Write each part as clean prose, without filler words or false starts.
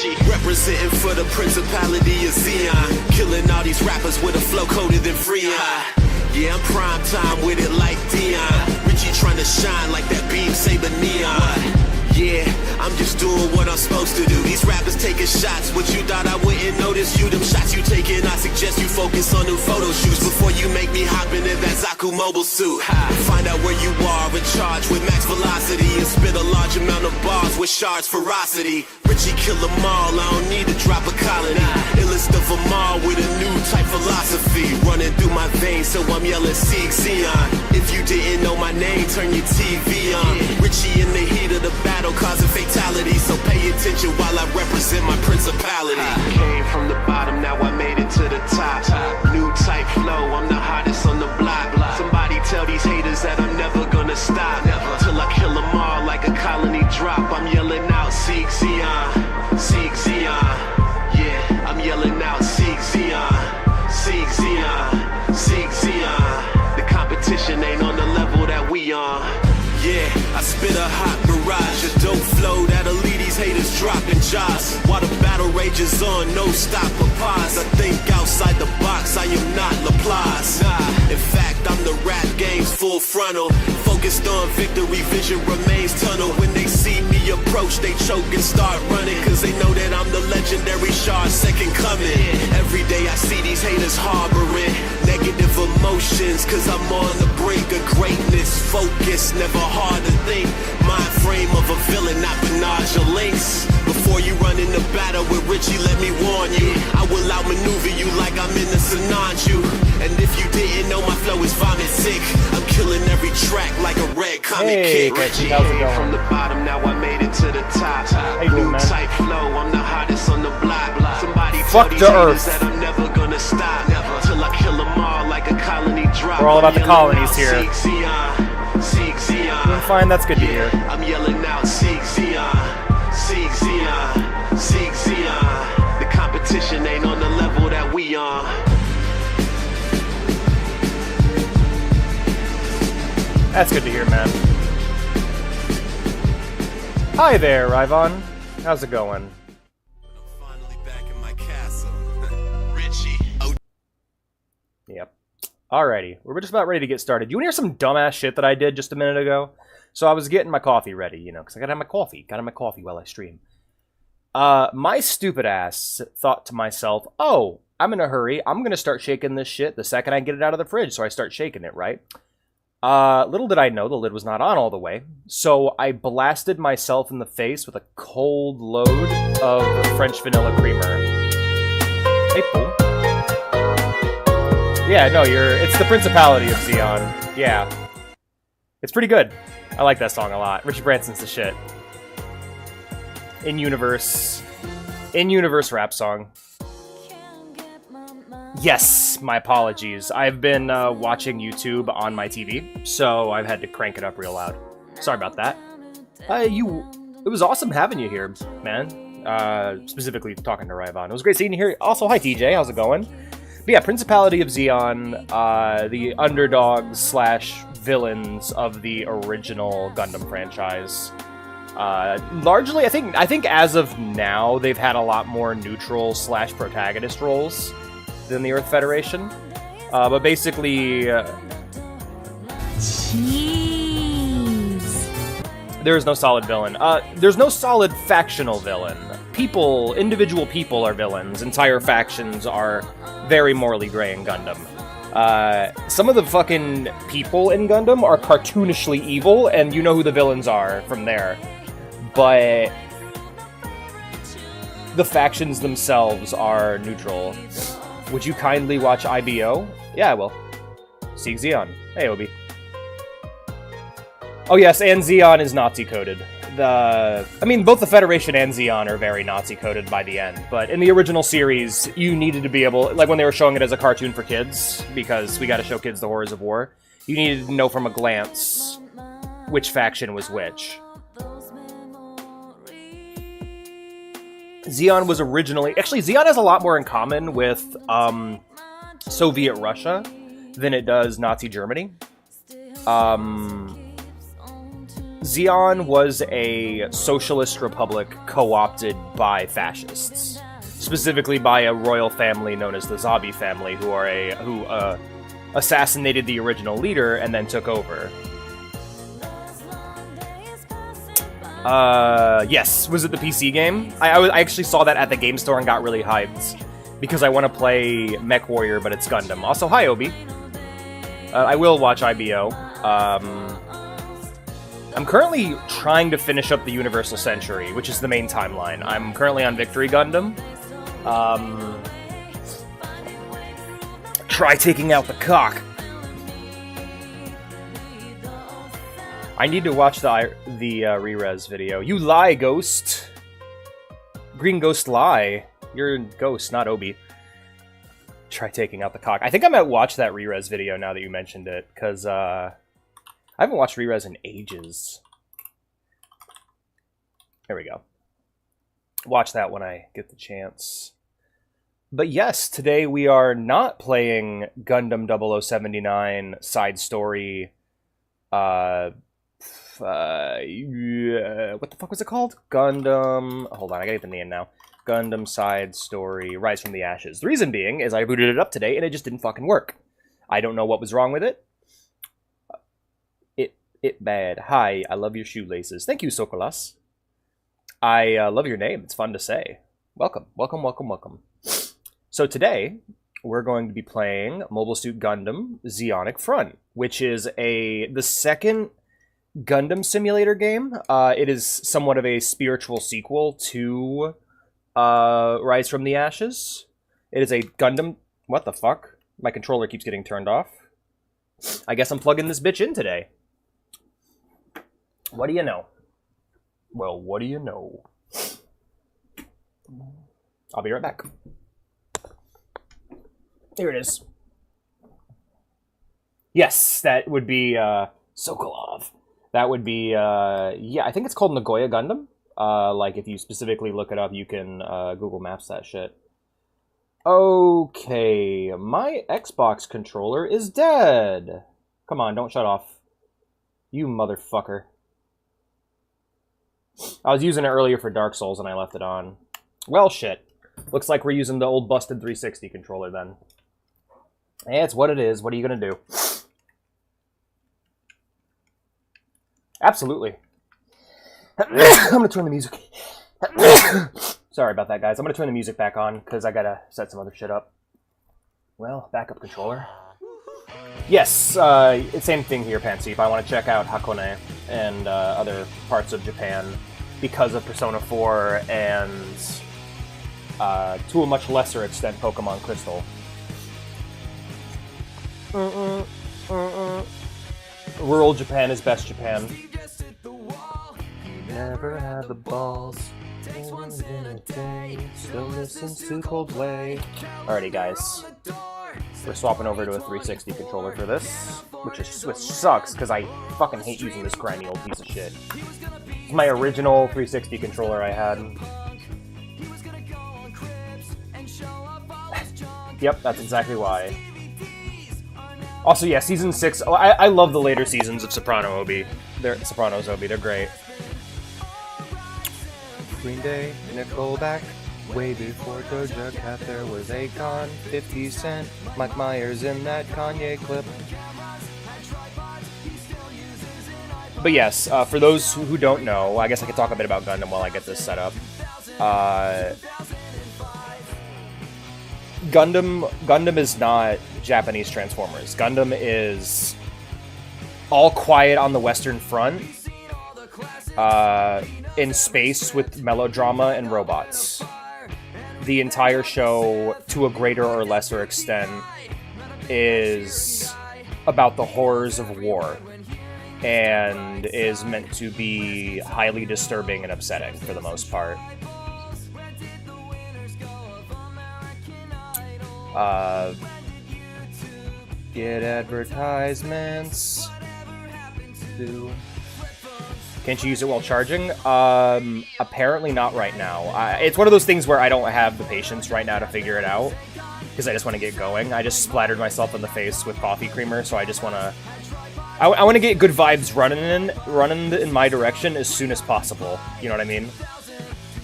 Richie, representing for the principality of Zion. Killing all these rappers with a flow colder than Freon. Yeah, I'm prime time with it like Dion. Richie trying to shine like that beam saber neon. Yeah, I'm just doing what I'm supposed to do. These rappers taking shots, what you thought I wouldn't notice you. Them shots you taking, I suggest you focus on them photo shoots before you make me hop into that Zaku mobile suit. Find out where you are in charge with max velocity and spit a large amount of bars with shards ferocity. Richie kill them all, I don't need to drop a colony. Illest of them all with a new type philosophy running through my veins, so I'm yelling Sieg Zion. If you didn't know my name, turn your TV on. Richie in the heat of the battle, causing fatality, so pay attention while I represent my principality. Came from the bottom, now I made it to the top. New type flow, I'm the hottest on the block. Somebody tell these haters that I'm never gonna stop. Till I kill them all like a colony drop. I'm yelling out Sieg Zion, Sieg Zion. Yeah, I'm yelling out Sieg Zion, Sieg Zion, Sieg Zion. The competition ain't on the level that we on. Yeah, I spit a hot barrage, a dope flow that'll leave these haters dropping jaws. While the battle rages on, no stop or pause. I think outside the box, I am not Laplace. In fact, I'm the rap game's full frontal. Focused on victory, vision remains tunnel. When they see me approach, they choke and start running, cause they know that I'm the legendary Shard second coming. Every day I see these haters harboring negative emotions, cause I'm on the brink of greatness. Focus, never hard to think. Mind frame of a villain, not Minaj or Lynx. Before you run into battle with Richie, let me warn you, I will outmaneuver you like I'm in the Sinanju. And if you didn't know, my flow is vomit sick. I'm killing every track like a red comic kick. Richie came from the bottom, now I made it to the top. New type flow, I'm the hottest on the block. Somebody tell these haters that I'm never gonna stop. Till I kill them all like a colony drop. We're all about the colonies here. Sieg Zion. I'm fine, that's good to hear. I'm yelling out Sieg Zion, Sieg Zion, Sieg Zion. The competition ain't on the level that we on. That's good to hear, man. Hi there, Ryvon. How's it going? I'm finally back in my castle. Richie. Oh. Yep. Alrighty, we're just about ready to get started. You want to hear some dumbass shit that I did just a minute ago? So I was getting my coffee ready, you know, because I gotta have my coffee. Gotta have my coffee while I stream. My stupid ass thought to myself, oh, I'm in a hurry. I'm gonna start shaking this shit the second I get it out of the fridge. So I start shaking it, right? Little did I know the lid was not on all the way. So I blasted myself in the face with a cold load of French vanilla creamer. Hey, fool. Yeah, no, it's the Principality of Zion. Yeah. It's pretty good. I like that song a lot. Richard Branson's the shit. In-universe rap song. Yes, my apologies. I've been watching YouTube on my TV, so I've had to crank it up real loud. Sorry about that. It was awesome having you here, man. Specifically talking to Ryvon. It was great seeing you here. Also, hi TJ, how's it going? But yeah, Principality of Zion, the underdogs slash villains of the original Gundam franchise. Largely, I think as of now, they've had a lot more neutral slash protagonist roles than the Earth Federation. But basically, there's no solid villain. There's no solid factional villain. Individual people are villains. Entire factions are very morally gray in Gundam. Some of the fucking people in Gundam are cartoonishly evil, and you know who the villains are from there. But the factions themselves are neutral. Would you kindly watch IBO? Yeah, I will. Sieg Zion. Hey, Obi. Oh yes, and Zion is Nazi-coded. Both the Federation and Zion are very Nazi-coded by the end, but in the original series, you needed to be able, like when they were showing it as a cartoon for kids, because we gotta show kids the horrors of war, you needed to know from a glance which faction was which. Zion was originally... Actually, Zion has a lot more in common with Soviet Russia than it does Nazi Germany. Zeon was a socialist republic co-opted by fascists, specifically by a royal family known as the Zabi family, who assassinated the original leader and then took over. Yes. Was it the PC game? I actually saw that at the game store and got really hyped because I want to play Mech Warrior, but it's Gundam. Also, hi, Obi. I will watch IBO. I'm currently trying to finish up the Universal Century, which is the main timeline. I'm currently on Victory Gundam. Try taking out the cock. I need to watch the re-res video. You lie, Ghost. Green Ghost lie. You're a Ghost, not Obi. Try taking out the cock. I think I might watch that re-res video now that you mentioned it, because I haven't watched re-res in ages. There we go. Watch that when I get the chance. But yes, today we are not playing Gundam 0079 side story. What the fuck was it called? Gundam... Hold on, I gotta get the name now. Gundam Side Story Rise from the Ashes. The reason being is I booted it up today and it just didn't fucking work. I don't know what was wrong with it. It bad. Hi, I love your shoelaces. Thank you, Sokolas. I love your name. It's fun to say. Welcome, welcome, welcome, welcome. So today, we're going to be playing Mobile Suit Gundam Zeonic Front, which is the second Gundam simulator game. It is somewhat of a spiritual sequel to Rise from the Ashes. It is a Gundam... What the fuck? My controller keeps getting turned off. I guess I'm plugging this bitch in today. What do you know? Well, what do you know? I'll be right back. Here it is. Yes, that would be Sokolov. That would be, yeah, I think it's called Nagoya Gundam. Like, if you specifically look it up, you can Google Maps that shit. Okay, my Xbox controller is dead. Come on, don't shut off. You motherfucker. I was using it earlier for Dark Souls and I left it on. Well, shit. Looks like we're using the old busted 360 controller then. Hey, it's what it is. What are you gonna do? Absolutely. I'm gonna turn the music... Sorry about that, guys. I'm gonna turn the music back on, because I gotta set some other shit up. Well, backup controller. Yes, same thing here, Pansy. I want to check out Hakone and other parts of Japan because of Persona 4 and, to a much lesser extent, Pokemon Crystal. Rural Japan is best Japan. Never had the balls. Still listens to Coldplay. Alrighty, guys. We're swapping over to a 360 controller for this, which sucks because I fucking hate using this grimy old piece of shit. It's my original 360 controller I had. Yep, that's exactly why. Also, yeah, season 6. Oh, I love the later seasons of Sopranos Obi. They're great. Green Day, Nickelback. Way before Doja Cat, there was Akon, 50 Cent, Mike Myers in that Kanye clip. But yes, for those who don't know, I guess I could talk a bit about Gundam while I get this set up. Gundam is not Japanese Transformers. Gundam is all quiet on the Western Front, in space with melodrama and robots. The entire show, to a greater or lesser extent, is about the horrors of war, and is meant to be highly disturbing and upsetting for the most part. Get advertisements. Can't you use it while charging? Apparently not right now. It's one of those things where I don't have the patience right now to figure it out, because I just want to get going. I just splattered myself in the face with coffee creamer, so I just want to I want to get good vibes running in my direction as soon as possible. You know what I mean?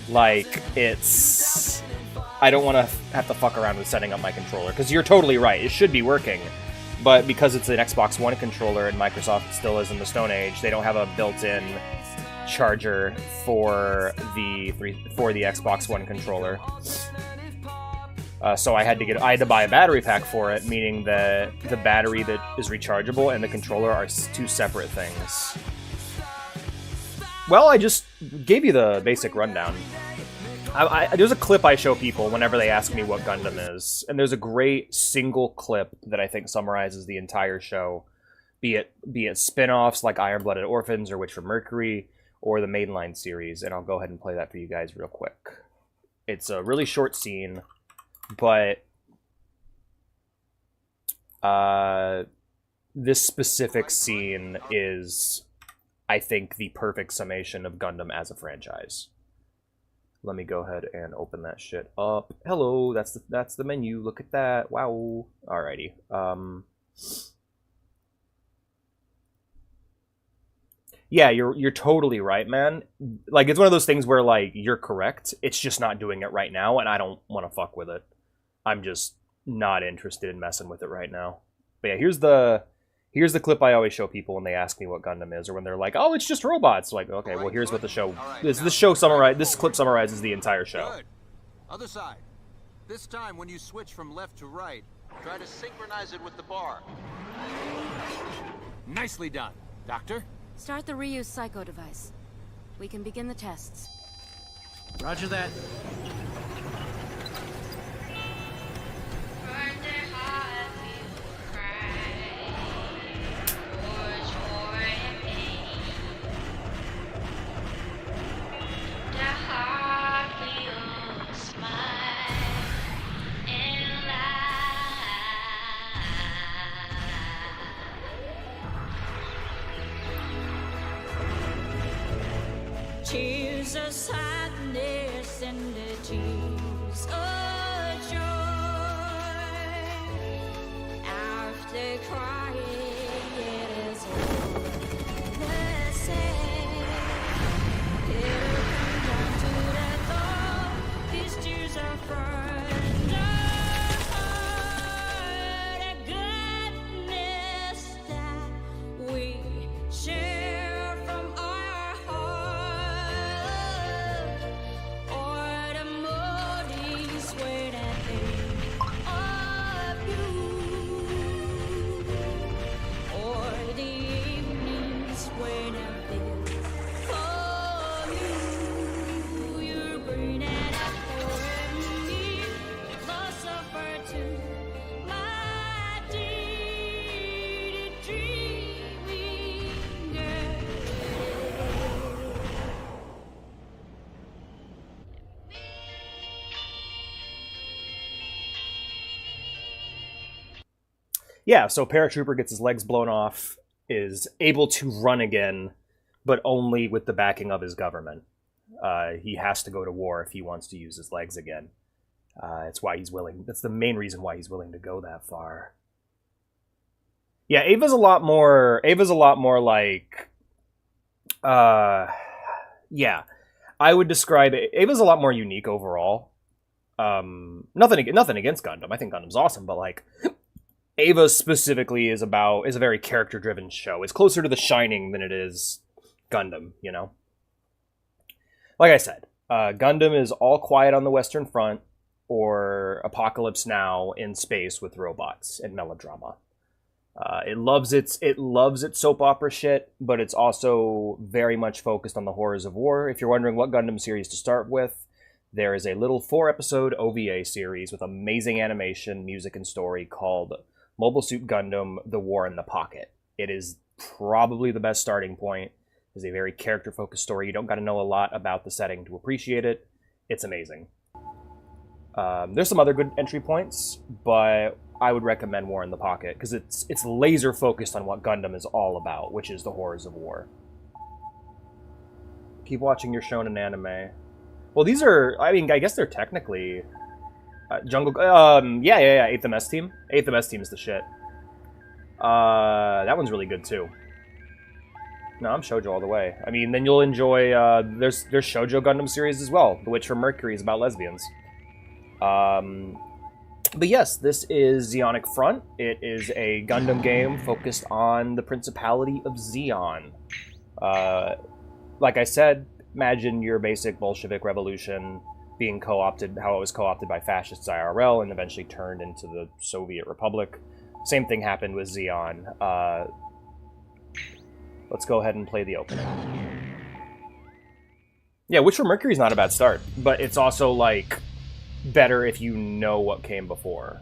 Like, it's... I don't want to have to fuck around with setting up my controller, because you're totally right, it should be working. But because it's an Xbox One controller and Microsoft still is in the Stone Age, they don't have a built-in charger for the Xbox One controller. So I had to buy a battery pack for it, meaning that the battery that is rechargeable and the controller are two separate things. Well, I just gave you the basic rundown. There's a clip I show people whenever they ask me what Gundam is, and there's a great single clip that I think summarizes the entire show, be it spin-offs like Iron Blooded Orphans or Witch from Mercury, or the mainline series, and I'll go ahead and play that for you guys real quick. It's a really short scene, but this specific scene is, I think, the perfect summation of Gundam as a franchise. Let me go ahead and open that shit up. Hello, that's the menu. Look at that. Wow. Alrighty. Yeah, you're totally right, man. Like, it's one of those things where, like, you're correct. It's just not doing it right now, and I don't want to fuck with it. I'm just not interested in messing with it right now. But yeah, here's the clip I always show people when they ask me what Gundam is, or when they're like, "Oh, it's just robots." Like, okay, well, here's what the show. This clip summarizes the entire show. Good. Other side. This time, when you switch from left to right, try to synchronize it with the bar. Nicely done, Doctor. Start the reuse psycho device. We can begin the tests. Roger that. Tears of sadness and the tears of joy. After crying, it is all the same. It'll come down to the thought these tears are from the heart. A goodness that we share from our heart. Or the mornings when I think of you. Or the evenings when I feel for you. You're bringing up for me, philosopher too. My dear dreaming girl. Yeah, so Paratrooper gets his legs blown off, is able to run again, but only with the backing of his government. He has to go to war if he wants to use his legs again. It's why he's willing. That's the main reason why he's willing to go that far. Yeah, Ava's a lot more like, yeah, I would describe it. Ava's a lot more unique overall. Nothing against Gundam. I think Gundam's awesome, but like, Ava specifically is a very character-driven show. It's closer to The Shining than it is Gundam, you know? Like I said, Gundam is all quiet on the Western Front, or Apocalypse Now in space with robots and melodrama. It loves its soap opera shit, but it's also very much focused on the horrors of war. If you're wondering what Gundam series to start with, there is a little 4-episode OVA series with amazing animation, music, and story called Mobile Suit Gundam: The War in the Pocket. It is probably the best starting point. It's a very character-focused story. You don't got to know a lot about the setting to appreciate it. It's amazing. There's some other good entry points, but I would recommend War in the Pocket because it's laser focused on what Gundam is all about, which is the horrors of war. Keep watching your shonen anime. Well, these are, I mean, I guess they're technically Jungle. Yeah. 8th MS Team. 8th MS Team is the shit. That one's really good too. No, I'm shoujo all the way. I mean, then you'll enjoy, there's shoujo Gundam series as well. The Witch from Mercury is about lesbians. But yes, this is Zeonic Front. It is a Gundam game focused on the Principality of Zeon. Like I said, imagine your basic Bolshevik revolution being co-opted, how it was co-opted by fascists IRL and eventually turned into the Soviet Republic. Same thing happened with Zeon. Let's go ahead and play the opening. Yeah, Witch from Mercury is not a bad start, but it's also, like, better if you know what came before.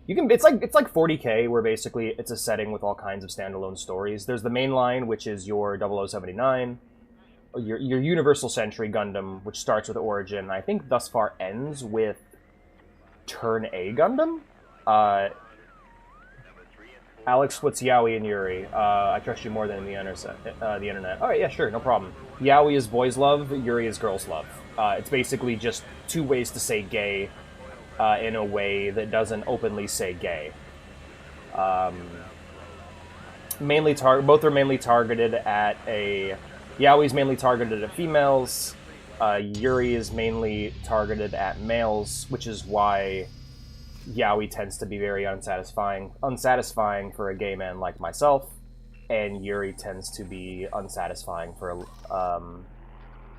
You can, it's like 40K, where basically it's a setting with all kinds of standalone stories. There's the main line, which is your 0079, your Universal Century Gundam, which starts with Origin. I think thus far ends with Turn A Gundam. Alex, what's Yaoi and Yuri? I trust you more than the internet. All right, yeah, sure, no problem. Yaoi is boys' love, Yuri is girls' love. It's basically just two ways to say gay in a way that doesn't openly say gay. Both are mainly targeted at Yaoi's mainly targeted at females. Yuri is mainly targeted at males, which is why Yaoi tends to be very unsatisfying for a gay man like myself, and Yuri tends to be unsatisfying for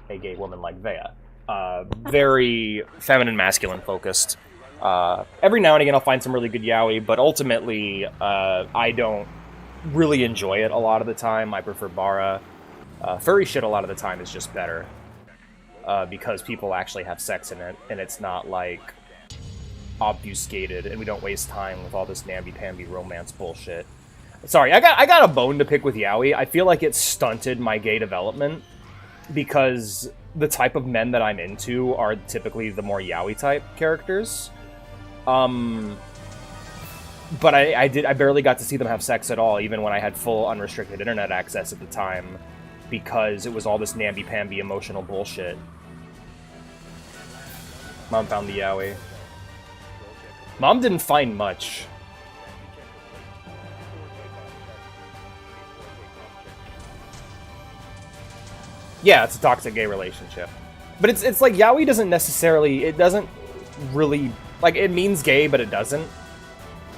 a gay woman like Vea. Very feminine, masculine focused. Every now and again I'll find some really good Yaoi, but ultimately I don't really enjoy it a lot of the time. I prefer Bara. Furry shit a lot of the time is just better, because people actually have sex in it, and it's not like obfuscated, and we don't waste time with all this namby-pamby romance bullshit. Sorry, I got a bone to pick with Yaoi. I feel like it stunted my gay development, because the type of men that I'm into are typically the more Yaoi-type characters. But I barely got to see them have sex at all, even when I had full unrestricted internet access at the time, because it was all this namby-pamby emotional bullshit. Mom found the Yaoi. Mom didn't find much. Yeah, it's a toxic gay relationship. But it's like Yaoi doesn't necessarily, it doesn't really, like, it means gay, but it doesn't.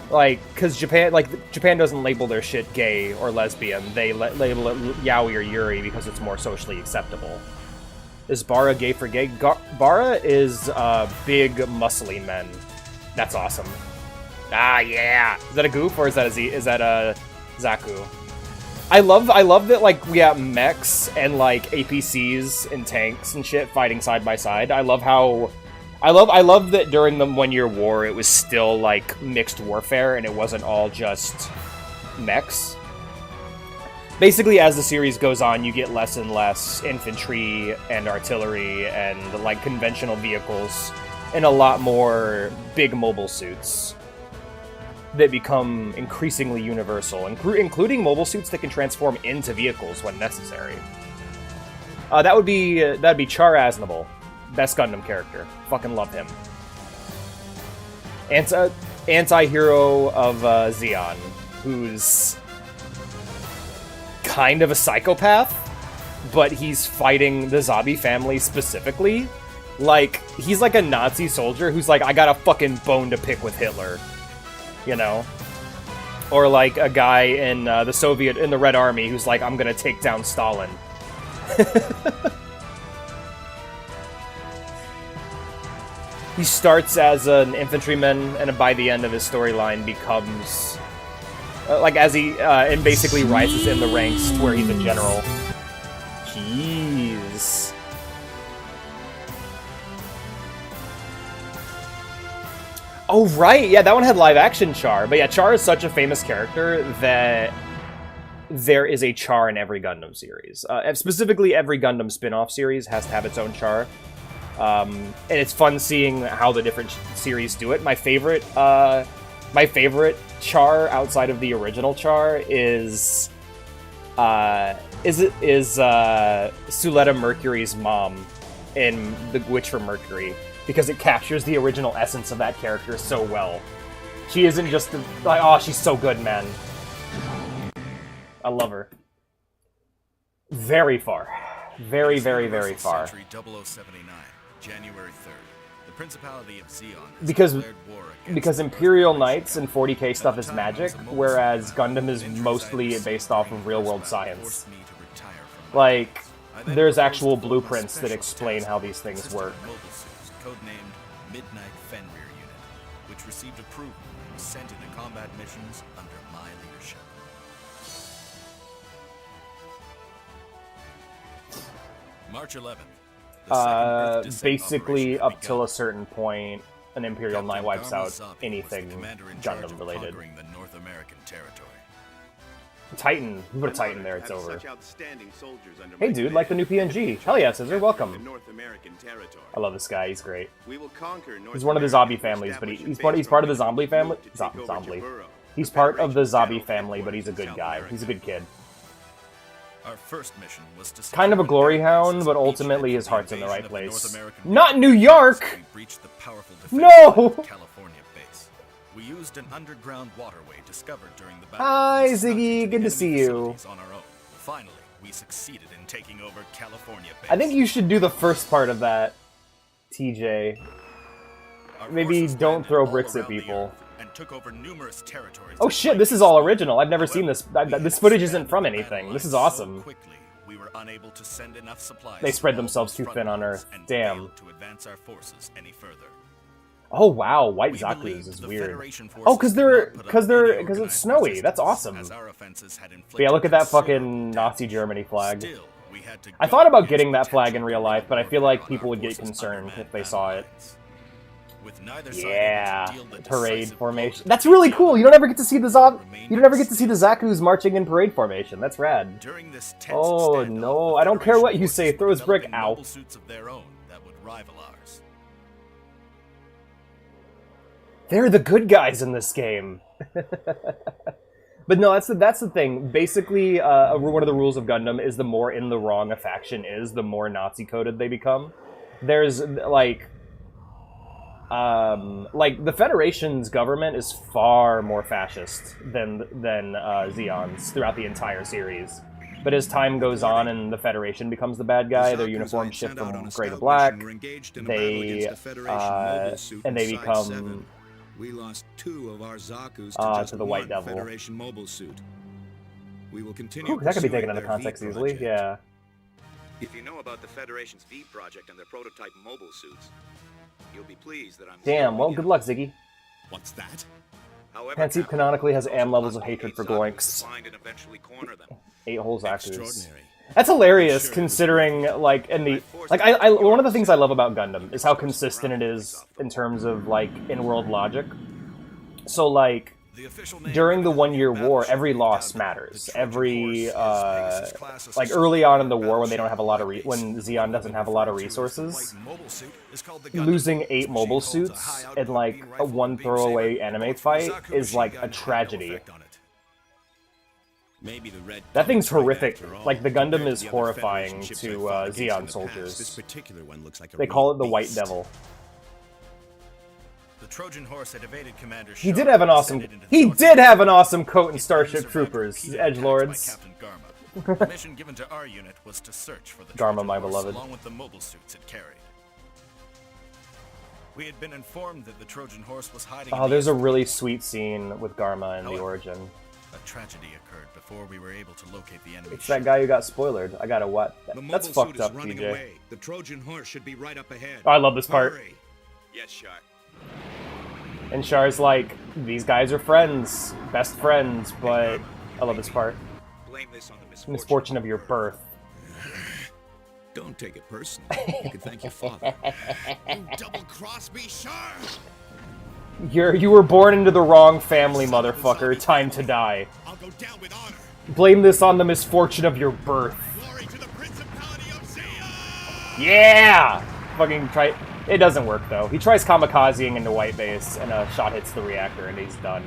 Like, because Japan doesn't label their shit gay or lesbian. They label it Yaoi or Yuri because it's more socially acceptable. Is Bara gay for gay? Bara is big, muscly men. That's awesome. Ah, yeah. Is that a goof or is that a Zaku? I love that, like, we have mechs and, like, APCs and tanks and shit fighting side by side. I love that during the 1 Year War it was still, like, mixed warfare and it wasn't all just mechs. Basically, as the series goes on, you get less and less infantry and artillery and, like, conventional vehicles, and a lot more big mobile suits that become increasingly universal, including mobile suits that can transform into vehicles when necessary. That'd be Char Aznable, best Gundam character. Fucking love him. Anti-hero of Zeon, who's kind of a psychopath, but he's fighting the Zabi family specifically. Like, he's like a Nazi soldier who's like, I got a fucking bone to pick with Hitler, you know? Or like a guy in the Red Army who's like, I'm gonna take down Stalin. He starts as an infantryman, and by the end of his storyline becomes, and basically rises in the ranks to where he's a general. Jeez. Oh, right! Yeah, that one had live-action Char. But yeah, Char is such a famous character that there is a Char in every Gundam series. Specifically, every Gundam spin-off series has to have its own Char. And it's fun seeing how the different series do it. My favorite Char outside of the original Char is Suletta Mercury's mom in The Witch from Mercury, because it captures the original essence of that character so well. She isn't just like, oh, she's so good, man. I love her. Very far. Very, very, very far. Century 0079, January 3rd. The Principality of Zeon has Because declared war against because Imperial Knights and 40k stuff is magic, whereas Gundam is mostly based off of real-world science. forced me to retire from Like, I then there's proposed actual to form a blueprints that special explain task how these things consisting work. of mobile suits, codenamed Midnight Fenrir Unit, which received approval and was sent into combat missions under my leadership. March 11th. the second Earth descent Basically, operation up had till begun. a certain point, an Imperial Knight Captain wipes out Garmazabi was anything the commander in charge Gundam of related. conquering the North American territory. Titan, you put a Titan there, it's Have over. such outstanding soldiers under Hey my dude, like the new command. PNG. Hell yeah, Scissor, The welcome. North American territory. I love this guy, he's great. We will conquer North He's one of the America zombie to families, but establish a he's base part of the from zombie which family. to take over Zombie. Jaburo, He's the part of the Federation's zombie shadow family, but headquarters he's a in good South guy. America. He's a good kid. Our first mission was to Kind of a secure glory an hound, basis but beachhead ultimately for his the heart's in the invasion right of the North place. American Not New base. York! We breached the powerful No! defenses of the California base. We used an underground waterway discovered during the battle. Hi, and snuck Ziggy, into the good to enemy see you. facilities on our own. Finally, we succeeded in taking over California base. I think you should do the first part of that, TJ. Our maybe forces don't landed throw all bricks at around the people. Earth and took over numerous territories. Oh that shit, might this be is all small. original. I've never seen However, this. we This had footage isn't expanded from the anything. battle This is line awesome. So quickly, we were unable to send enough supplies. They spread to all themselves those too front thin on lines Earth. and Damn. failed to advance our forces any further. Oh wow, white We Zaku's believed is the weird. Federation Oh, forces because could not put up any it's organized snowy. That's resistance, awesome. as our offenses had But yeah, inflicted look at that fucking considerable Nazi damage. Germany flag. Still, we had to I guard thought about against getting that flag in potential real life, but I feel warfare like on people our would get forces' concerned undermanned if they saw it. battle lines. With neither side able to Yeah, deal the parade decisive formation. blow to That's the really other, cool. You don't ever get to see the remained You don't ever get to see the Zaku's marching in parade formation. That's rad. During this tense Oh, standoff, no, the I don't care Federation what you forces say. were Throw his brick. developing Ow. mobile suits of their own that would rival ours. They're the good guys in this game. But no, that's the thing. Basically, one of the rules of Gundam is the more in the wrong a faction is, the more Nazi coded they become. There's like the Federation's government is far more fascist than Zeon's throughout the entire series. But as time goes on and the Federation becomes the bad guy, their uniforms shift from gray to black. They and they become We lost 2 of our Zaku's to the White Devil. Federation mobile suit. We will continue. Whew, that could be pursuing taken out of their V context easily. project. Yeah. If you know about the Federation's V project and their prototype mobile suits, you'll be pleased that I'm Damn. Well, helping good you. luck, Ziggy. What's that? However, Pantsuit Captain, canonically has those am levels of must be hatred for Zaku's to Goinks. find and eventually corner them. 8 holes Zaku's. Extraordinary. That's hilarious, Sure. considering like I one of the things I love about Gundam is how consistent it is in terms of like in-world logic. So like The official name during the of 1-year battle war, ship every went loss down to matters. the Trojan Every horse is Mechs' class of like system early on in the battleship war when they don't have a lot of base. when Zeon doesn't have a lot of Referred to as the resources, light mobile suit is called the Gundam. losing 8 This mobile machine holds a suits high in output like beam a rifle one and beam throwaway saber, anime both from the fight Zaku is like machine a gun had no tragedy. effect on it. Maybe the red. That thing's Right horrific. after all, Like the Gundam compared is to the other horrifying Federation ships to I fought against in Zeon the past, soldiers. This particular one looks like a They real call it the White beast. Devil. The Trojan horse had evaded Commander He Shaw did have an and awesome. descended into the He North did have an Atlantic. awesome coat in He Starship survived Troopers, repeated Edge attacks Lords. by Captain Garma. The mission given to our unit was to search for the Garma, Trojan my horse beloved. along with the mobile suits it carried. We had been informed that the Trojan horse was hiding. Oh, in the there's a East. really sweet scene with Garma in the However, origin. A tragedy occurred before we were able to locate the enemy. It's that guy who got spoilered. I gotta what? The That's mobile fucked suit up, is running TJ. away. The Trojan horse should be right up ahead. Oh, I love this part. Hurry. Yes, Shark. And Char's like, these guys are friends, best friends, but I love this part. Blame this on the Misfortune of your birth. Don't take it personally. You can thank your father. You double-crossed me, Shar! You were born into the wrong family, motherfucker. Time to die. I'll go down with honor. Blame this on the misfortune of your birth. Glory to the Principality of Zeon! Yeah! Fucking try. It doesn't work though. He tries kamikazing into white base, and a shot hits the reactor, and he's done.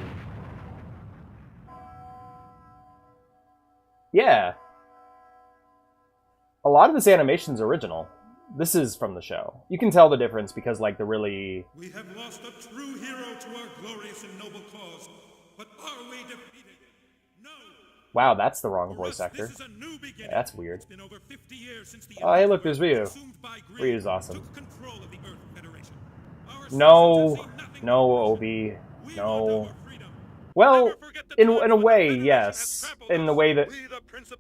Yeah. A lot of this animation's original. This is from the show. You can tell the difference because, like, the really... We have lost a true hero to our glorious and noble cause, but are we defeated? No! Wow, that's the wrong voice actor. Yeah, that's weird. Oh, hey, look, there's Ryu. Ryu's awesome. No. No, Obi. No. Well, in a way, yes. In the way that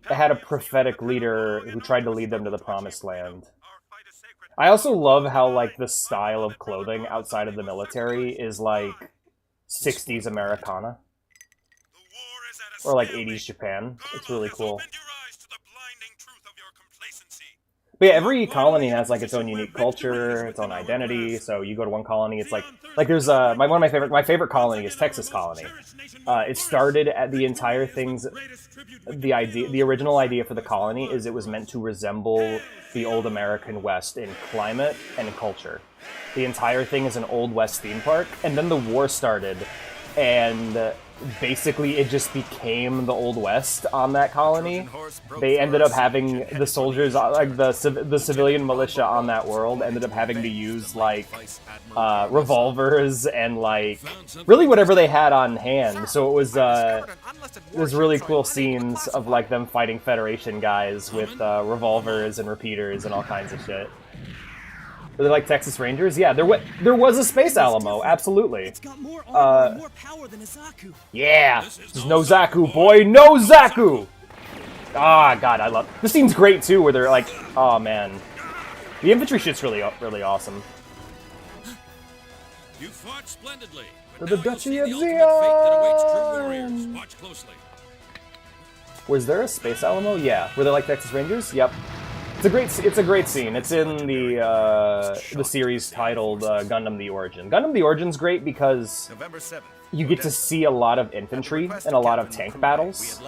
they had a prophetic leader who tried to lead them to the Promised Land. I also love how, like, the style of clothing outside of the military is, like, 60s Americana. Or, like, 80s Japan. It's really cool. But yeah, every colony has, like, its own unique culture, its own identity. So you go to one colony, it's like there's one of my favorite colony is Texas Colony. It started at the entire thing's the original idea for the colony is it was meant to resemble the old American West in climate and culture. The entire thing is an Old West theme park, and then the war started, and basically it just became the Old West on that colony. They ended up having the soldiers, like the civilian militia on that world, ended up having to use like revolvers and like really whatever they had on hand. So it was really cool scenes of like them fighting Federation guys with revolvers and repeaters and all kinds of shit. Are they like Texas Rangers? Yeah, there was a Space Alamo, absolutely. It's got more armor and more power than a Zaku. Yeah, there's no Zaku, boy, no Zaku! Ah, God, I love... This scene's great, too, where they're like... Oh, man. The infantry shit's really awesome. You fought splendidly. For the Duchy of Zeon! Watch closely. Was there a Space Alamo? Yeah. Were they like Texas Rangers? Yep. It's a great scene. It's in the series titled Gundam: The Origin. Gundam: The Origin's great because you get to see a lot of infantry and a lot of tank battles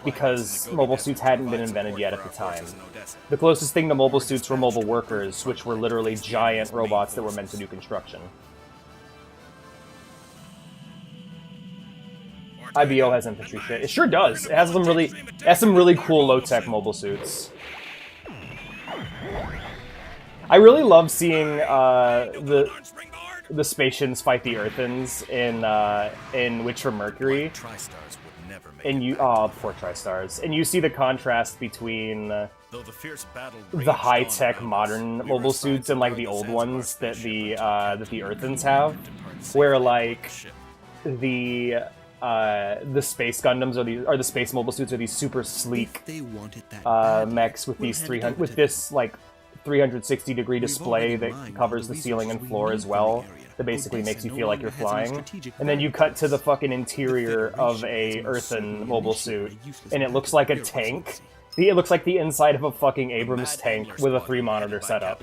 because mobile suits hadn't been invented yet at the time. The closest thing to mobile suits were mobile workers, which were literally giant robots that were meant to do construction. IBO has infantry shit. It sure does. It has some really cool low-tech mobile suits. I really love seeing the Spatians fight the Earthens in Witch from Mercury. And you poor Tri-Stars. And you see the contrast between the high-tech modern mobile suits and like the old ones that the Earthens have, where like the Space Gundams or the Space Mobile suits are these super sleek mechs with these 360-degree display that covers the ceiling and floor as well. That basically makes you feel like you're flying. And then you cut to the fucking interior of a Earthen mobile suit, and it looks like a tank. It looks like the inside of a fucking Abrams tank with a 3-monitor setup.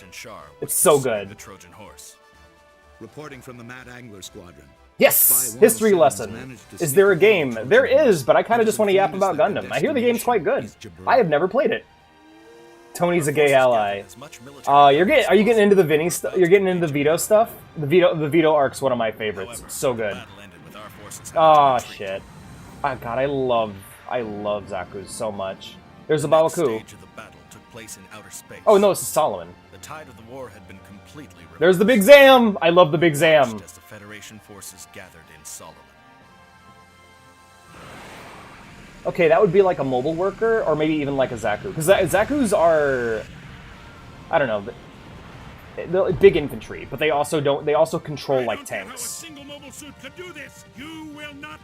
It's so good. Reporting from the Mad Angler Squadron. Yes! History lesson. Is there a game? There is, but I kind of just want to yap about Gundam. I hear the game's quite good. I have never played it. Tony's a gay ally. Are you getting into the Vinny stuff? You're getting into the Vito stuff? The Vito arc's one of my favorites. It's so good. Oh shit. Oh god, I love Zaku so much. There's a Babaku. Oh no, this is Solomon. The tide of the war had been completely reversed. There's the Big Zam! I love the Big Zam. As the Federation forces gathered in Solomon. Okay, that would be like a mobile worker, or maybe even like a Zaku. Because Zakus are, I don't know, they're big infantry, but they also control like tanks.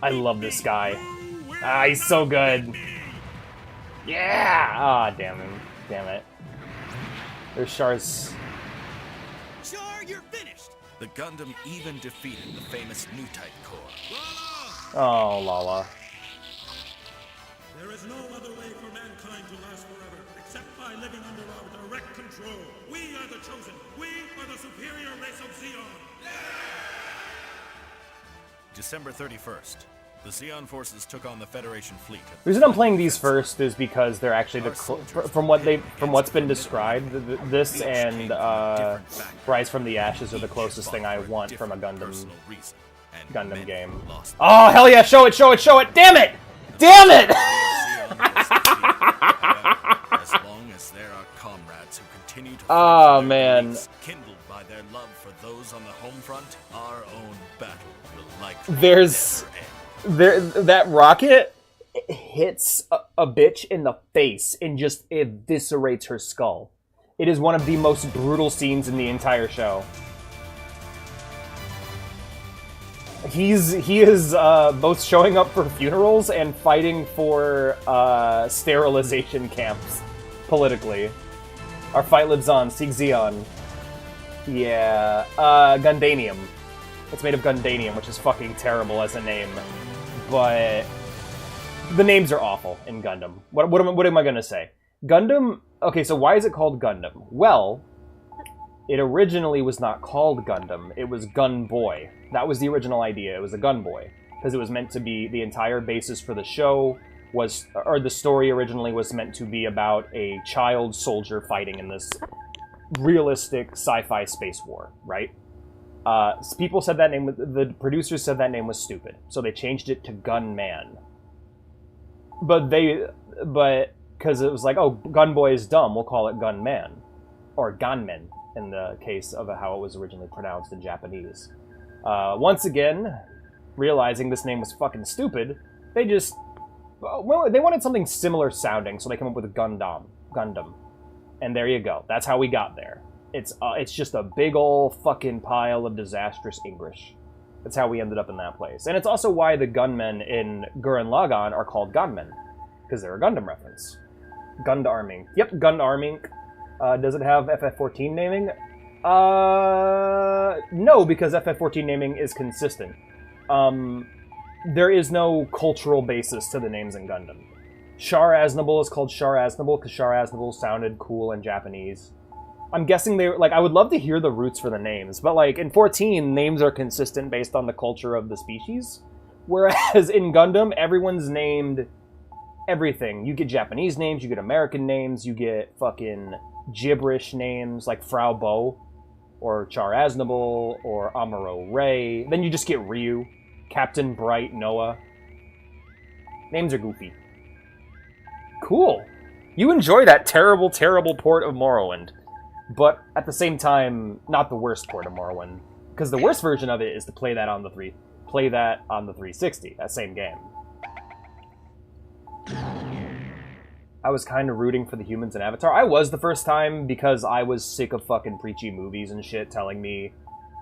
I love this guy. Ah, he's so good. Yeah! Ah, damn it. There's Char's. Char, you're finished. The Gundam even defeated the famous New Type Corps. Oh, Lala. There is no other way for mankind to last forever, except by living under our direct control. We are the chosen. We are the superior race of Zeon. December 31st. The Zeon forces took on the Federation fleet. The reason I'm playing these first is because they're actually from what's been described. This and Rise from the Ashes are the closest thing I want from a Gundam game. Oh hell yeah! Show it! Show it! Show it! Damn it! Damn it! As long us there are comrades who continue to Oh, fight for their man. beliefs, kindled by their love for those on the home front, our own battle will likely There's never end. that rocket hits a bitch in the face and just eviscerates her skull. It is one of the most brutal scenes in the entire show. He is both showing up for funerals and fighting for sterilization camps politically. Our fight lives on. Seek Xeon. Yeah. Gundanium. It's made of Gundanium, which is fucking terrible as a name. But the names are awful in Gundam. What am I gonna say? Gundam... Okay, so why is it called Gundam? Well, it originally was not called Gundam. It was Gun Boy. That was the original idea. It was a Gun Boy. Because it was meant to be... The entire basis for the show was... Or the story originally was meant to be about a child soldier fighting in this realistic sci-fi space war, right? People said that name... The producers said that name was stupid. So they changed it to Gunman. But because it was like, oh, Gun Boy is dumb, we'll call it Gunman. Or Gunman, in the case of how it was originally pronounced in Japanese. Once again, realizing this name was fucking stupid, they just... Well, they wanted something similar sounding, so they came up with Gundam. And there you go. That's how we got there. It's just a big ol' fucking pile of disastrous English. That's how we ended up in that place. And it's also why the gunmen in Gurren Lagann are called gunmen. Because they're a Gundam reference. Gundarming. Yep, Gundarming. Does it have FF14 naming? No, because FF14 naming is consistent. There is no cultural basis to the names in Gundam. Char Aznable is called Char Aznable because Char Aznable sounded cool in Japanese. I'm guessing they like. I would love to hear the roots for the names, but like in 14, names are consistent based on the culture of the species. Whereas in Gundam, everyone's named everything. You get Japanese names, you get American names, you get fucking gibberish names like Frau Bo, or Char Aznable, or Amuro Ray. Then you just get Ryu, Captain Bright, Noah. Names are goofy. Cool. You enjoy that terrible, terrible port of Morrowind. But at the same time, not the worst port of Morrowind. Because the worst version of it is to play that on the 360, that same game. I was kind of rooting for the humans in Avatar. I was the first time because I was sick of fucking preachy movies and shit telling me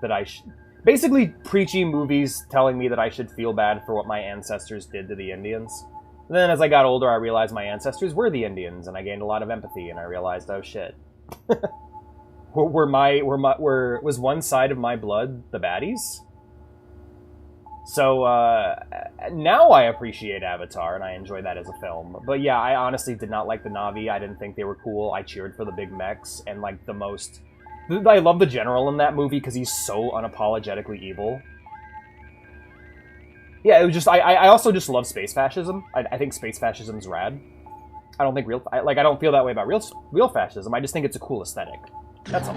that I should... Basically, preachy movies telling me that I should feel bad for what my ancestors did to the Indians. And then as I got older, I realized my ancestors were the Indians, and I gained a lot of empathy, and I realized, oh shit. Was one side of my blood the baddies? So, now I appreciate Avatar, and I enjoy that as a film. But yeah, I honestly did not like the Na'vi. I didn't think they were cool. I cheered for the big mechs, and like the most... I love the general in that movie because he's so unapologetically evil. Yeah, it was just... I also just love space fascism. I think space fascism's rad. I don't think I don't feel that way about real fascism. I just think it's a cool aesthetic. That's all.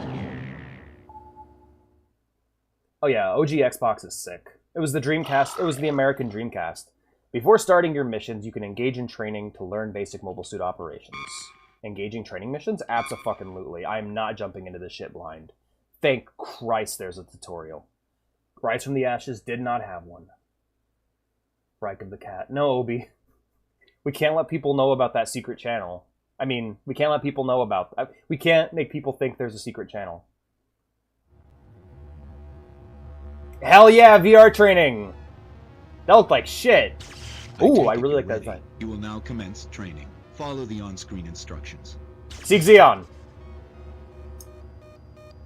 Oh yeah, OG Xbox is sick. It was the Dreamcast. It was the American Dreamcast. Before starting your missions, you can engage in training to learn basic mobile suit operations. Engaging training missions? Abso-fucking-lutely. I am not jumping into this shit blind. Thank Christ there's a tutorial. Rise from the Ashes did not have one. Reich of the Cat. No, Obi. We can't let people know about that secret channel. I mean, we can't let people know about... We can't make people think there's a secret channel. Hell yeah, VR training! That looked like shit. Ooh, I really like that design. You will now commence training. Follow the on-screen instructions. Seek Xeon!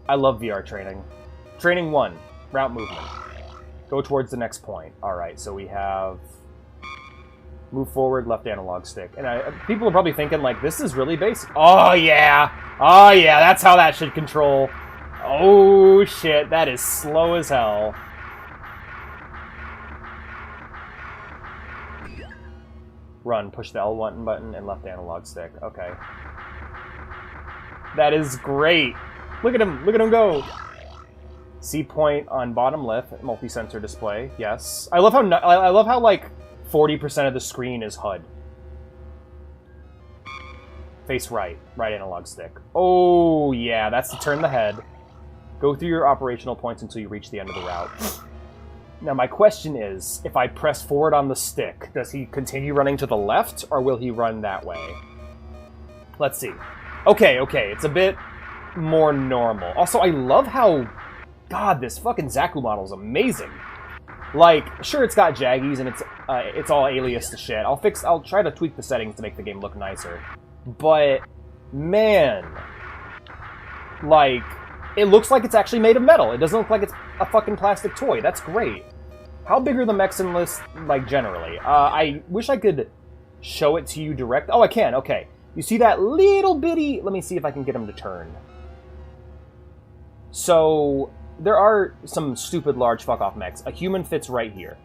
I love VR training. Training 1. Route movement. Go towards the next point. Alright, so we have... Move forward, left analog stick. And people are probably thinking, like, this is really basic. Oh, yeah! Oh, yeah, that's how that should control. Oh, shit, that is slow as hell. Run, push the L1 button and left analog stick. Okay. That is great. Look at him go. C point on bottom left, multi-sensor display. Yes. I love how like 40% of the screen is HUD. Face right. Right analog stick. Oh, yeah, that's to turn the head. Go through your operational points until you reach the end of the route. Now, my question is, if I press forward on the stick, does he continue running to the left, or will he run that way? Let's see. Okay, it's a bit more normal. Also, I love how... God, this fucking Zaku model is amazing. Like, sure, it's got jaggies, and it's all aliased to shit. I'll try to tweak the settings to make the game look nicer. But, man... Like... It looks like it's actually made of metal. It doesn't look like it's a fucking plastic toy. That's great. How big are the mechs in this, like, generally? I wish I could show it to you direct. Oh, I can. Okay. You see that little bitty... Let me see if I can get him to turn. So, there are some stupid large fuck-off mechs. A human fits right here.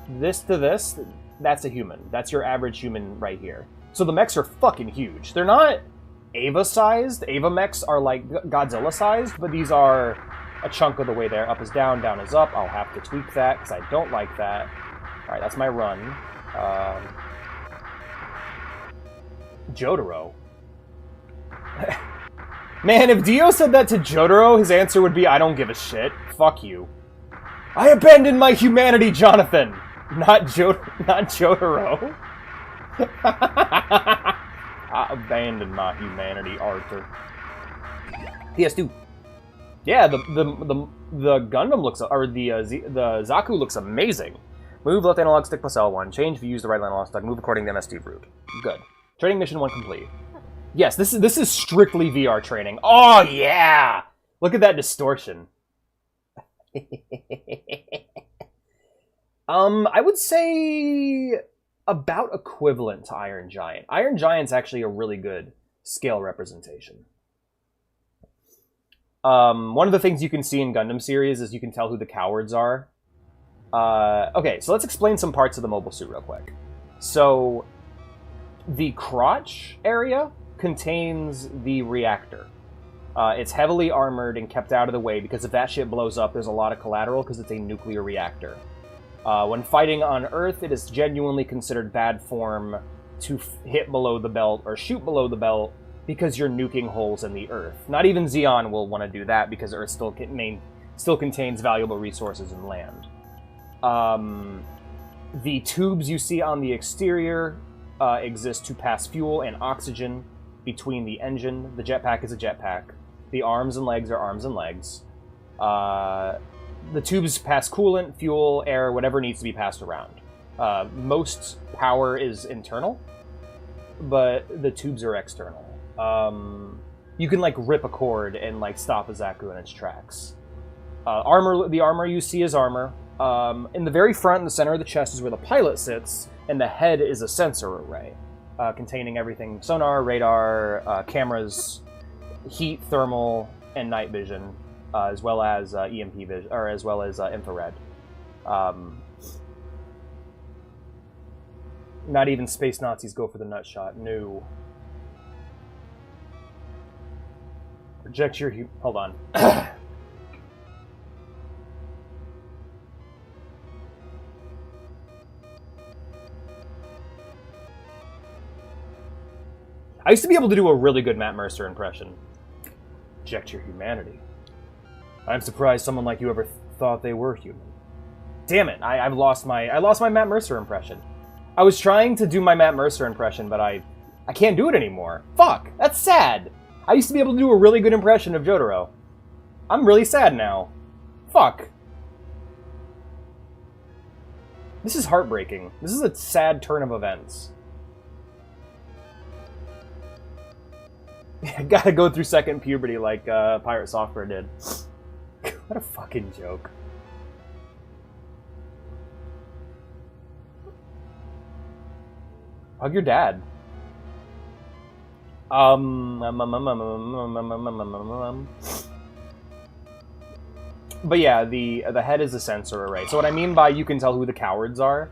This to this, that's a human. That's your average human right here. So the mechs are fucking huge. They're not... Ava-sized. Ava mechs are like Godzilla-sized, but these are a chunk of the way there. Up is down, down is up. I'll have to tweak that, because I don't like that. Alright, that's my run. Jotaro. Man, if Dio said that to Jotaro, his answer would be, I don't give a shit. Fuck you. I abandoned my humanity, Jonathan! Not Jotaro. I abandoned my humanity, Arthur. PS2. Yeah, the Gundam looks, or the Zaku looks amazing. Move left analog stick plus L1. Change views the right analog stick. Move according to MSD route. Good. Training mission 1 complete. Yes, this is strictly VR training. Oh yeah! Look at that distortion. I would say about equivalent to Iron Giant. Iron Giant's actually a really good scale representation. One of the things you can see in Gundam series is you can tell who the cowards are. Okay, so let's explain some parts of the mobile suit real quick. So, the crotch area contains the reactor. It's heavily armored and kept out of the way because if that shit blows up, there's a lot of collateral because it's a nuclear reactor. When fighting on Earth, it is genuinely considered bad form to hit below the belt or shoot below the belt because you're nuking holes in the Earth. Not even Zeon will want to do that because Earth still contains valuable resources and land. The tubes you see on the exterior exist to pass fuel and oxygen between the engine. The jetpack is a jetpack. The arms and legs are arms and legs. The tubes pass coolant, fuel, air, whatever needs to be passed around. Most power is internal, but the tubes are external. You can, like, rip a cord and, like, stop a Zaku in its tracks. The armor you see is armor. In the very front, in the center of the chest, is where the pilot sits, and the head is a sensor array, containing everything: sonar, radar, cameras, heat, thermal, and night vision. As well as EMP vision, or as well as infrared. Not even space Nazis go for the nut shot. No. Project your... Hold on. I used to be able to do a really good Matt Mercer impression. Project your humanity. I'm surprised someone like you ever thought they were human. Damn it, I lost my Matt Mercer impression. I was trying to do my Matt Mercer impression, but I can't do it anymore. Fuck, that's sad. I used to be able to do a really good impression of Jotaro. I'm really sad now. Fuck. This is heartbreaking. This is a sad turn of events. Gotta go through second puberty like Pirate Software did. What a fucking joke. Hug your dad. But yeah, the head is a sensor array. So what I mean by you can tell who the cowards are: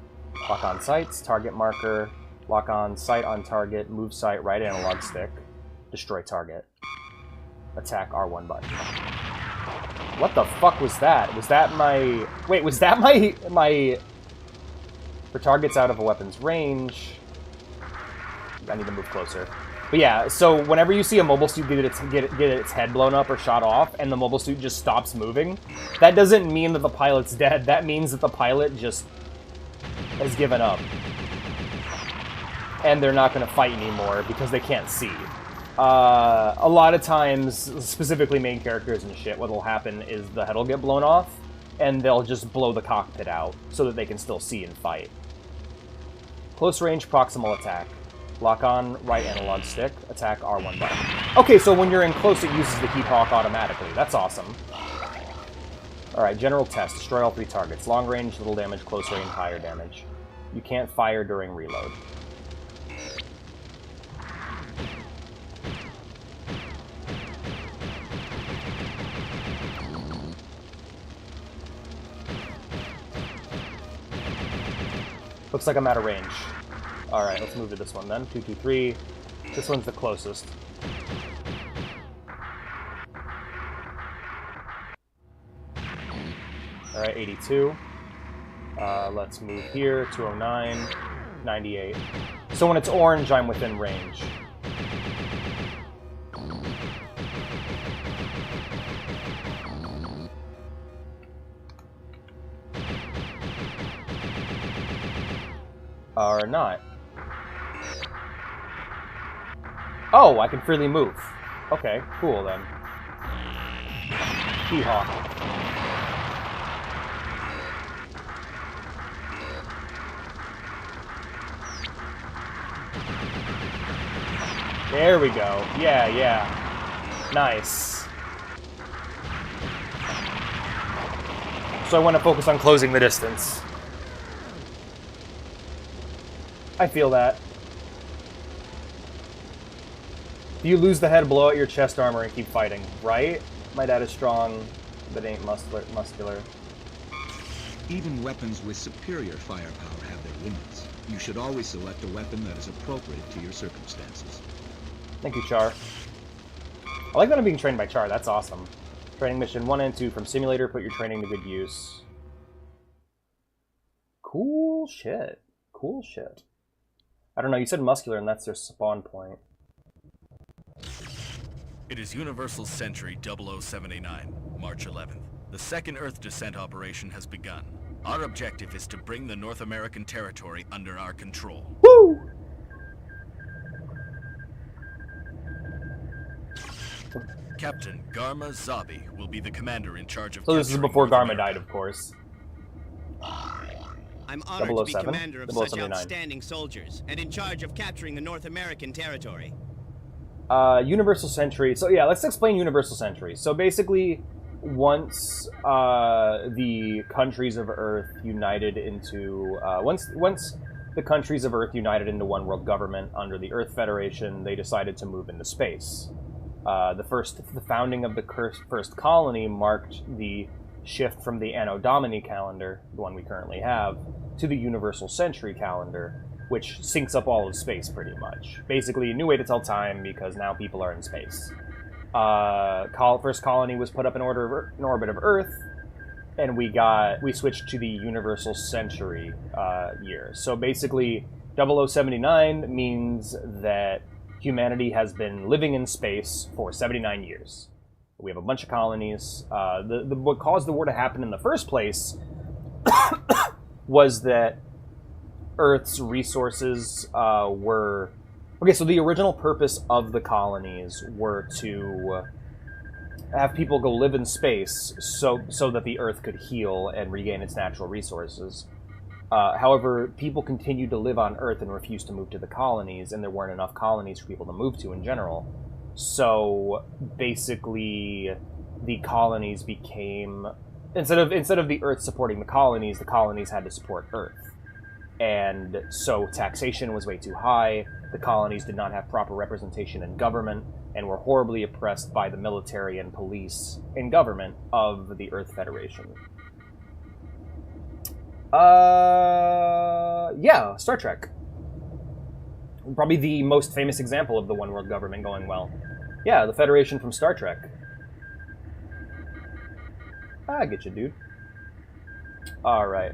lock on sights, target marker, lock on sight on target, move sight, right analog stick, destroy target, attack R1 button. What the fuck was that? Was that my... Wait, was that my... For targets out of a weapon's range... I need to move closer. But yeah, so whenever you see a mobile suit get its head blown up or shot off, and the mobile suit just stops moving, that doesn't mean that the pilot's dead. That means that the pilot just has given up. And they're not going to fight anymore because they can't see. A lot of times, specifically main characters and shit, what'll happen is the head will get blown off, and they'll just blow the cockpit out so that they can still see and fight. Close range proximal attack. Lock on right analog stick, attack R1 button. Okay, so when you're in close, it uses the key hawk automatically. That's awesome. Alright, general test. Destroy all 3 targets. Long range, little damage, close range, higher damage. You can't fire during reload. Looks like I'm out of range. Alright, let's move to this one then. 223. This one's the closest. Alright, 82. Let's move here. 209. 98. So when it's orange, I'm within range. Or not. Oh, I can freely move. Okay, cool then. Hee-haw. There we go. Yeah, yeah. Nice. So I want to focus on closing the distance. I feel that. You lose the head, blow out your chest armor, and keep fighting, right? My dad is strong, but ain't muscular. Even weapons with superior firepower have their limits. You should always select a weapon that is appropriate to your circumstances. Thank you, Char. I like that I'm being trained by Char, that's awesome. Training mission 1 and 2 from simulator, put your training to good use. Cool shit. Cool shit. I don't know, you said muscular and that's their spawn point. It is Universal Century 0079, March 11th. The second Earth descent operation has begun. Our objective is to bring the North American territory under our control. Woo! Captain Garma Zabi will be the commander in charge of So this is before Garma died, of course. I'm honored to be 007? commander of such 0079. outstanding soldiers, and in charge of capturing the North American territory. Universal Century. So yeah, let's explain Universal Century. So basically, once the countries of Earth united into once the countries of Earth united into one world government under the Earth Federation, they decided to move into space. The founding of the first colony marked the shift from the Anno Domini calendar, the one we currently have, to the Universal Century calendar, which syncs up all of space pretty much. Basically, a new way to tell time because now people are in space. First colony was put up in orbit of Earth, and we switched to the Universal Century year. So basically, 0079 means that humanity has been living in space for 79 years. We have a bunch of colonies. What caused the war to happen in the first place was that Earth's resources were... Okay, so the original purpose of the colonies were to have people go live in space so that the Earth could heal and regain its natural resources. However, people continued to live on Earth and refused to move to the colonies, and there weren't enough colonies for people to move to in general. So basically, the colonies became... Instead of the Earth supporting the colonies had to support Earth. And so taxation was way too high, the colonies did not have proper representation in government, and were horribly oppressed by the military and police and government of the Earth Federation. Yeah, Star Trek. Probably the most famous example of the one world government going well. Yeah, the Federation from Star Trek. I get you, dude. Alright.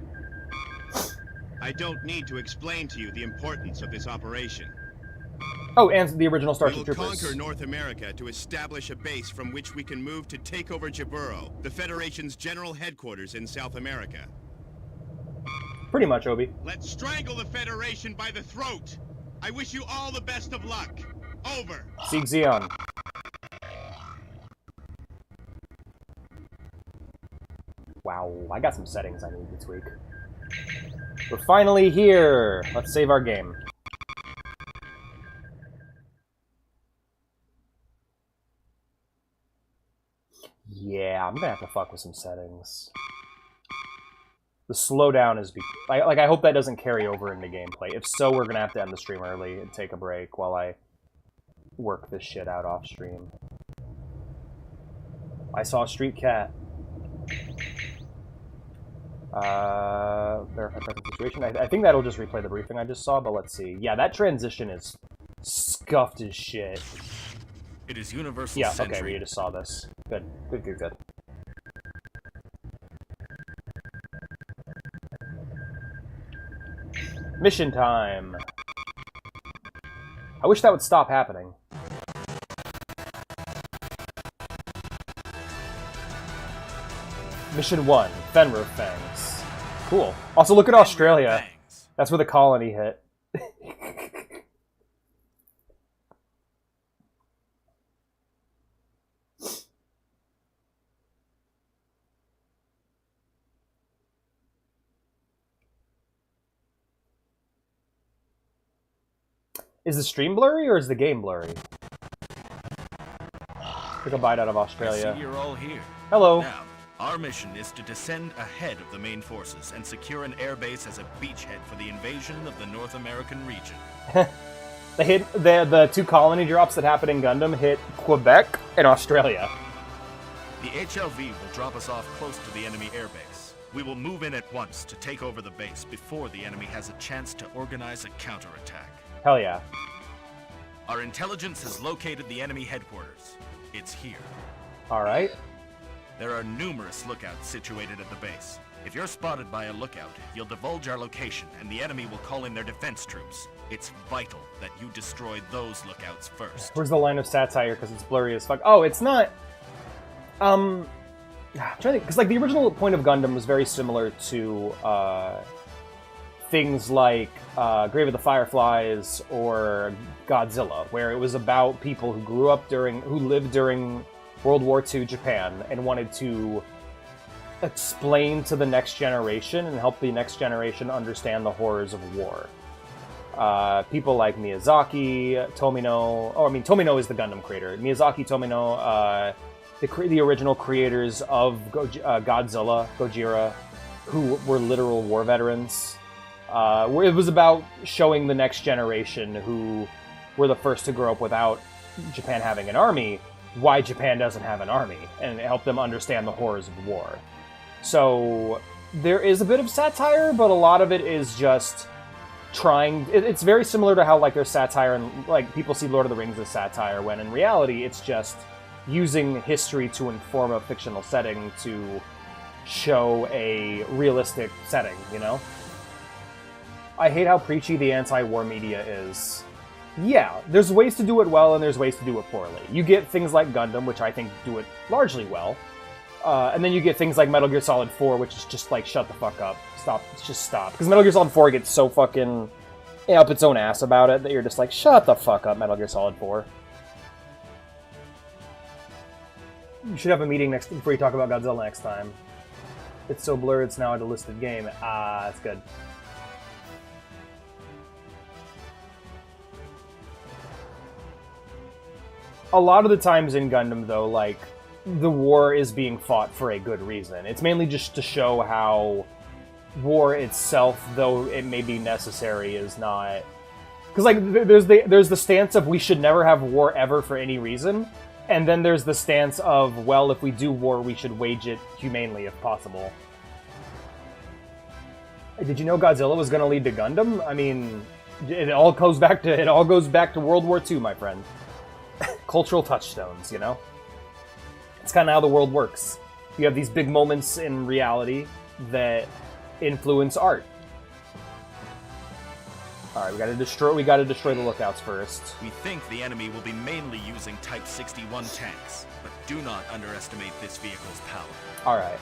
I don't need to explain to you the importance of this operation. Oh, and the original We Starship will Troopers. conquer North America to establish a base from which we can move to take over Jaburo, the Federation's general headquarters in South America. Pretty much, Obi. Let's strangle the Federation by the throat. I wish you all the best of luck. Over. Sieg Zeon. Wow, I got some settings I need to tweak. We're finally here! Let's save our game. Yeah, I'm gonna have to fuck with some settings. The slowdown is... I hope that doesn't carry over into gameplay. If so, we're gonna have to end the stream early and take a break while I work this shit out off stream. I saw a street cat. Verify present situation. I think that'll just replay the briefing I just saw, but let's see. Yeah, that transition is scuffed as shit. It is universal Yeah, century. okay, we just saw this. Good, good, good, good. Mission time. I wish that would stop happening. Mission 1, Fenrir Fangs. Cool. Also, look at Australia. That's where the colony hit. Is the stream blurry or is the game blurry? Took a bite out of Australia. I see you're all here. Hello. Now, our mission is to descend ahead of the main forces and secure an airbase as a beachhead for the invasion of the North American region. They hit the two colony drops that happened in Gundam hit Quebec and Australia. The HLV will drop us off close to the enemy airbase. We will move in at once to take over the base before the enemy has a chance to organize a counterattack. Hell yeah. Our intelligence has located the enemy headquarters. It's here. Alright. There are numerous lookouts situated at the base. If you're spotted by a lookout, you'll divulge our location and the enemy will call in their defense troops. It's vital that you destroy those lookouts first. Where's the line of satire? Because it's blurry as fuck. Oh, it's not... I'm trying to think, because like the original point of Gundam was very similar to things like Grave of the Fireflies or Godzilla, where it was about people who lived during World War II Japan and wanted to explain to the next generation and help the next generation understand the horrors of war. People like Miyazaki, Tomino... Oh, I mean, Tomino is the Gundam creator. Miyazaki, Tomino, the original creators of Godzilla, Gojira, who were literal war veterans. Where it was about showing the next generation, who were the first to grow up without Japan having an army, why Japan doesn't have an army, and help them understand the horrors of war. So there is a bit of satire, but a lot of it is just trying... It's very similar to how like there's satire and like people see Lord of the Rings as satire, when in reality it's just using history to inform a fictional setting to show a realistic setting, you know? I hate how preachy the anti-war media is. Yeah, there's ways to do it well and there's ways to do it poorly. You get things like Gundam, which I think do it largely well. And then you get things like Metal Gear Solid 4, which is just like, shut the fuck up. Stop. Just stop. Because Metal Gear Solid 4 gets so fucking up its own ass about it that you're just like, shut the fuck up, Metal Gear Solid 4. You should have a meeting before you talk about Godzilla next time. It's so blurred, it's now a delisted game. Ah, that's good. A lot of the times in Gundam, though, like, the war is being fought for a good reason. It's mainly just to show how war itself, though it may be necessary, is not... Because, like, there's the stance of we should never have war ever for any reason, and then there's the stance of, well, if we do war, we should wage it humanely if possible. Did you know Godzilla was going to lead to Gundam? I mean, it all goes back to World War II, my friend. Cultural touchstones, you know? It's kind of how the world works. You have these big moments in reality that influence art. All right, we gotta destroy the lookouts first. We think the enemy will be mainly using Type 61 tanks, but do not underestimate this vehicle's power. All right.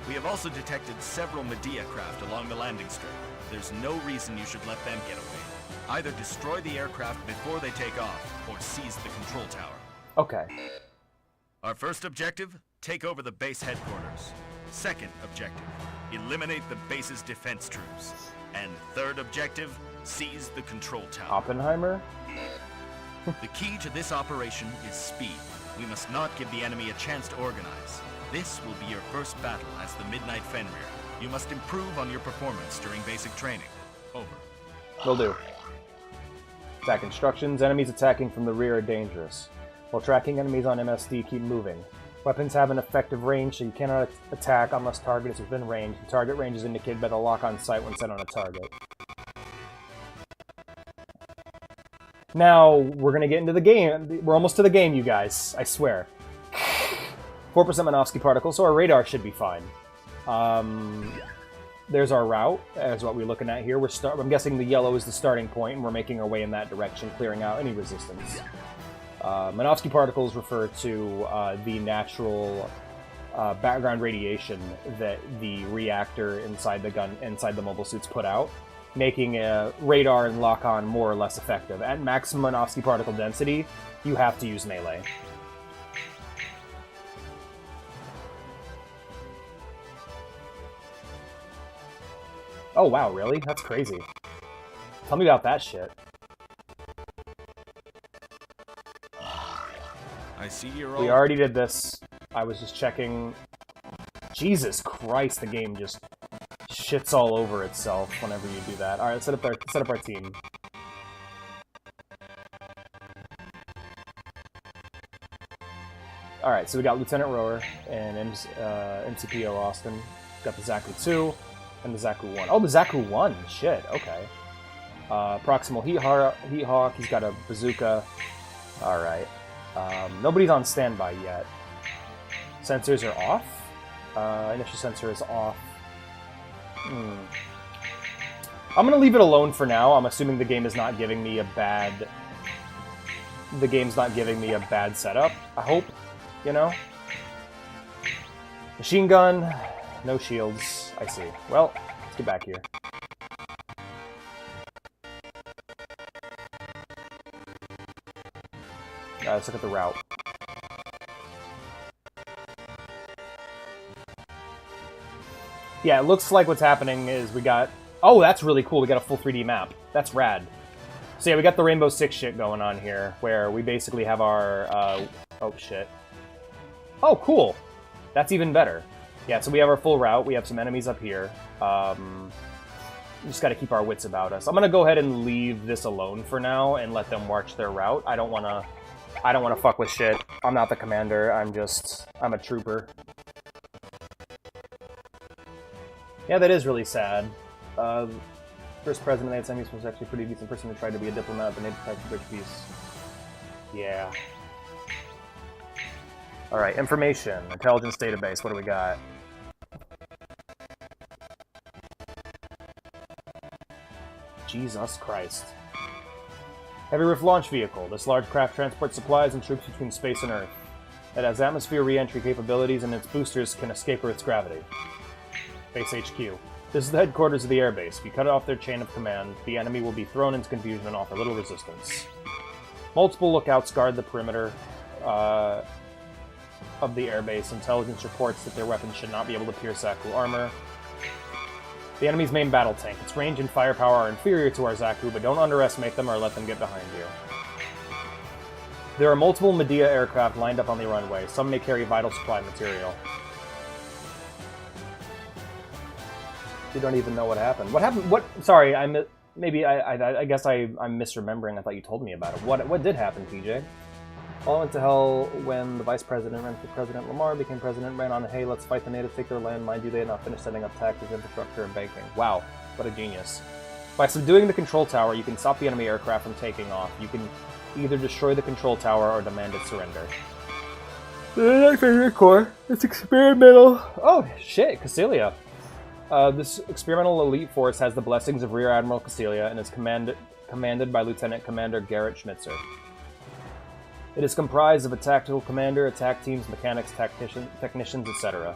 We have also detected several Medea craft along the landing strip. There's no reason you should let them get away. Either destroy the aircraft before they take off, or seize the control tower. Okay. Our first objective, take over the base headquarters. Second objective, eliminate the base's defense troops. And third objective, seize the control tower. Oppenheimer? The key to this operation is speed. We must not give the enemy a chance to organize. This will be your first battle as the Midnight Fenrir. You must improve on your performance during basic training. Over. Will do. Attack instructions. Enemies attacking from the rear are dangerous. While tracking enemies on MSD, keep moving. Weapons have an effective range, so you cannot attack unless target is within range. The target range is indicated by the lock on sight when set on a target. Now, we're going to get into the game. We're almost to the game, you guys. I swear. 4% Minovsky particles, so our radar should be fine. There's our route, as what we're looking at here. I'm guessing the yellow is the starting point, and we're making our way in that direction, clearing out any resistance. Minovsky particles refer to the natural background radiation that the reactor inside the mobile suits put out, making radar and lock-on more or less effective. At maximum Minovsky particle density, you have to use melee. Oh wow, really? That's crazy. Tell me about that shit. I see you're all... We already did this. I was just checking. Jesus Christ, the game just shits all over itself whenever you do that. Alright, let's set up our team. Alright, so we got Lieutenant Rower and MCPO Austin. Got the Zaku 2 and the Zaku 1. Oh, the Zaku 1! Shit, okay. Proximal Heat Hawk, he's got a bazooka. Alright. Nobody's on standby yet. Sensors are off. Initial sensor is off. I'm gonna leave it alone for now. I'm assuming the game is not giving me a bad... The game's not giving me a bad setup. I hope, you know? Machine gun, no shields. I see. Well, let's get back here. Let's look at the route. Yeah, it looks like what's happening is we got... Oh, that's really cool. We got a full 3D map. That's rad. So yeah, we got the Rainbow Six shit going on here, where we basically have our... Oh, shit. Oh, cool. That's even better. Yeah, so we have our full route. We have some enemies up here. We just got to keep our wits about us. I'm going to go ahead and leave this alone for now and let them march their route. I don't want to fuck with shit. I'm not the commander. I'm a trooper. Yeah, that is really sad. First president of the United States was actually a pretty decent person who tried to be a diplomat, but native type to bridge peace. Yeah. Alright, information. Intelligence database. What do we got? Jesus Christ. Heavy Rift launch vehicle. This large craft transports supplies and troops between space and Earth. It has atmosphere re-entry capabilities, and its boosters can escape Earth's gravity. Base HQ. This is the headquarters of the airbase. If you cut off their chain of command, the enemy will be thrown into confusion and offer little resistance. Multiple lookouts guard the perimeter of the airbase. Intelligence reports that their weapons should not be able to pierce Zaku armor. The enemy's main battle tank. Its range and firepower are inferior to our Zaku, but don't underestimate them or let them get behind you. There are multiple Medea aircraft lined up on the runway. Some may carry vital supply material. You don't even know what happened. What happened? What? Sorry, I guess I'm misremembering. I thought you told me about it. What did happen, PJ? All went to hell when the vice president ran for President Lamar, became president, ran on, hey, let's fight the natives, take their land. Mind you, they had not finished setting up taxes, infrastructure, and banking. Wow, what a genius. By subduing the control tower, you can stop the enemy aircraft from taking off. You can either destroy the control tower or demand its surrender. The favorite core. It's experimental. Oh, shit, Cassilia. This experimental elite force has the blessings of Rear Admiral Castilla and is commanded by Lieutenant Commander Garrett Schmitzer. It is comprised of a tactical commander, attack teams, mechanics, technicians, etc.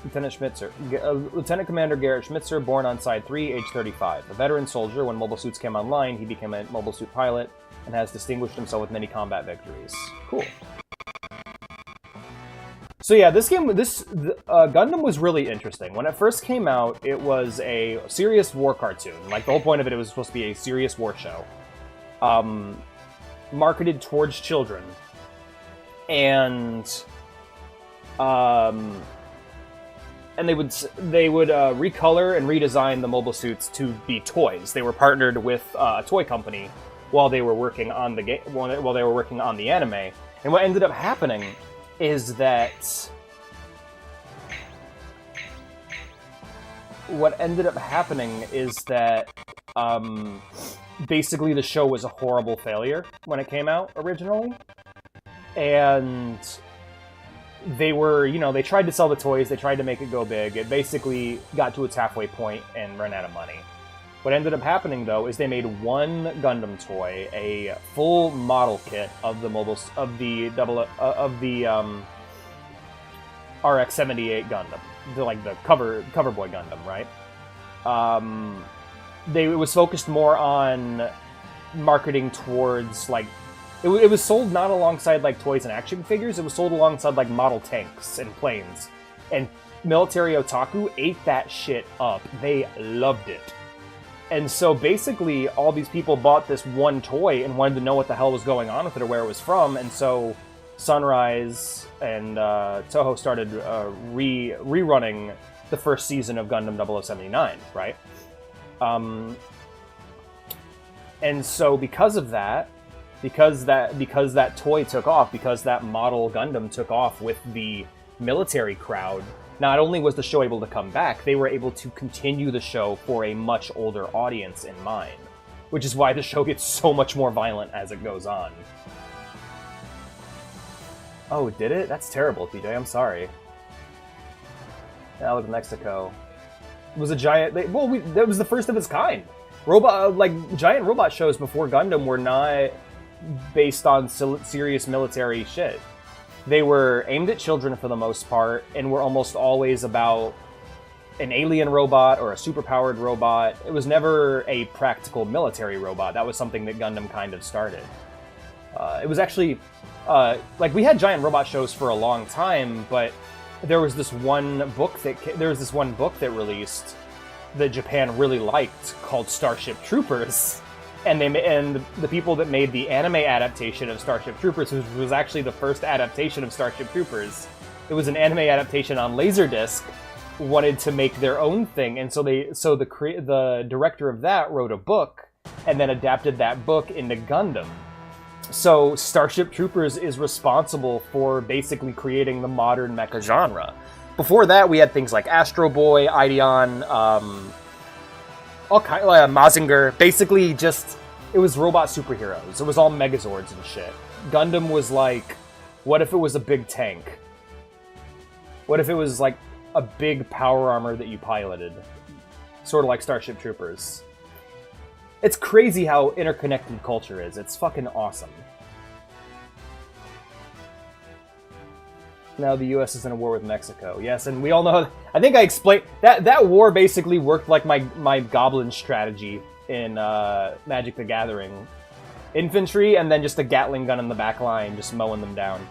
Lieutenant Commander Garrett Schmitzer, born on Side 3, age 35. A veteran soldier, when mobile suits came online, he became a mobile suit pilot and has distinguished himself with many combat victories. Cool. So yeah, Gundam was really interesting. When it first came out, it was a serious war cartoon. Like, the whole point of it was supposed to be a serious war show. Marketed towards children. And they would recolor and redesign the mobile suits to be toys. They were partnered with a toy company while they were working on the game, while they were working on the anime. And what ended up happening is that basically the show was a horrible failure when it came out originally, and they were, they tried to sell the toys, they tried to make it go big. It basically got to its halfway point and ran out of money. What ended up happening, though, is they made one Gundam toy, a full model kit of the RX-78 Gundam, the cover boy Gundam, right? It was focused more on marketing towards it was sold not alongside toys and action figures. It was sold alongside model tanks and planes, and military otaku ate that shit up. They loved it. And so basically, all these people bought this one toy and wanted to know what the hell was going on with it or where it was from. And so Sunrise and Toho started rerunning the first season of Gundam 0079, right? And so because of that, because that toy took off, because that model Gundam took off with the military crowd, not only was the show able to come back, they were able to continue the show for a much older audience in mind, which is why the show gets so much more violent as it goes on. Oh, did it? That's terrible, TJ. I'm sorry. Now with Mexico. It was a giant... that was the first of its kind. Giant robot shows before Gundam were not based on serious military shit. They were aimed at children for the most part, and were almost always about an alien robot or a superpowered robot. It was never a practical military robot. That was something that Gundam kind of started. It was actually... we had giant robot shows for a long time, but there was this one book that released that Japan really liked called Starship Troopers. And the people that made the anime adaptation of Starship Troopers, which was actually the first adaptation of Starship Troopers, it was an anime adaptation on Laserdisc, wanted to make their own thing, and so the director of that wrote a book and then adapted that book into Gundam. So Starship Troopers is responsible for basically creating the modern mecha genre. Before that, we had things like Astro Boy, Ideon, Mazinger. Basically, it was robot superheroes. It was all Megazords and shit. Gundam was what if it was a big tank? What if it was a big power armor that you piloted? Sort of like Starship Troopers. It's crazy how interconnected culture is. It's fucking awesome. Now the U.S. is in a war with Mexico. Yes, and we all know... I think I explained... That war basically worked like my goblin strategy in Magic the Gathering. Infantry, and then just a Gatling gun in the back line, just mowing them down.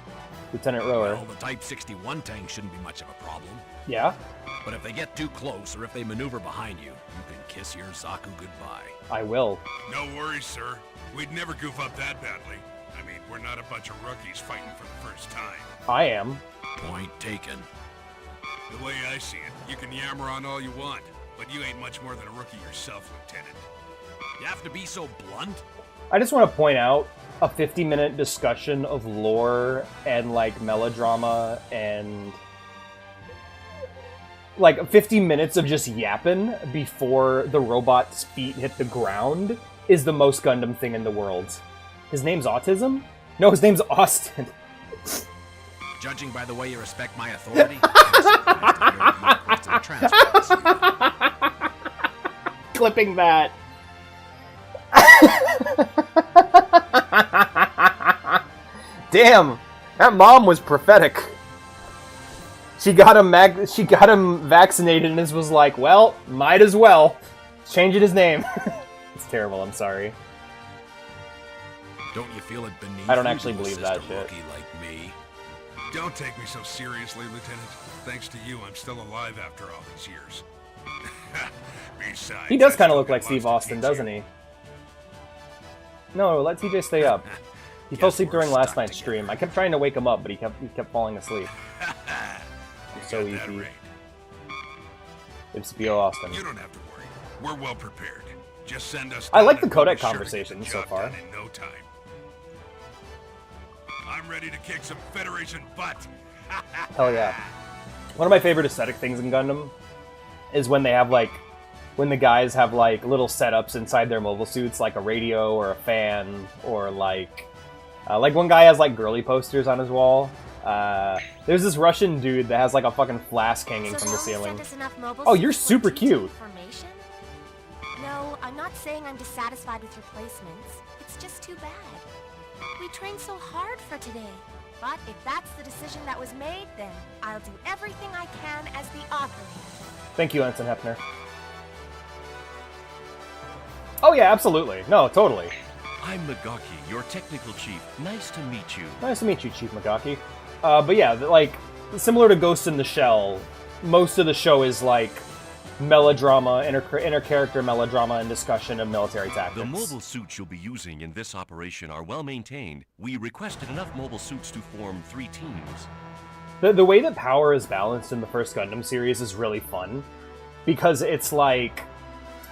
Lieutenant Rower. Well, the Type 61 tank shouldn't be much of a problem. Yeah? But if they get too close, or if they maneuver behind you, you can kiss your Zaku goodbye. I will. No worries, sir. We'd never goof up that badly. I mean, we're not a bunch of rookies fighting for the first time. I am. Point taken. The way I see it, you can yammer on all you want, but you ain't much more than a rookie yourself, Lieutenant. You have to be so blunt? I just want to point out a 50-minute discussion of lore and melodrama and 50 minutes of just yapping before the robot's feet hit the ground is the most Gundam thing in the world. His name's Autism? No, his name's Austin. Judging by the way you respect my authority, I'm surprised to hear you requested a transfer. Clipping that. Damn, that mom was prophetic. She got him vaccinated and was like, well, might as well. Changing his name. It's terrible, I'm sorry. Don't you feel it beneath I don't you actually to believe assist that a shit. rookie like me? Don't take me so seriously, Lieutenant. Thanks to you, I'm still alive after all these years. Besides, He does I kind of still look like got Steve lots to Austin, teach doesn't you. he? No, let TJ stay up. He fell asleep during last night's stream. I kept trying to wake him up, but he kept falling asleep. It's so Got that easy. right. It's Steve Austin. You don't have to worry. We're well prepared. Just send us. I down like the and we'll be codec sure to get conversations the so job far. done in no time. I'm ready to kick some Federation butt. Hell yeah. One of my favorite aesthetic things in Gundam is when they have when the guys have little setups inside their mobile suits, like a radio or a fan, or like one guy has girly posters on his wall. There's this Russian dude that has a fucking flask hanging from the ceiling. Oh, you're super cute. No, I'm not saying I'm dissatisfied with replacements. It's just too bad. We trained so hard for today. But if that's the decision that was made, then I'll do everything I can as the operator. Thank you, Ensign Hefner. Oh yeah, absolutely. No, totally. I'm Magaki, your technical chief. Nice to meet you. Nice to meet you, Chief Magaki. But yeah, similar to Ghost in the Shell, most of the show is melodrama, inter-character melodrama and discussion of military tactics. The mobile suits you'll be using in this operation are well maintained. We requested enough mobile suits to form 3 teams. The way that power is balanced in the first Gundam series is really fun, because it's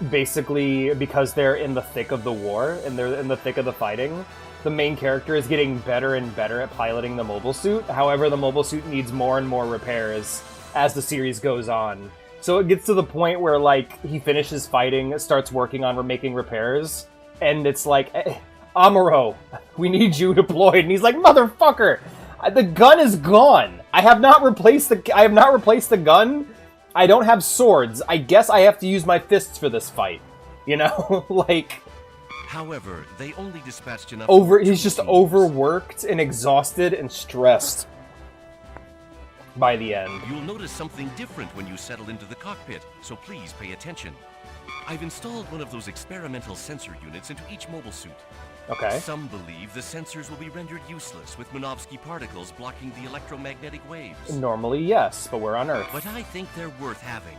basically because they're in the thick of the war and they're in the thick of the fighting, the main character is getting better and better at piloting the mobile suit. However, the mobile suit needs more and more repairs as the series goes on. So it gets to the point where, he finishes fighting, starts working on making repairs, and it's Amuro, we need you deployed. And he's like, motherfucker, the gun is gone. I have not replaced the gun. I don't have swords. I guess I have to use my fists for this fight. You know? However, they only dispatched enough... He's just overworked and exhausted and stressed by the end. You'll notice something different when you settle into the cockpit, so please pay attention. I've installed one of those experimental sensor units into each mobile suit. Okay. Some believe the sensors will be rendered useless with Minovsky particles blocking the electromagnetic waves. Normally, yes, but we're on Earth. But I think they're worth having.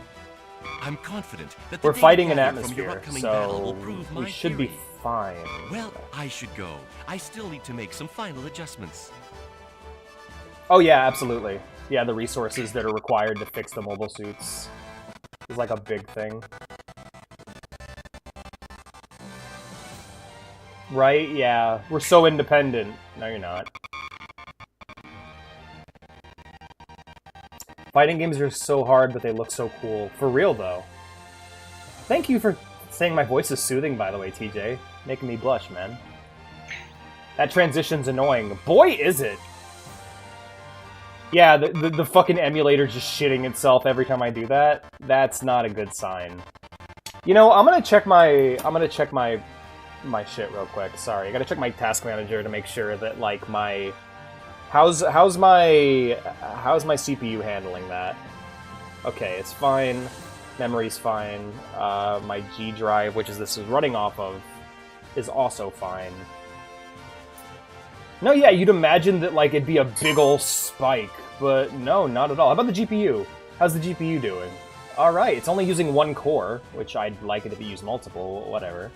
I'm confident that we're the fighting an data from your atmosphere, upcoming battle will so prove we my should theory. be fine. Well, I should go. I still need to make some final adjustments. Oh yeah, absolutely. Yeah, the resources that are required to fix the mobile suits is a big thing. Right? Yeah. We're so independent. No, you're not. Fighting games are so hard, but they look so cool. For real, though. Thank you for saying my voice is soothing, by the way, TJ. Making me blush, man. That transition's annoying. Boy, is it! Yeah, the fucking emulator just shitting itself every time I do that. That's not a good sign. You know, I'm gonna check my shit real quick. Sorry, I gotta check my task manager to make sure that my how's my CPU handling that? Okay, it's fine. Memory's fine. My G drive, which this is running off of, is also fine. No, yeah, you'd imagine that it'd be a big ol' spike, but no, not at all. How about the GPU? How's the GPU doing? Alright, it's only using 1 core, which I'd like it if it used multiple, whatever.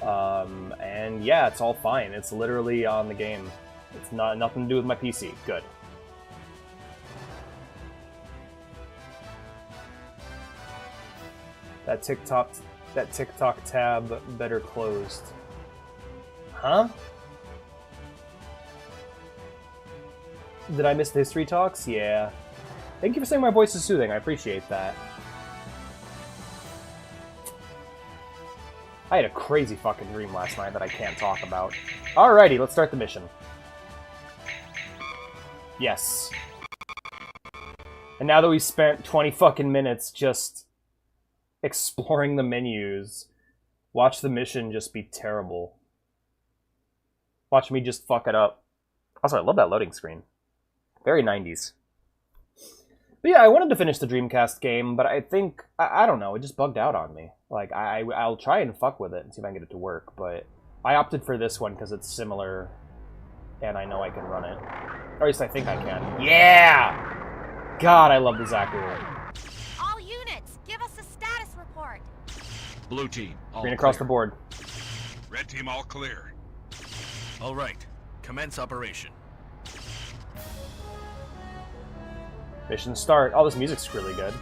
And yeah, it's all fine. It's literally on the game. It's nothing to do with my PC. Good. That TikTok tab better closed. Huh? Did I miss the history talks? Yeah. Thank you for saying my voice is soothing. I appreciate that. I had a crazy fucking dream last night that I can't talk about. Alrighty, let's start the mission. Yes. And now that we spent 20 fucking minutes just exploring the menus, watch the mission just be terrible. Watch me just fuck it up. Also, I love that loading screen. Very 90s. But yeah, I wanted to finish the Dreamcast game, but I think, I don't know, it just bugged out on me. Like, I'll try and fuck with it and see if I can get it to work, but I opted for this one because it's similar, and I know I can run it. Or at least I think I can. Yeah! God, I love the Zaku. All units, give us a status report. Blue team, all Green across the board. Red team all clear. All right, commence operation. Mission start. Oh, this music's really good.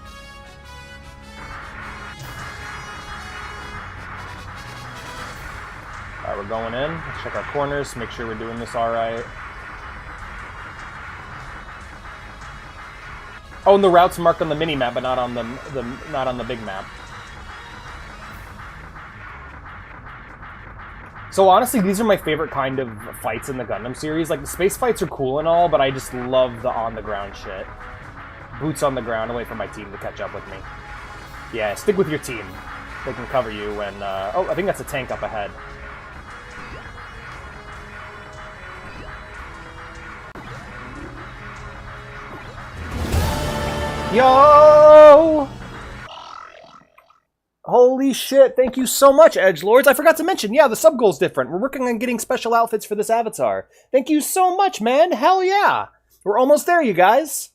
Alright, we're going in. Let's check our corners, make sure we're doing this alright. Oh, and the route's marked on the mini-map, but not on the big map. So honestly, these are my favorite kind of fights in the Gundam series. Like, the space fights are cool and all, but I just love the on-the-ground shit. Boots on the ground, away from my team to catch up with me. Yeah, stick with your team. They can cover you when... oh, I think that's a tank up ahead. Yo! Holy shit, thank you so much, Edgelords. I forgot to mention, yeah, the sub goal's different. We're working on getting special outfits for this avatar. Thank you so much, man. Hell yeah. We're almost there, you guys.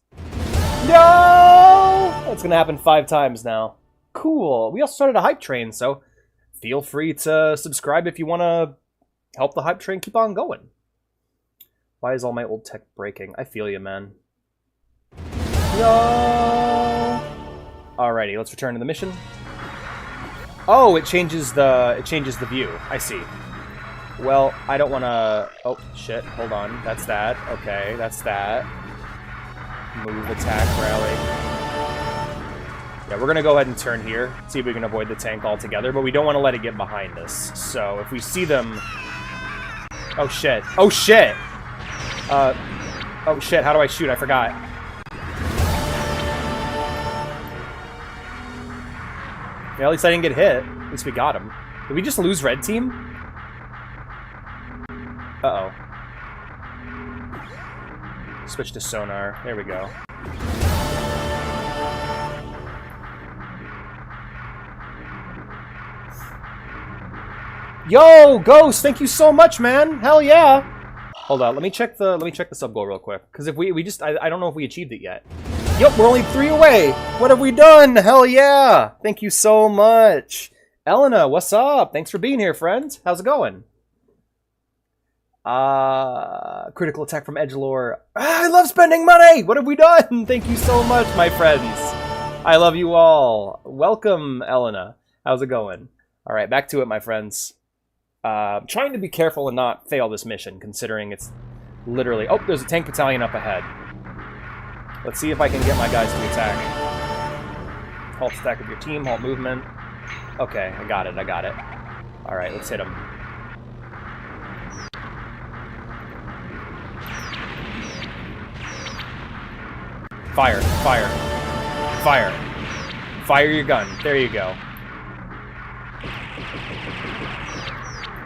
No! That's gonna happen 5 times now. Cool. We also started a hype train, so feel free to subscribe if you want to help the hype train keep on going. Why is all my old tech breaking? I feel you, man. No! Alrighty, let's return to the mission. Oh, it changes the view. I see. Well, I don't want to... Oh, shit. Hold on. That's that. Okay, that's that. Move, attack, rally. Yeah, we're going to go ahead and turn here. See if we can avoid the tank altogether, but we don't want to let it get behind us. So, if we see them... Oh, shit. Oh, shit! Oh, shit. How do I shoot? I forgot. Yeah, at least I didn't get hit. At least we got him. Did we just lose red team? Uh-oh. Switch to sonar. There we go. Yo, Ghost, thank you so much, man. Hell yeah. Hold on, let me check the sub goal real quick. Because if we just I don't know if we achieved it yet. Yep, we're only 3 away. What have we done? Hell yeah. Thank you so much. Elena, what's up? Thanks for being here, friend. How's it going? Critical attack from Edgelord. I love spending money! What have we done? Thank you so much, my friends. I love you all. Welcome, Elena. How's it going? Alright, back to it, my friends. Trying to be careful and not fail this mission, considering it's literally... Oh, there's a tank battalion up ahead. Let's see if I can get my guys to attack. Halt stack of your team, halt movement. Okay, I got it. Alright, let's hit them. Fire, fire, fire. Fire your gun. There you go.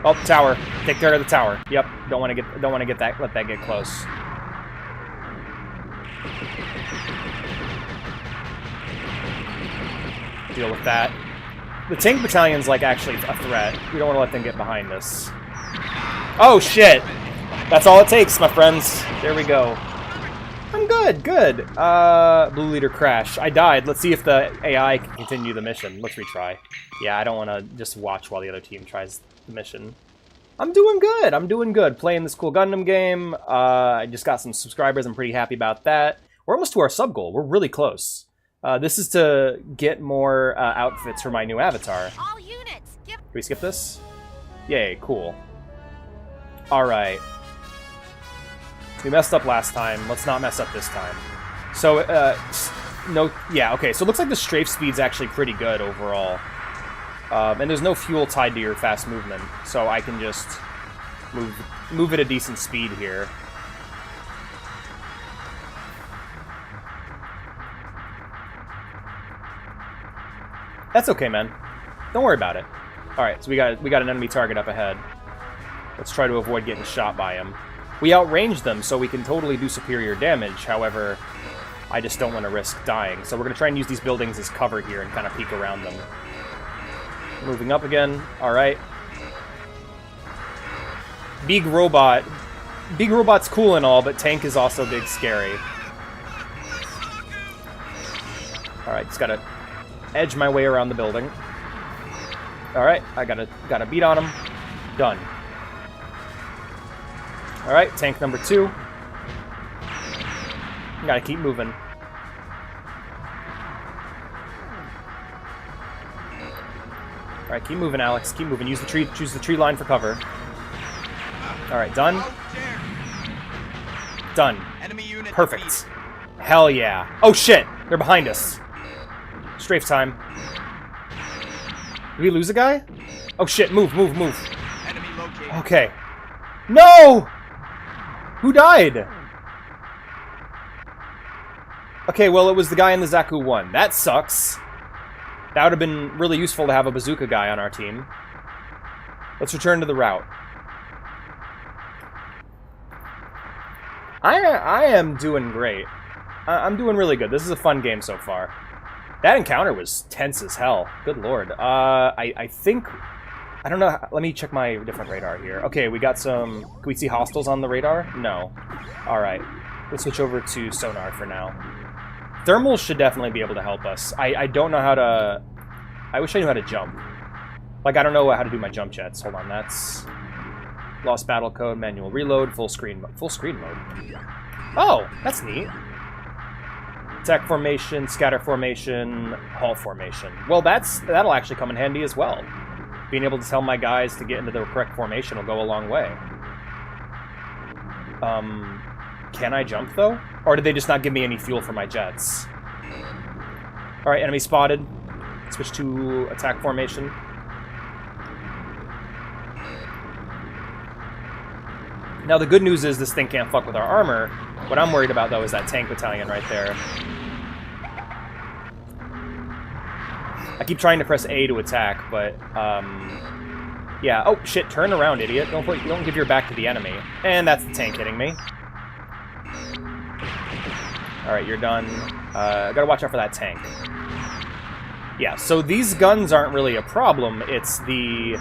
Oh, tower. Take care of the tower. Yep. Don't want to get that. Let that get close. Deal with that. The tank battalion's like actually a threat. We don't want to let them get behind us. Oh shit! That's all it takes, my friends. There we go. I'm good, good. Blue leader crash. I died. Let's see if the AI can continue the mission. Let's retry. Yeah, I don't want to just watch while the other team tries the mission. I'm doing good. I'm doing good. Playing this cool Gundam game. I just got some subscribers. I'm pretty happy about that. We're almost to our sub goal. We're really close. This is to get more outfits for my new avatar. All units, Can we skip this? Yay, cool. Alright. We messed up last time. Let's not mess up this time. So, no, yeah, okay. So it looks like the strafe speed's actually pretty good overall. And there's no fuel tied to your fast movement. So I can just move at a decent speed here. That's okay, man. Don't worry about it. Alright, so we got an enemy target up ahead. Let's try to avoid getting shot by him. We outrange them, so we can totally do superior damage. However, I just don't want to risk dying. So we're going to try and use these buildings as cover here and kind of peek around them. Moving up again. Alright. Big robot. Big robot's cool and all, but tank is also big scary. Alright, just gotta edge my way around the building. Alright, I gotta beat on him. Done. Alright, tank number 2. Gotta keep moving. Alright, keep moving, Alex. Keep moving. Use the tree, choose the tree line for cover. Alright, done. Done. Perfect. Hell yeah. Oh shit! They're behind us. Strafe time. Did we lose a guy? Oh shit, move. Okay. No! Who died? Okay, well, it was the guy in the Zaku 1. That sucks. That would have been really useful to have a bazooka guy on our team. Let's return to the route. I am doing great. I'm doing really good. This is a fun game so far. That encounter was tense as hell. Good lord. I think... I don't know. Let me check my different radar here. Okay, we got some... Can we see hostiles on the radar? No. Alright. Let's switch over to sonar for now. Thermals should definitely be able to help us. I don't know how to... I wish I knew how to jump. Like, I don't know how to do my jump jets. Hold on, that's... Lost battle code, manual reload, full screen mode. Oh, that's neat. Attack formation, scatter formation, halt formation. Well, that'll actually come in handy as well. Being able to tell my guys to get into the correct formation will go a long way. Can I jump, though? Or did they just not give me any fuel for my jets? Alright, enemy spotted. Switch to attack formation. Now, the good news is this thing can't fuck with our armor. What I'm worried about, though, is that tank battalion right there. I keep trying to press A to attack, but, yeah. Oh, shit, turn around, idiot. Don't give your back to the enemy. And that's the tank hitting me. Alright, you're done. Gotta watch out for that tank. Yeah, so these guns aren't really a problem. It's the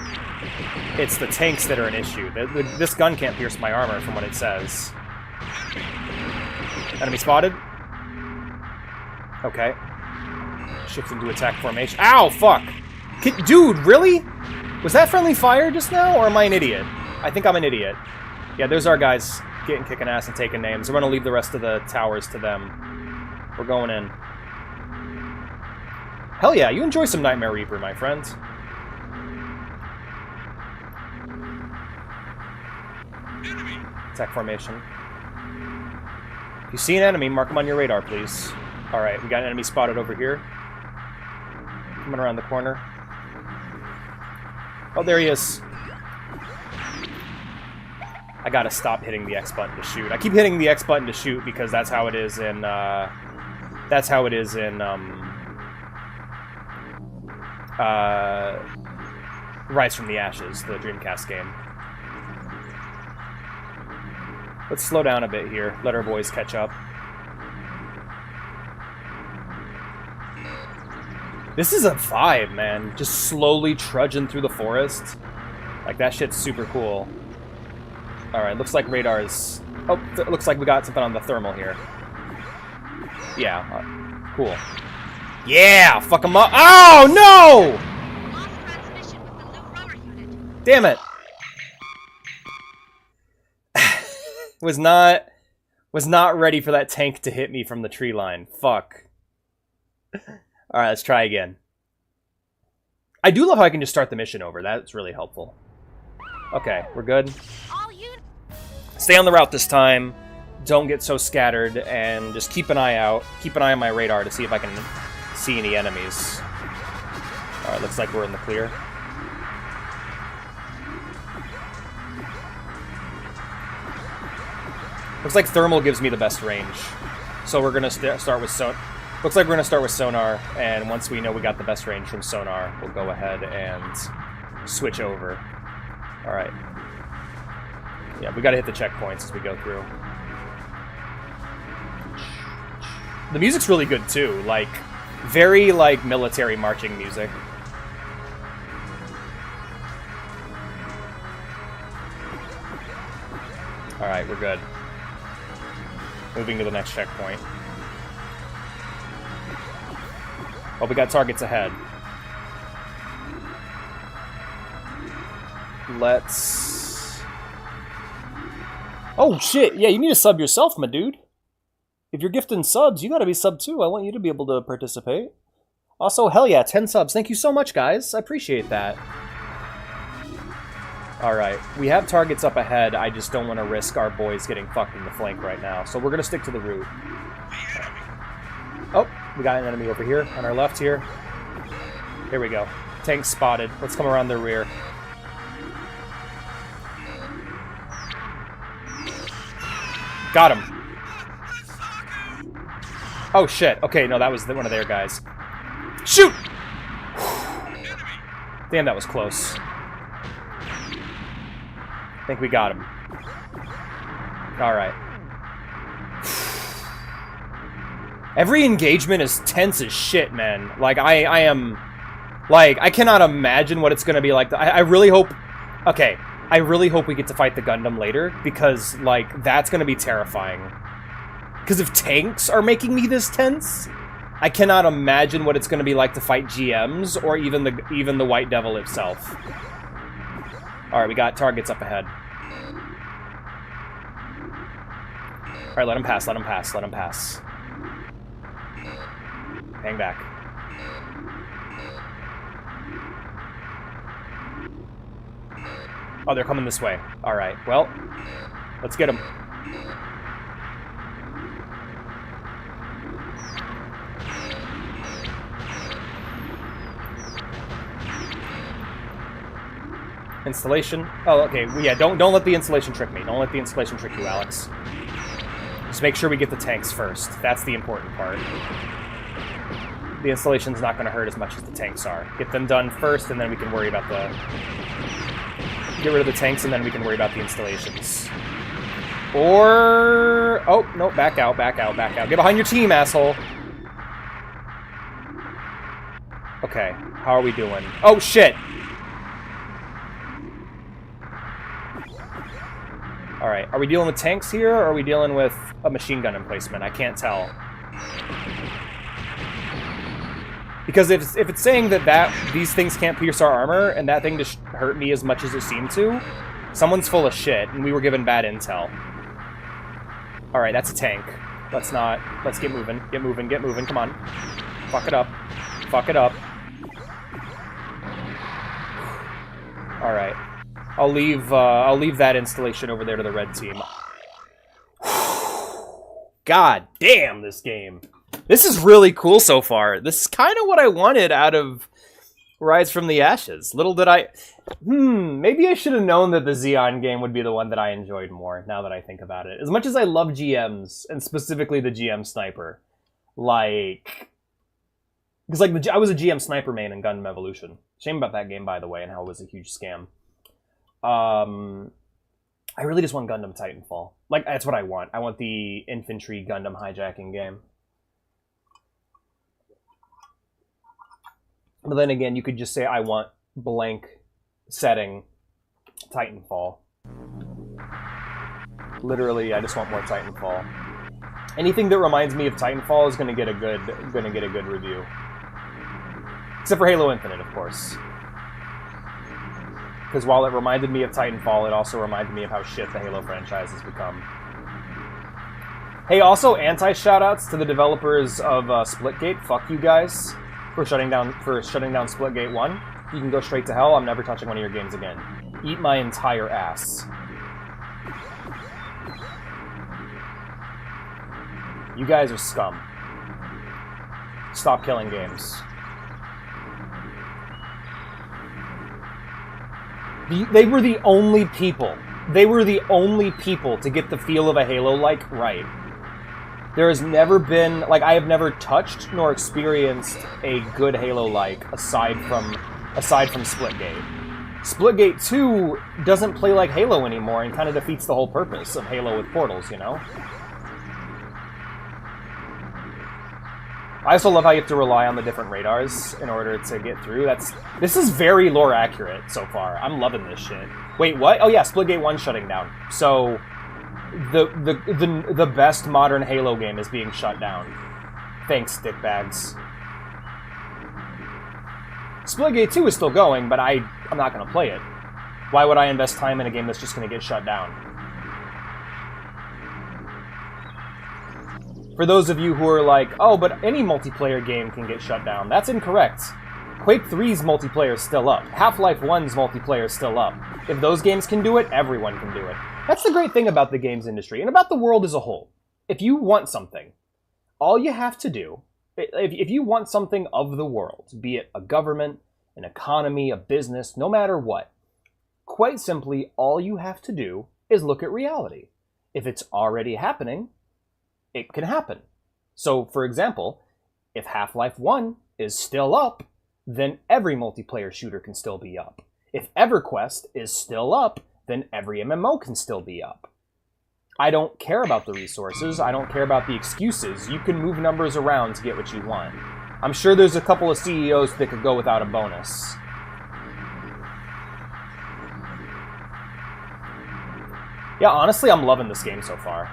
tanks that are an issue. This gun can't pierce my armor from what it says. Enemy spotted. Okay. Shift into attack formation. Ow, fuck! Dude, really? Was that friendly fire just now, or am I an idiot? I think I'm an idiot. Yeah, there's our guys kicking ass and taking names. We're gonna leave the rest of the towers to them. We're going in. Hell yeah, you enjoy some Nightmare Reaper, my friends. Attack formation. If you see an enemy, mark him on your radar, please. Alright, we got an enemy spotted over here. Coming around the corner. Oh, there he is. I gotta stop hitting the X button to shoot. I keep hitting the X button to shoot because that's how it is in, Rise from the Ashes, the Dreamcast game. Let's slow down a bit here. Let our boys catch up. This is a vibe, man. Just slowly trudging through the forest. Like, that shit's super cool. Alright, looks like radar is... Oh, looks like we got something on the thermal here. Yeah, cool. Yeah! Fuck him up! Oh, no! Damn it! was not ready for that tank to hit me from the tree line. Fuck. Alright, let's try again. I do love how I can just start the mission over. That's really helpful. Okay, we're good. Stay on the route this time. Don't get so scattered, and just keep an eye out. Keep an eye on my radar to see if I can see any enemies. Alright, looks like we're in the clear. Looks like thermal gives me the best range. So we're gonna start with Looks like we're going to start with sonar, and once we know we got the best range from sonar, we'll go ahead and switch over. Alright. Yeah, we got to hit the checkpoints as we go through. The music's really good, too. Like, very, like, military marching music. Alright, we're good. Moving to the next checkpoint. Oh, we got targets ahead. Let's... Oh, shit! Yeah, you need to sub yourself, my dude. If you're gifting subs, you gotta be sub too. I want you to be able to participate. Also, hell yeah, 10 subs. Thank you so much, guys. I appreciate that. Alright, we have targets up ahead. I just don't want to risk our boys getting fucked in the flank right now. So we're gonna stick to the route. Oh, we got an enemy over here, on our left here. Here we go. Tank spotted. Let's come around the rear. Got him. Oh shit. Okay, no, that was one of their guys. Shoot! Damn, that was close. I think we got him. Alright. Every engagement is tense as shit, man. Like, I am... Like, I cannot imagine what it's gonna be like. I really hope... Okay, I really hope we get to fight the Gundam later, because, like, that's gonna be terrifying. Because if tanks are making me this tense, I cannot imagine what it's gonna be like to fight GMs, or even the White Devil itself. Alright, we got targets up ahead. Alright, let him pass, let him pass, let him pass. Hang back. Oh, they're coming this way. Alright, well, let's get them. Installation. Oh, okay. Well, yeah, don't let the installation trick me. Don't let the installation trick you, Alex. Just make sure we get the tanks first. That's the important part. The installation's not going to hurt as much as the tanks are. Get them done first, and then we can worry about the... Get rid of the tanks, and then we can worry about the installations. Or... Oh, no, back out, back out, back out. Get behind your team, asshole! Okay, how are we doing? Oh, shit! Alright, are we dealing with tanks here, or are we dealing with a machine gun emplacement? I can't tell. Because if it's saying that these things can't pierce our armor, and that thing just hurt me as much as it seemed to, someone's full of shit, and we were given bad intel. Alright, that's a tank. Let's get moving, get moving, get moving, come on. Fuck it up. Fuck it up. Alright. I'll leave that installation over there to the red team. God damn, this game. This is really cool so far. This is kind of what I wanted out of Rise from the Ashes. Little did I... maybe I should have known that the Xeon game would be the one that I enjoyed more, now that I think about it. As much as I love GMs, and specifically the GM Sniper, like... Because, like, I was a GM Sniper main in Gundam Evolution. Shame about that game, by the way, and how it was a huge scam. I really just want Gundam Titanfall. Like, that's what I want. I want the infantry Gundam hijacking game. But then again, you could just say, I want blank setting Titanfall. Literally, I just want more Titanfall. Anything that reminds me of Titanfall is gonna get a good review. Except for Halo Infinite, of course. Because while it reminded me of Titanfall, it also reminded me of how shit the Halo franchise has become. Hey, also anti-shoutouts to the developers of Splitgate. Fuck you guys for shutting down Splitgate 1. You can go straight to hell. I'm never touching one of your games again. Eat my entire ass. You guys are scum. Stop killing games. They were the only people. They were the only people to get the feel of a Halo-like right. There has never been, like, I have never touched nor experienced a good Halo-like aside from Splitgate. Splitgate 2 doesn't play like Halo anymore and kind of defeats the whole purpose of Halo with portals, you know? I also love how you have to rely on the different radars in order to get through. This is very lore accurate so far. I'm loving this shit. Wait, what? Oh yeah, Splitgate 1 shutting down. So the best modern Halo game is being shut down. Thanks, dickbags. Splitgate 2 is still going, but I'm not gonna play it. Why would I invest time in a game that's just gonna get shut down? For those of you who are like, oh, but any multiplayer game can get shut down, that's incorrect. Quake 3's multiplayer is still up. Half-Life 1's multiplayer is still up. If those games can do it, everyone can do it. That's the great thing about the games industry, and about the world as a whole. If you want something, all you have to do, if you want something of the world, be it a government, an economy, a business, no matter what, quite simply, all you have to do is look at reality. If it's already happening, it can happen. So, for example, if Half-Life 1 is still up, then every multiplayer shooter can still be up. If EverQuest is still up, then every MMO can still be up. I don't care about the resources, I don't care about the excuses. You can move numbers around to get what you want. I'm sure there's a couple of CEOs that could go without a bonus. Yeah, honestly, I'm loving this game so far.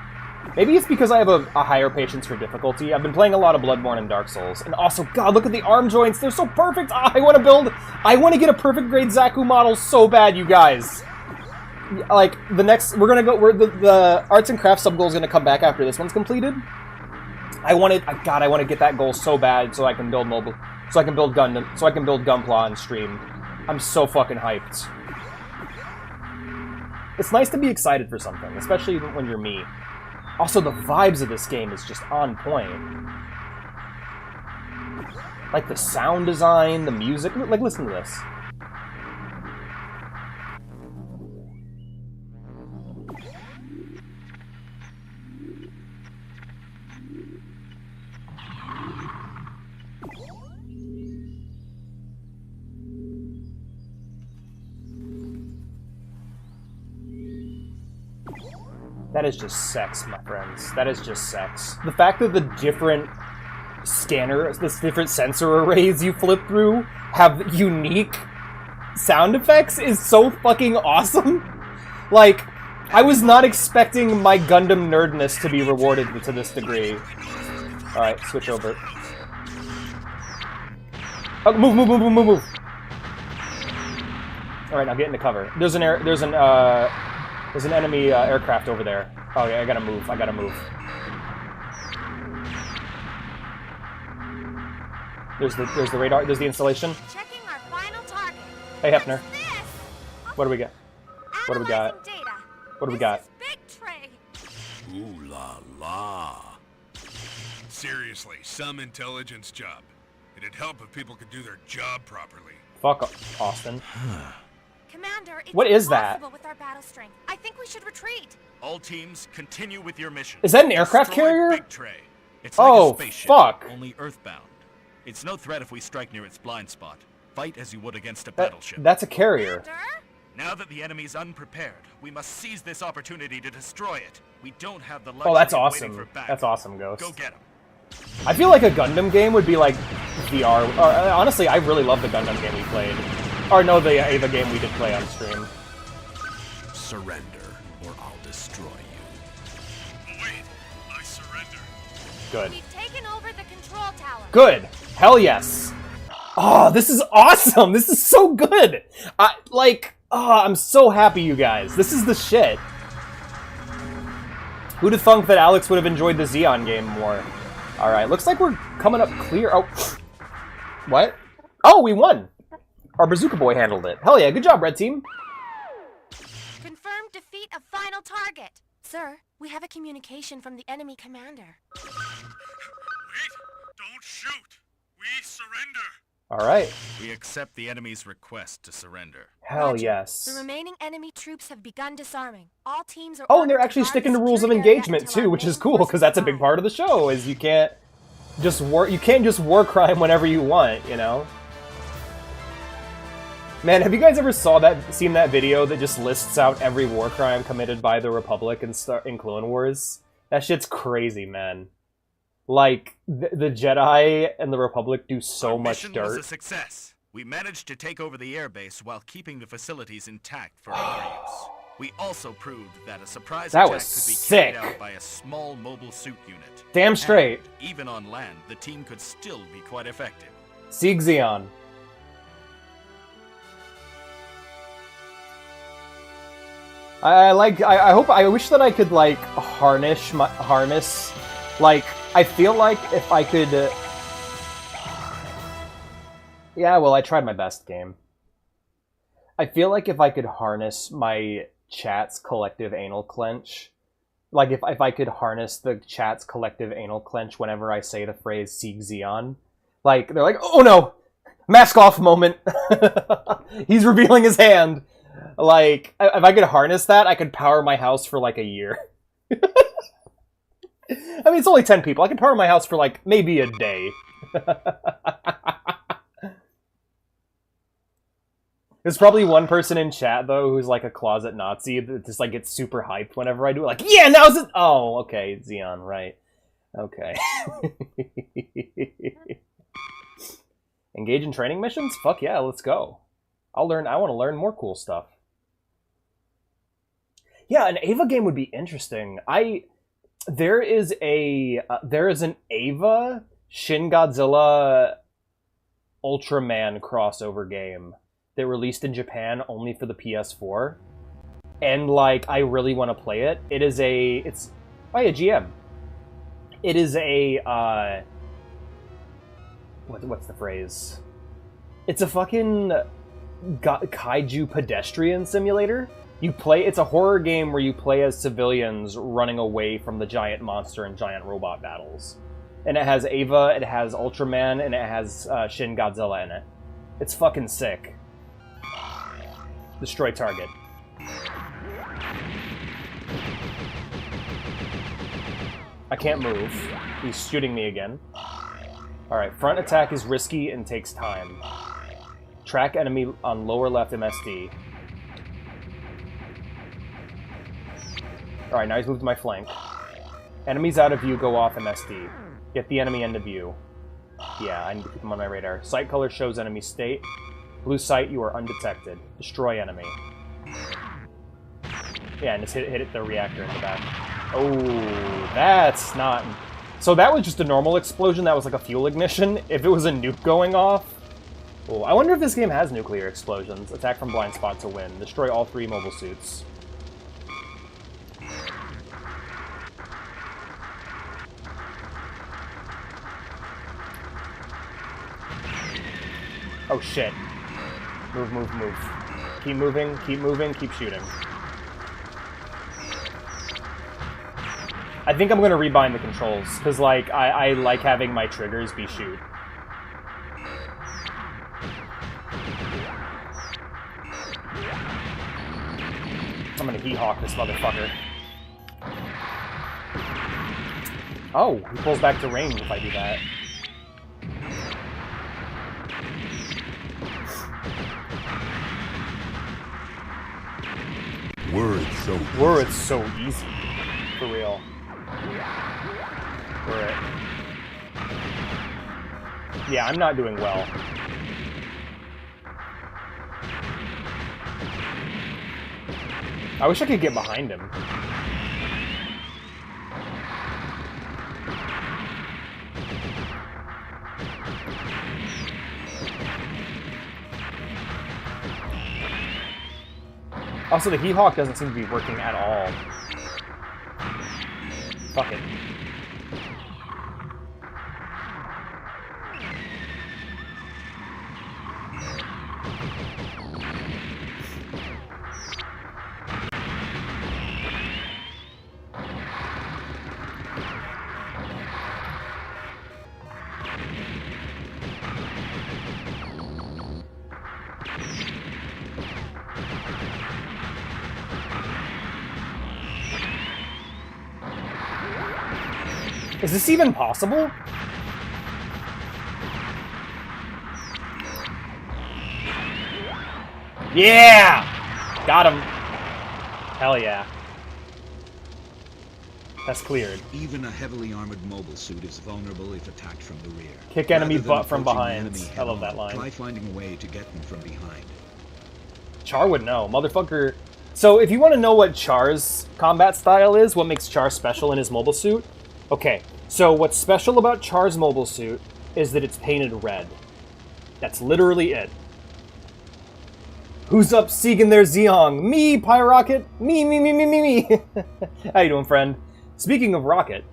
Maybe it's because I have a higher patience for difficulty. I've been playing a lot of Bloodborne and Dark Souls. And also, God, look at the arm joints. They're so perfect. I want to get a perfect grade Zaku model so bad, you guys. Like, the arts and crafts sub goal is going to come back after this one's completed. I want to get that goal so bad so I can build Gunpla on stream. I'm so fucking hyped. It's nice to be excited for something, especially when you're me. Also, the vibes of this game is just on point. Like the sound design, the music, like listen to this. That is just sex, my friends. That is just sex. The fact that the different different sensor arrays you flip through have unique sound effects is so fucking awesome. Like, I was not expecting my Gundam nerdness to be rewarded to this degree. Alright, switch over. Oh, move. Alright, now get into cover. There's an enemy aircraft over there. Oh yeah, I gotta move. There's the radar. There's the installation. Checking our final target. Hey Hefner. What do we got? What do we got? Big Tray. Ooh la la. Seriously, some intelligence job. It'd help if people could do their job properly. Fuck Austin. Commander, it's what is that? With our battle strength. I think we should retreat. All teams, continue with your mission. Is that an aircraft carrier? Big Tray. It's like a spaceship, fuck. only earthbound. It's no threat if we strike near its blind spot. Fight as you would against a battleship. That's a carrier. Now that the enemy's unprepared, we must seize this opportunity to destroy it. We don't have the luxury that's awesome. Of waiting for backup. That's awesome, Ghost. Go get him. I feel like a Gundam game would be like VR. Honestly, I really love the Gundam game we played. Or no, the Ava game we did play on stream. Surrender, or I'll destroy you. Wait, I surrender. Good. We've taken over the control tower. Good. Hell yes. Oh, this is awesome. This is so good. I'm so happy, you guys. This is the shit. Who'd have thunk that Alex would have enjoyed the Xeon game more? Alright, looks like we're coming up clear. Oh, what? Oh, we won. Our Bazooka Boy handled it. Hell yeah, good job, Red Team. Confirmed defeat of final target. Sir, we have a communication from the enemy commander. Wait, don't shoot. We surrender. Alright. We accept the enemy's request to surrender. Hell Roger. yes. The remaining enemy troops have begun disarming. All teams are Oh, and they're ordered to actually guard sticking the to rules of secure area engagement until too, our which is main cool because that's a big arrive. part of the show. Is you can't just war crime whenever you want, you know. Man, have you guys ever seen that video that just lists out every war crime committed by the Republic in Clone Wars? That shit's crazy, man. Like the Jedi and the Republic do so much Mission was a dirt. success. We managed to take over the airbase while keeping the facilities intact for our use. We also proved that a surprise That attack was could be sick. carried out by a small mobile suit unit. Damn straight. And even on land, the team could still be quite effective. Sieg Zeon. I wish that I could like harness, like I feel like if I could. Yeah, well, I tried my best, game. I feel like if I could harness my chat's collective anal clench, like if I could harness the chat's collective anal clench whenever I say the phrase Sieg Zeon, like they're like, oh no, mask off moment. He's revealing his hand. Like, if I could harness that, I could power my house for like a year. I mean, it's only 10 people. I can power my house for like maybe a day. There's probably one person in chat though who's like a closet Nazi that just like gets super hyped whenever I do it. Like, yeah, now's it. Oh, okay, Zeon, right? Okay. Engage in training missions? Fuck yeah, let's go. I want to learn more cool stuff. Yeah, an Ava game would be interesting. There is an Ava Shin Godzilla Ultraman crossover game that released in Japan only for the PS4, and like I really want to play it. It's by a GM. It is a what's the phrase? It's a fucking kaiju pedestrian simulator. It's a horror game where you play as civilians running away from the giant monster and giant robot battles. And it has Ava, it has Ultraman, and it has Shin Godzilla in it. It's fucking sick. Destroy target. I can't move. He's shooting me again. Alright, front attack is risky and takes time. Track enemy on lower left MSD. Alright, now he's moved to my flank. Enemies out of view, go off MSD. Get the enemy into view. Yeah, I need to keep him on my radar. Sight color shows enemy state. Blue sight, you are undetected. Destroy enemy. Yeah, and just hit the reactor in the back. Oh, that's not... So that was just a normal explosion. That was like a fuel ignition. If it was a nuke going off... Oh, I wonder if this game has nuclear explosions. Attack from blind spot to win. Destroy all 3 mobile suits. Oh shit. Move, move, move. Keep moving, keep shooting. I think I'm gonna rebind the controls, because like, I like having my triggers be shoot. I'm gonna He-Hawk this motherfucker. Oh, he pulls back to range if I do that. Were it's so easy. For real. Yeah, I'm not doing well. I wish I could get behind him. Also, the He-Hawk doesn't seem to be working at all. Fuck it. Is this even possible? Yeah! Got him. Hell yeah. That's cleared. Even a heavily armored mobile suit is vulnerable if attacked from the rear. Kick enemy Rather than butt from approaching the behind. enemy I love head-on, that line. Try finding a way to get them from behind. Char would know. Motherfucker. So if you want to know what Char's combat style is, what makes Char special in his mobile suit, okay, so what's special about Char's mobile suit is that it's painted red. That's literally it. Who's up seeking their Zeong? Me, Pyrocket! Me. How you doing, friend? Speaking of Rocket,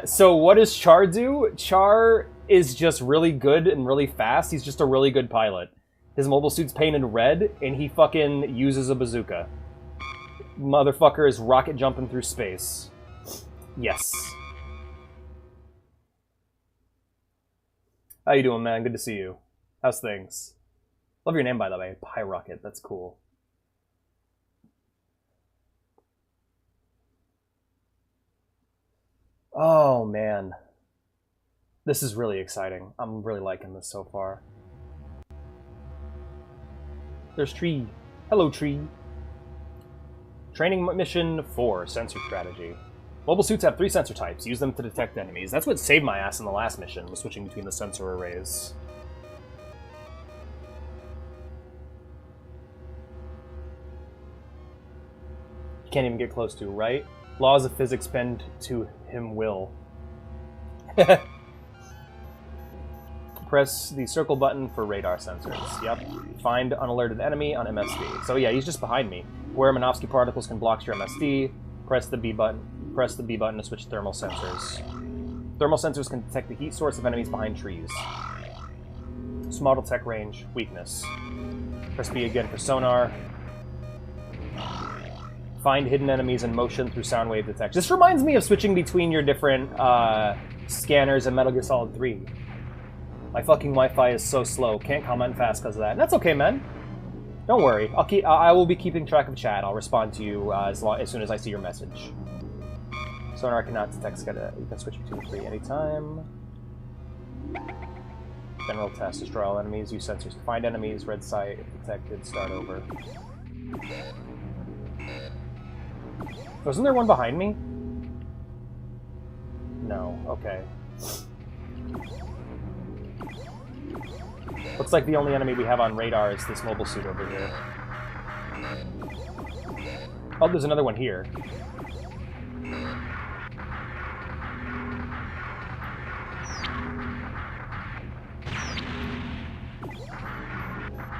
so what does Char do? Char is just really good and really fast. He's just a really good pilot. His mobile suit's painted red, and he fucking uses a bazooka. Motherfucker is rocket jumping through space. Yes. How you doing, man? Good to see you. How's things? Love your name, by the way. Pyrocket. That's cool. Oh, man. This is really exciting. I'm really liking this so far. There's Tree. Hello, Tree. Training mission 4, Sensor Strategy. Mobile suits have 3 sensor types. Use them to detect enemies. That's what saved my ass in the last mission, was switching between the sensor arrays. You can't even get close to, right? Laws of physics bend to him will. Press the circle button for radar sensors. Yep. Find unalerted enemy on MSD. So yeah, he's just behind me. Where Minovsky particles can block your MSD, press the B button. Press the B button to switch thermal sensors. Thermal sensors can detect the heat source of enemies behind trees. Small detect range, weakness. Press B again for sonar. Find hidden enemies in motion through sound wave detection. This reminds me of switching between your different scanners in Metal Gear Solid 3. My fucking Wi-Fi is so slow. Can't comment fast because of that. And that's okay, man. Don't worry. I will be keeping track of chat. I'll respond to you as soon as I see your message. Sonar cannot detect SCADA. You can switch between the 3 anytime. General test. Destroy all enemies. Use sensors to find enemies. Red sight. If detected, start over. Wasn't there one behind me? No. Okay. Looks like the only enemy we have on radar is this mobile suit over here. Oh, there's another one here.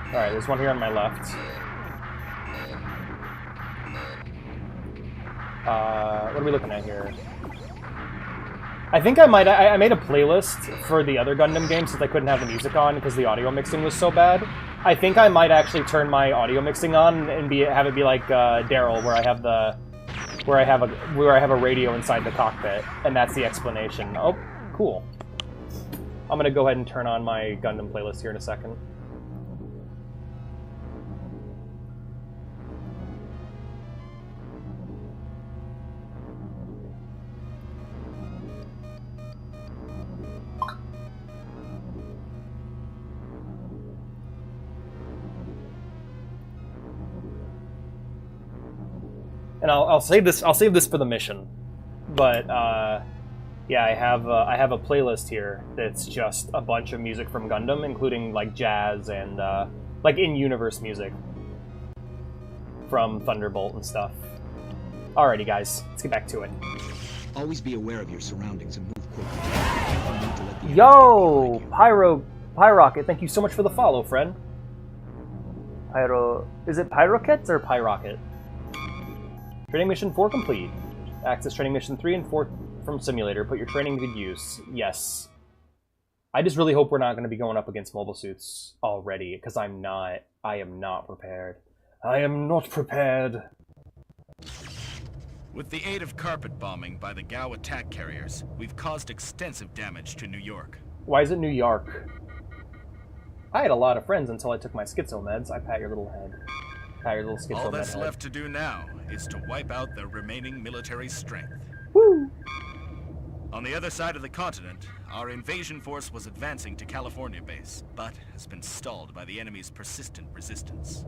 Alright, there's one here on my left. What are we looking at here? I think I made a playlist for the other Gundam games since I couldn't have the music on because the audio mixing was so bad. I think I might actually turn my audio mixing on and have it be like Daryl, where I have a radio inside the cockpit, and that's the explanation. Oh, cool. I'm gonna go ahead and turn on my Gundam playlist here in a second. And I'll save this for the mission, but yeah, I have a playlist here that's just a bunch of music from Gundam, including like jazz and like in-universe music from Thunderbolt and stuff. Alrighty, guys, let's get back to it. Always be aware of your surroundings and move quickly. Yo, Pyrocket, thank you so much for the follow, friend. Is it Pyrocket or Pyrocket? Training mission 4 complete. Access training mission 3 and 4 from simulator. Put your training to good use. Yes. I just really hope we're not going to be going up against mobile suits already, because I am not prepared. I am not prepared. With the aid of carpet bombing by the Gao attack carriers, we've caused extensive damage to New York. Why is it New York? I had a lot of friends until I took my schizo meds. I pat your little head. Pat your little schizo All med that's head. left to do now is to wipe out the remaining military strength. Woo! On the other side of the continent, our invasion force was advancing to California base, but has been stalled by the enemy's persistent resistance.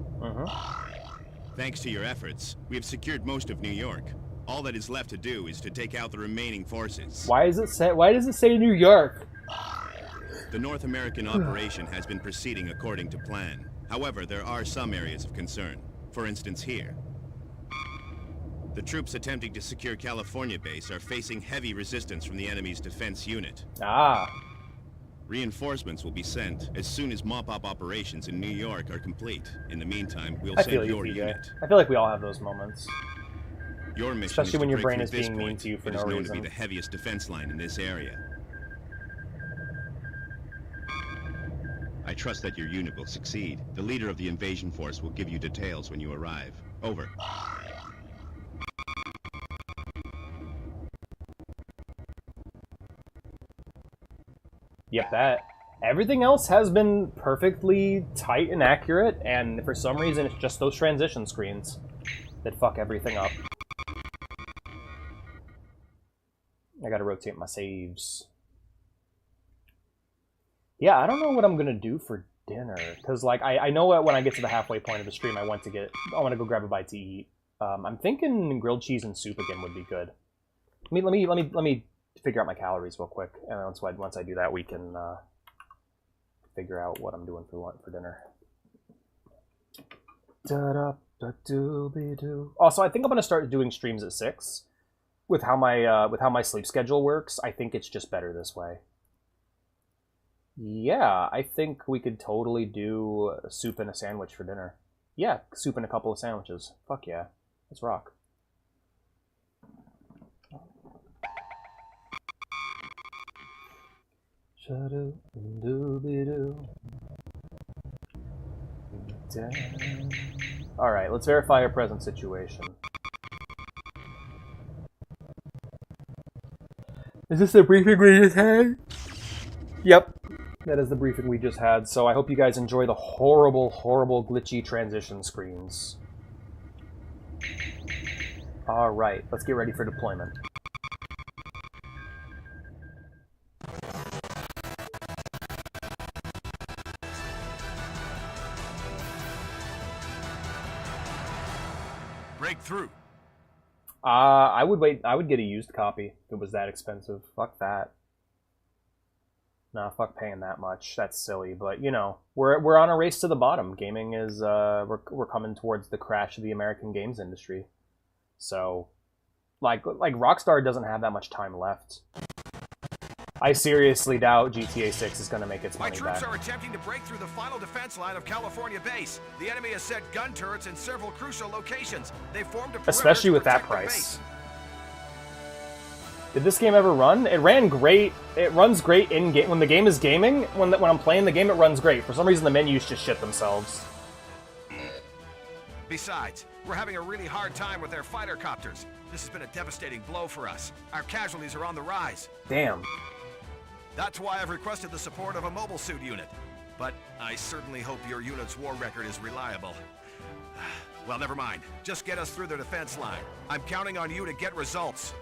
Thanks to your efforts, we have secured most of New York. All that is left to do is to take out the remaining forces. Why does it say New York? The North American operation has been proceeding according to plan. However, there are some areas of concern. For instance, here. The troops attempting to secure California base are facing heavy resistance from the enemy's defense unit. Reinforcements will be sent as soon as mop-up operations in New York are complete. In the meantime, we'll send your unit. I feel like we all have those moments. Your mission Especially is when to your break brain through is this being mean point. to you for It no is known reason. to be the heaviest defense line in this area. I trust that your unit will succeed. The leader of the invasion force will give you details when you arrive. Over. Yep, that. Everything else has been perfectly tight and accurate, and for some reason it's just those transition screens that fuck everything up. I gotta rotate my saves. Yeah, I don't know what I'm gonna do for dinner, because like I know when I get to the halfway point of the stream, I want to go grab a bite to eat. I'm thinking grilled cheese and soup again would be good. Let me figure out my calories real quick, and once I do that, we can figure out what I'm doing for dinner. Also, I think I'm gonna start doing streams at 6. With how my sleep schedule works, I think it's just better this way. Yeah, I think we could totally do a soup and a sandwich for dinner. Yeah, soup and a couple of sandwiches. Fuck yeah, let's rock. Alright, let's verify our present situation. Is this the briefing we just had? Yep, that is the briefing we just had, so I hope you guys enjoy the horrible, horrible glitchy transition screens. Alright, let's get ready for deployment. Breakthrough. I would wait. I would get a used copy if it was that expensive. Fuck that. Nah, fuck paying that much. That's silly. But you know, we're on a race to the bottom. Gaming is we're coming towards the crash of the American games industry. So, like Rockstar doesn't have that much time left. I seriously doubt GTA 6 is going to make its money back. My troops are attempting to break through the final defense line of California base. The enemy has set gun turrets in several crucial locations. They formed a perimeter Especially with to that protect the price. base. Did this game ever run? It ran great. It runs great in game when the game is gaming. When I'm playing the game, it runs great. For some reason, the menus just shit themselves. Besides, we're having a really hard time with their fighter copters. This has been a devastating blow for us. Our casualties are on the rise. Damn. That's why I've requested the support of a mobile suit unit. But I certainly hope your unit's war record is reliable. Well, never mind. Just get us through the defense line. I'm counting on you to get results.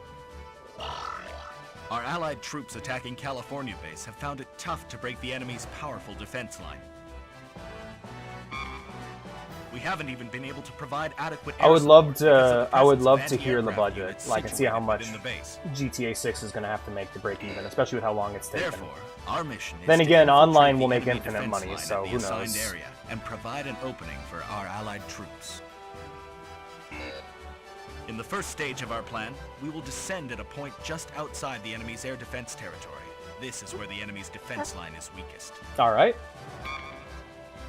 Our allied troops attacking California base have found it tough to break the enemy's powerful defense line. We haven't even been able to provide adequate I would love to presence hear the of budget, units like, and see how situated much within the base. GTA 6 is going to have to make to break even, especially with how long it's taken. Therefore, our mission is Then to again, infiltrate online the will make enemy infinite defense money, line so in who the assigned knows? area and provide an opening for our allied troops. In the first stage of our plan, we will descend at a point just outside the enemy's air defense territory. This is where the enemy's defense line is weakest. All right.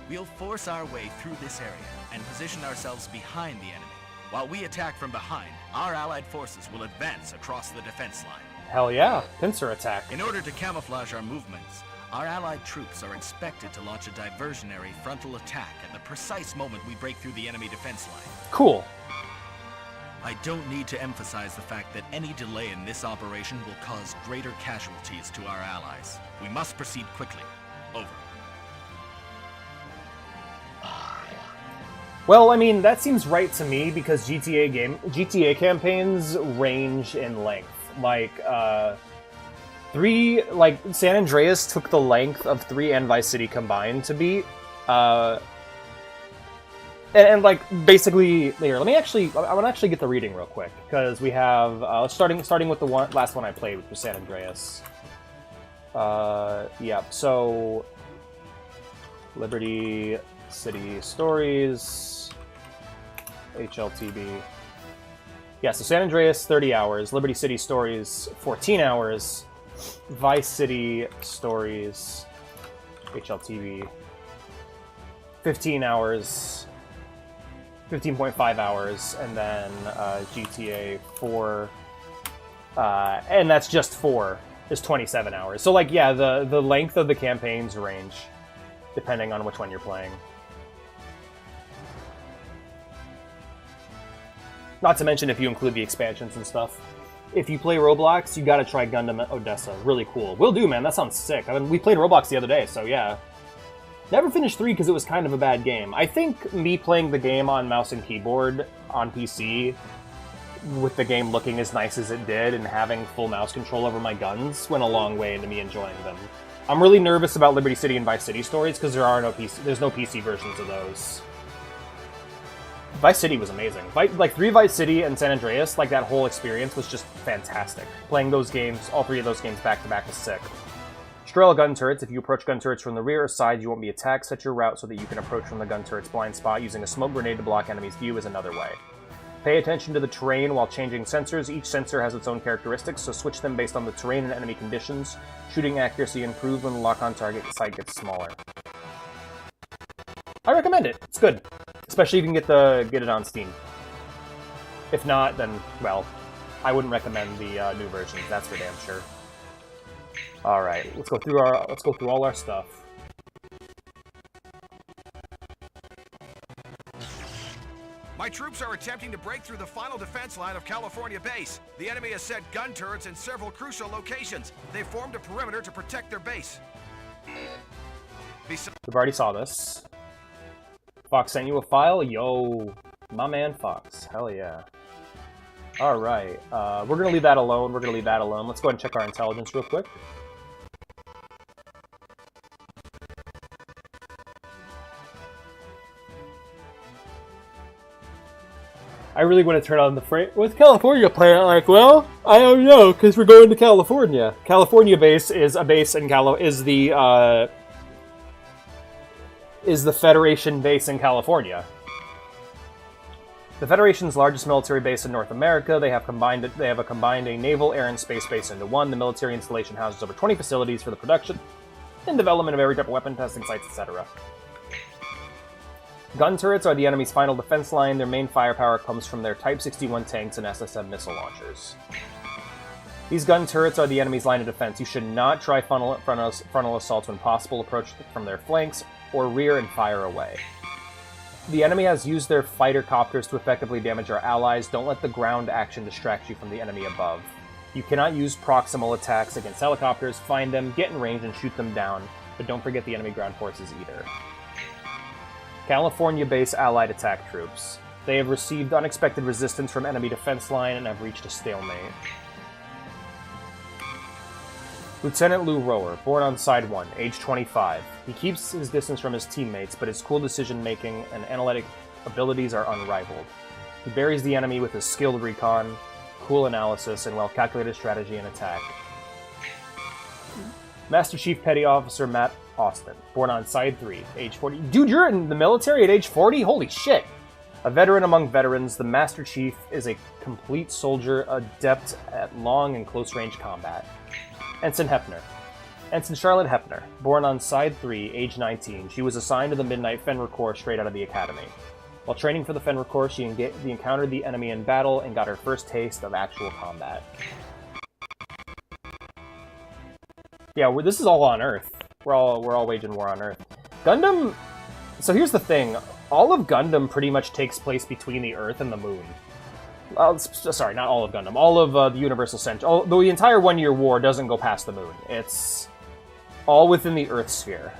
We'll force our way through this area and position ourselves behind the enemy. While we attack from behind, our allied forces will advance across the defense line. Hell yeah, pincer attack. In order to camouflage our movements, our allied troops are expected to launch a diversionary frontal attack at the precise moment we break through the enemy defense line. Cool. I don't need to emphasize the fact that any delay in this operation will cause greater casualties to our allies. We must proceed quickly. Over. Well, I mean, that seems right to me because GTA campaigns range in length. Like, San Andreas took the length of 3 and Vice City combined to beat. And like, basically, here, I want to actually get the reading real quick, because we have, starting with the last one I played, which was San Andreas. Yeah, so, Liberty City Stories, HLTB. Yeah, so San Andreas, 30 hours, Liberty City Stories, 14 hours, Vice City Stories, HLTV, 15 hours, 15.5 hours, and then GTA 4, and that's just 4, is 27 hours. So, like, yeah, the length of the campaigns range, depending on which one you're playing. Not to mention if you include the expansions and stuff. If you play Roblox, you gotta try Gundam Odessa. Really cool. Will do, man. That sounds sick. I mean, we played Roblox the other day, so yeah. Never finished 3 because it was kind of a bad game. I think me playing the game on mouse and keyboard on PC, with the game looking as nice as it did and having full mouse control over my guns, went a long way into me enjoying them. I'm really nervous about Liberty City and Vice City Stories because there's no PC versions of those. Vice City was amazing. Like 3 Vice City and San Andreas, like that whole experience was just fantastic. Playing those games, all 3 of those games back to back was sick. Strail gun turrets. If you approach gun turrets from the rear or side, you won't be attacked. Set your route so that you can approach from the gun turret's blind spot. Using a smoke grenade to block enemies' view is another way. Pay attention to the terrain while changing sensors. Each sensor has its own characteristics, so switch them based on the terrain and enemy conditions. Shooting accuracy improves when the lock-on target sight gets smaller. I recommend it. It's good. Especially if you can get it on Steam. If not, then, well, I wouldn't recommend the new versions, that's for damn sure. Alright, let's go through all our stuff. My troops are attempting to break through the final defense line of California base. The enemy has set gun turrets in several crucial locations. They've formed a perimeter to protect their base. We've already saw this. Fox sent you a file? Yo, my man Fox. Hell yeah. Alright, we're gonna leave that alone. Let's go ahead and check our intelligence real quick. I really want to turn on the frame. With California player, like, well, I don't know, because we're going to California. California base is a base in is the Federation base in California. The Federation's largest military base in North America. They have combined a naval, air, and space base into one. The military installation houses over 20 facilities for the production and development of every type of weapon, testing sites, etc. Gun turrets are the enemy's final defense line. Their main firepower comes from their Type 61 tanks and SSM missile launchers. These gun turrets are the enemy's line of defense. You should not try frontal assaults when possible. Approach from their flanks or rear and fire away. The enemy has used their fighter copters to effectively damage our allies. Don't let the ground action distract you from the enemy above. You cannot use proximal attacks against helicopters. Find them, get in range, and shoot them down. But don't forget the enemy ground forces either. California base Allied attack troops. They have received unexpected resistance from enemy defense line and have reached a stalemate. Lieutenant Lou Rower, born on Side 1, age 25. He keeps his distance from his teammates, but his cool decision-making and analytic abilities are unrivaled. He buries the enemy with his skilled recon, cool analysis, and well-calculated strategy and attack. Master Chief Petty Officer Matt Austin, born on Side 3, age 40. Dude, you're in the military at age 40? Holy shit! A veteran among veterans, the Master Chief is a complete soldier, adept at long and close-range combat. Ensign Charlotte Hepner, born on Side 3, age 19. She was assigned to the Midnight Fenrir Corps straight out of the academy. While training for the Fenrir Corps, she encountered the enemy in battle and got her first taste of actual combat. Yeah, this is all on Earth. We're all waging war on Earth. Gundam... So here's the thing. All of Gundam pretty much takes place between the Earth and the Moon. Sorry, not all of Gundam. All of the Universal Century. The entire one-year war doesn't go past the Moon. It's all within the Earth sphere.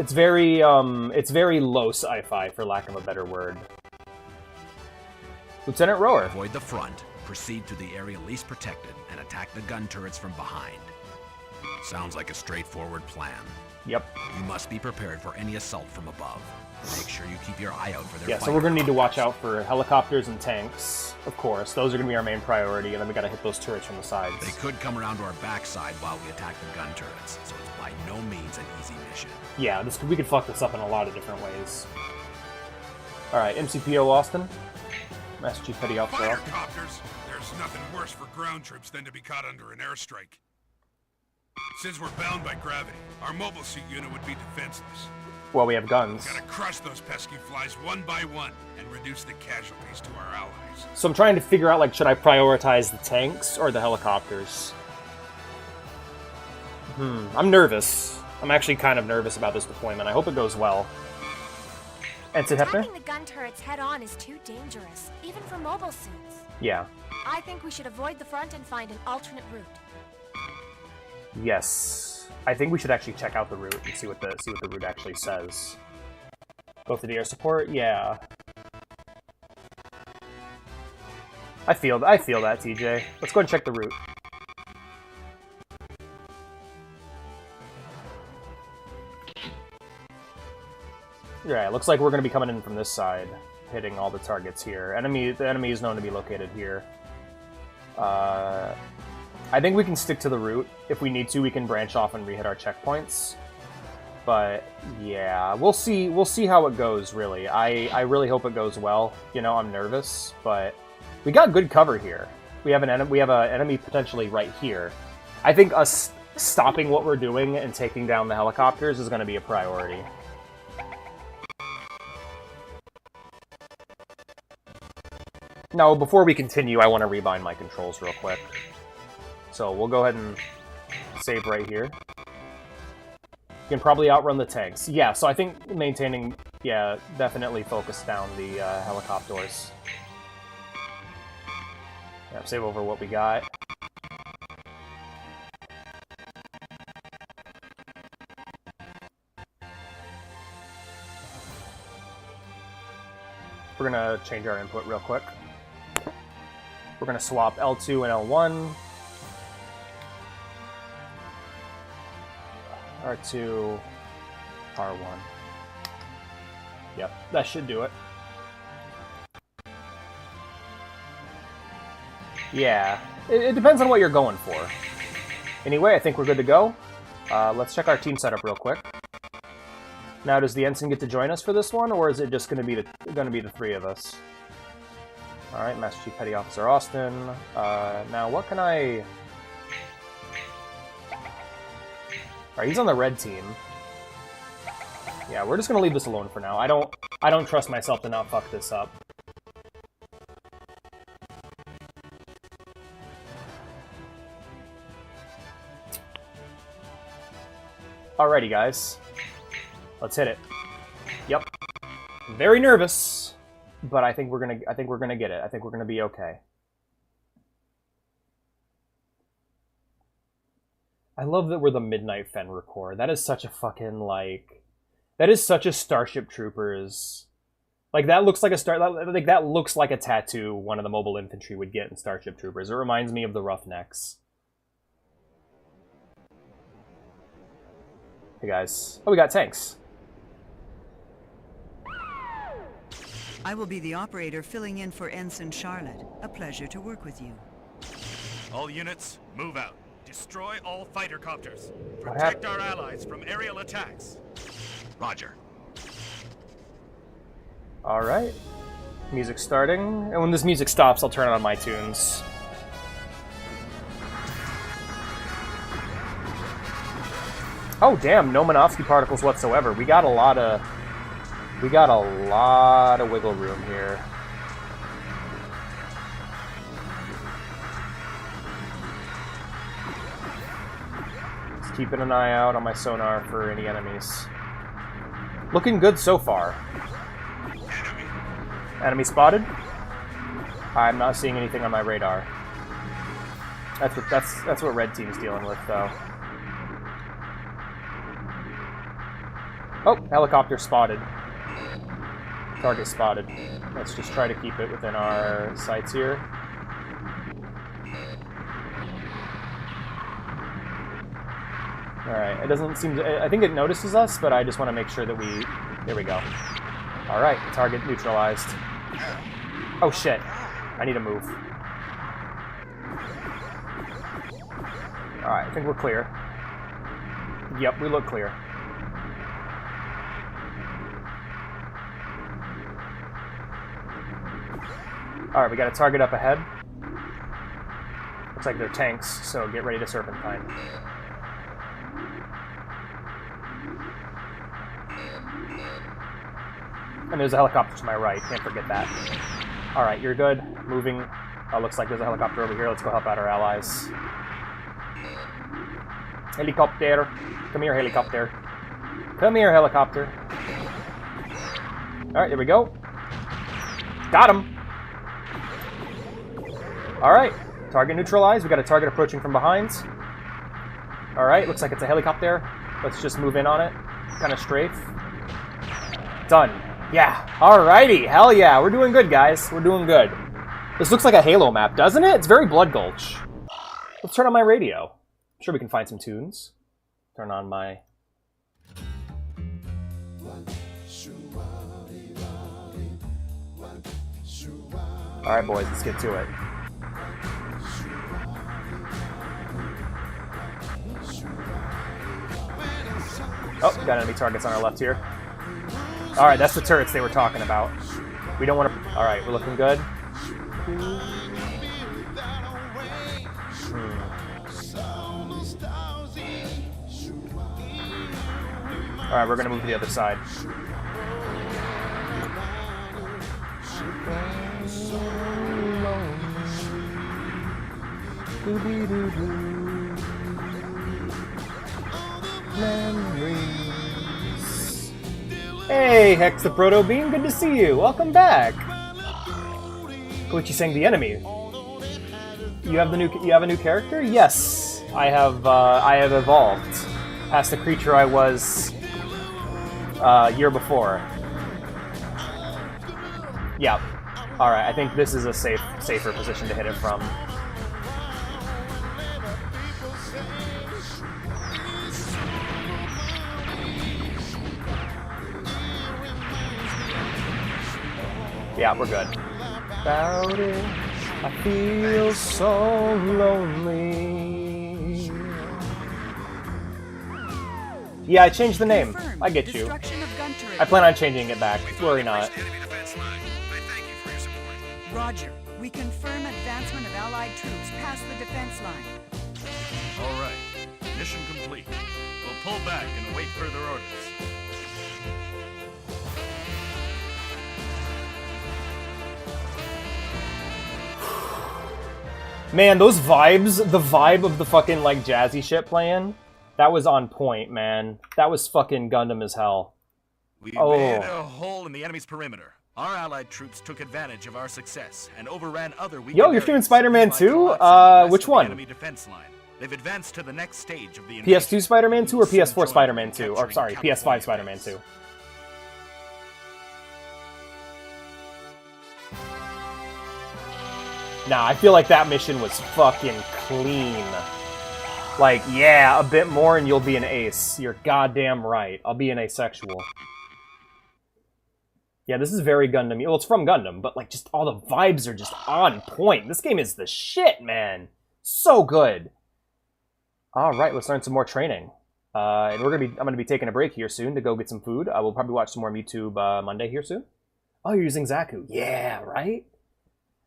It's very low sci-fi, for lack of a better word. Lieutenant Rower. Avoid the front. Proceed to the area least protected and attack the gun turrets from behind. Sounds like a straightforward plan. Yep. You must be prepared for any assault from above. Make sure you keep your eye out for their Yeah, so we're going to need to watch out for helicopters and tanks, of course. Those are going to be our main priority, and then we got to hit those turrets from the sides. They could come around to our backside while we attack the gun turrets, so it's by no means an easy mission. Yeah, we could fuck this up in a lot of different ways. Alright, MCPO Austin. Master Chief Petty Officer Fighter Austin. copters! There's nothing worse for ground troops than to be caught under an airstrike. Since we're bound by gravity, our mobile suit unit would be defenseless. Well, we have guns. Gotta crush those pesky flies one by one and reduce the casualties to our allies. So I'm trying to figure out, like, should I prioritize the tanks or the helicopters? I'm nervous. I'm actually kind of nervous about this deployment. I hope it goes well. Ensign Hefner? Attacking the gun turrets head-on is too dangerous, even for mobile suits. Yeah. I think we should avoid the front and find an alternate route. Yes. I think we should actually check out the route and see what the route actually says. Go for the air support? Yeah. I feel that, TJ. Let's go and check the route. Yeah, it looks like we're going to be coming in from this side, hitting all the targets here. The enemy is known to be located here. I think we can stick to the route. If we need to, we can branch off and re-hit our checkpoints. But yeah, we'll see how it goes, really. I really hope it goes well. You know, I'm nervous, but we got good cover here. We have an enemy potentially right here. I think us stopping what we're doing and taking down the helicopters is going to be a priority. Now, before we continue, I want to rebind my controls real quick. So we'll go ahead and save right here. You can probably outrun the tanks. Yeah, so I think maintaining... Yeah, definitely focus down the helicopters. Yeah, save over what we got. We're gonna change our input real quick. We're gonna swap L2 and L1. R2, R1. Yep, that should do it. Yeah, it depends on what you're going for. Anyway, I think we're good to go. Let's check our team setup real quick. Now, does the ensign get to join us for this one, or is it just going to be the three of us? All right, Master Chief Petty Officer Austin. Now, what can I? All right, he's on the red team. Yeah, we're just gonna leave this alone for now. I don't trust myself to not fuck this up. Alrighty, guys. Let's hit it. Yep. Very nervous, but I think we're gonna get it. I think we're gonna be okay. I love that we're the Midnight Fenrir Corps. That is such a fucking, like... That is such a Starship Troopers... Like, that looks like a that looks like a tattoo one of the mobile infantry would get in Starship Troopers. It reminds me of the Roughnecks. Hey, guys. Oh, we got tanks. I will be the operator filling in for Ensign Charlotte. A pleasure to work with you. All units, move out. Destroy all fighter copters. Protect our allies from aerial attacks. Roger. Alright. Music starting. And when this music stops, I'll turn on my tunes. Oh damn, no Minovsky particles whatsoever. We got a lot of wiggle room here. Keeping an eye out on my sonar for any enemies. Looking good so far. Enemy spotted? I'm not seeing anything on my radar. That's what red team's dealing with, though. Oh, helicopter spotted. Target spotted. Let's just try to keep it within our sights here. Alright, it doesn't seem to... I think it notices us, but I just want to make sure that we... There we go. Alright, target neutralized. Oh shit. I need to move. Alright, I think we're clear. Yep, we look clear. Alright, we got a target up ahead. Looks like they're tanks, so get ready to serpentine. And there's a helicopter to my right, can't forget that. Alright, you're good. Moving. Oh, looks like there's a helicopter over here. Let's go help out our allies. Helicopter. Come here, helicopter. Come here, helicopter. Alright, here we go. Got him! Alright, target neutralized. We got a target approaching from behind. Alright, looks like it's a helicopter. Let's just move in on it. Kind of strafe. Done. Yeah. Alrighty. Hell yeah. We're doing good, guys. We're doing good. This looks like a Halo map, doesn't it? It's very Blood Gulch. Let's turn on my radio. I'm sure we can find some tunes. Turn on my... Alright, boys. Let's get to it. Oh, got enemy targets on our left here. Alright, that's the turrets they were talking about. We don't want to... Alright, we're looking good. Alright, we're going to move to the other side. Hey, Hex the Proto Beam, good to see you. Welcome back. Koichi sang the enemy. You have a new character? Yes, I have evolved past the creature I was year before. Yeah. All right, I think this is a safer position to hit it from. Yeah, we're good. About it, I feel so lonely. Yeah, I changed the name. I get you. I plan on changing it back. Worry not. Roger. We confirm advancement of Allied troops past the defense line. All right. Mission complete. We'll pull back and await further orders. Man, those vibes, the vibe of the fucking, like, jazzy shit playing, that was on point, man. That was fucking Gundam as hell. We made a hole in the enemy's perimeter. Our allied troops took advantage of our success and overran other weak Yo, you're streaming Spider-Man 2? Which one? They've advanced to the next stage of the PS2 Spider-Man 2 or PS4 Spider-Man 2? Or, sorry, PS5 Spider-Man 2. Nah, I feel like that mission was fucking clean. Like, yeah, a bit more and you'll be an ace. You're goddamn right. I'll be an asexual. Yeah, this is very Gundam. Well, it's from Gundam, but like, just all the vibes are just on point. This game is the shit, man. So good. All right, let's learn some more training. And I'm gonna be taking a break here soon to go get some food. I will probably watch some more YouTube Monday here soon. Oh, you're using Zaku. Yeah, right?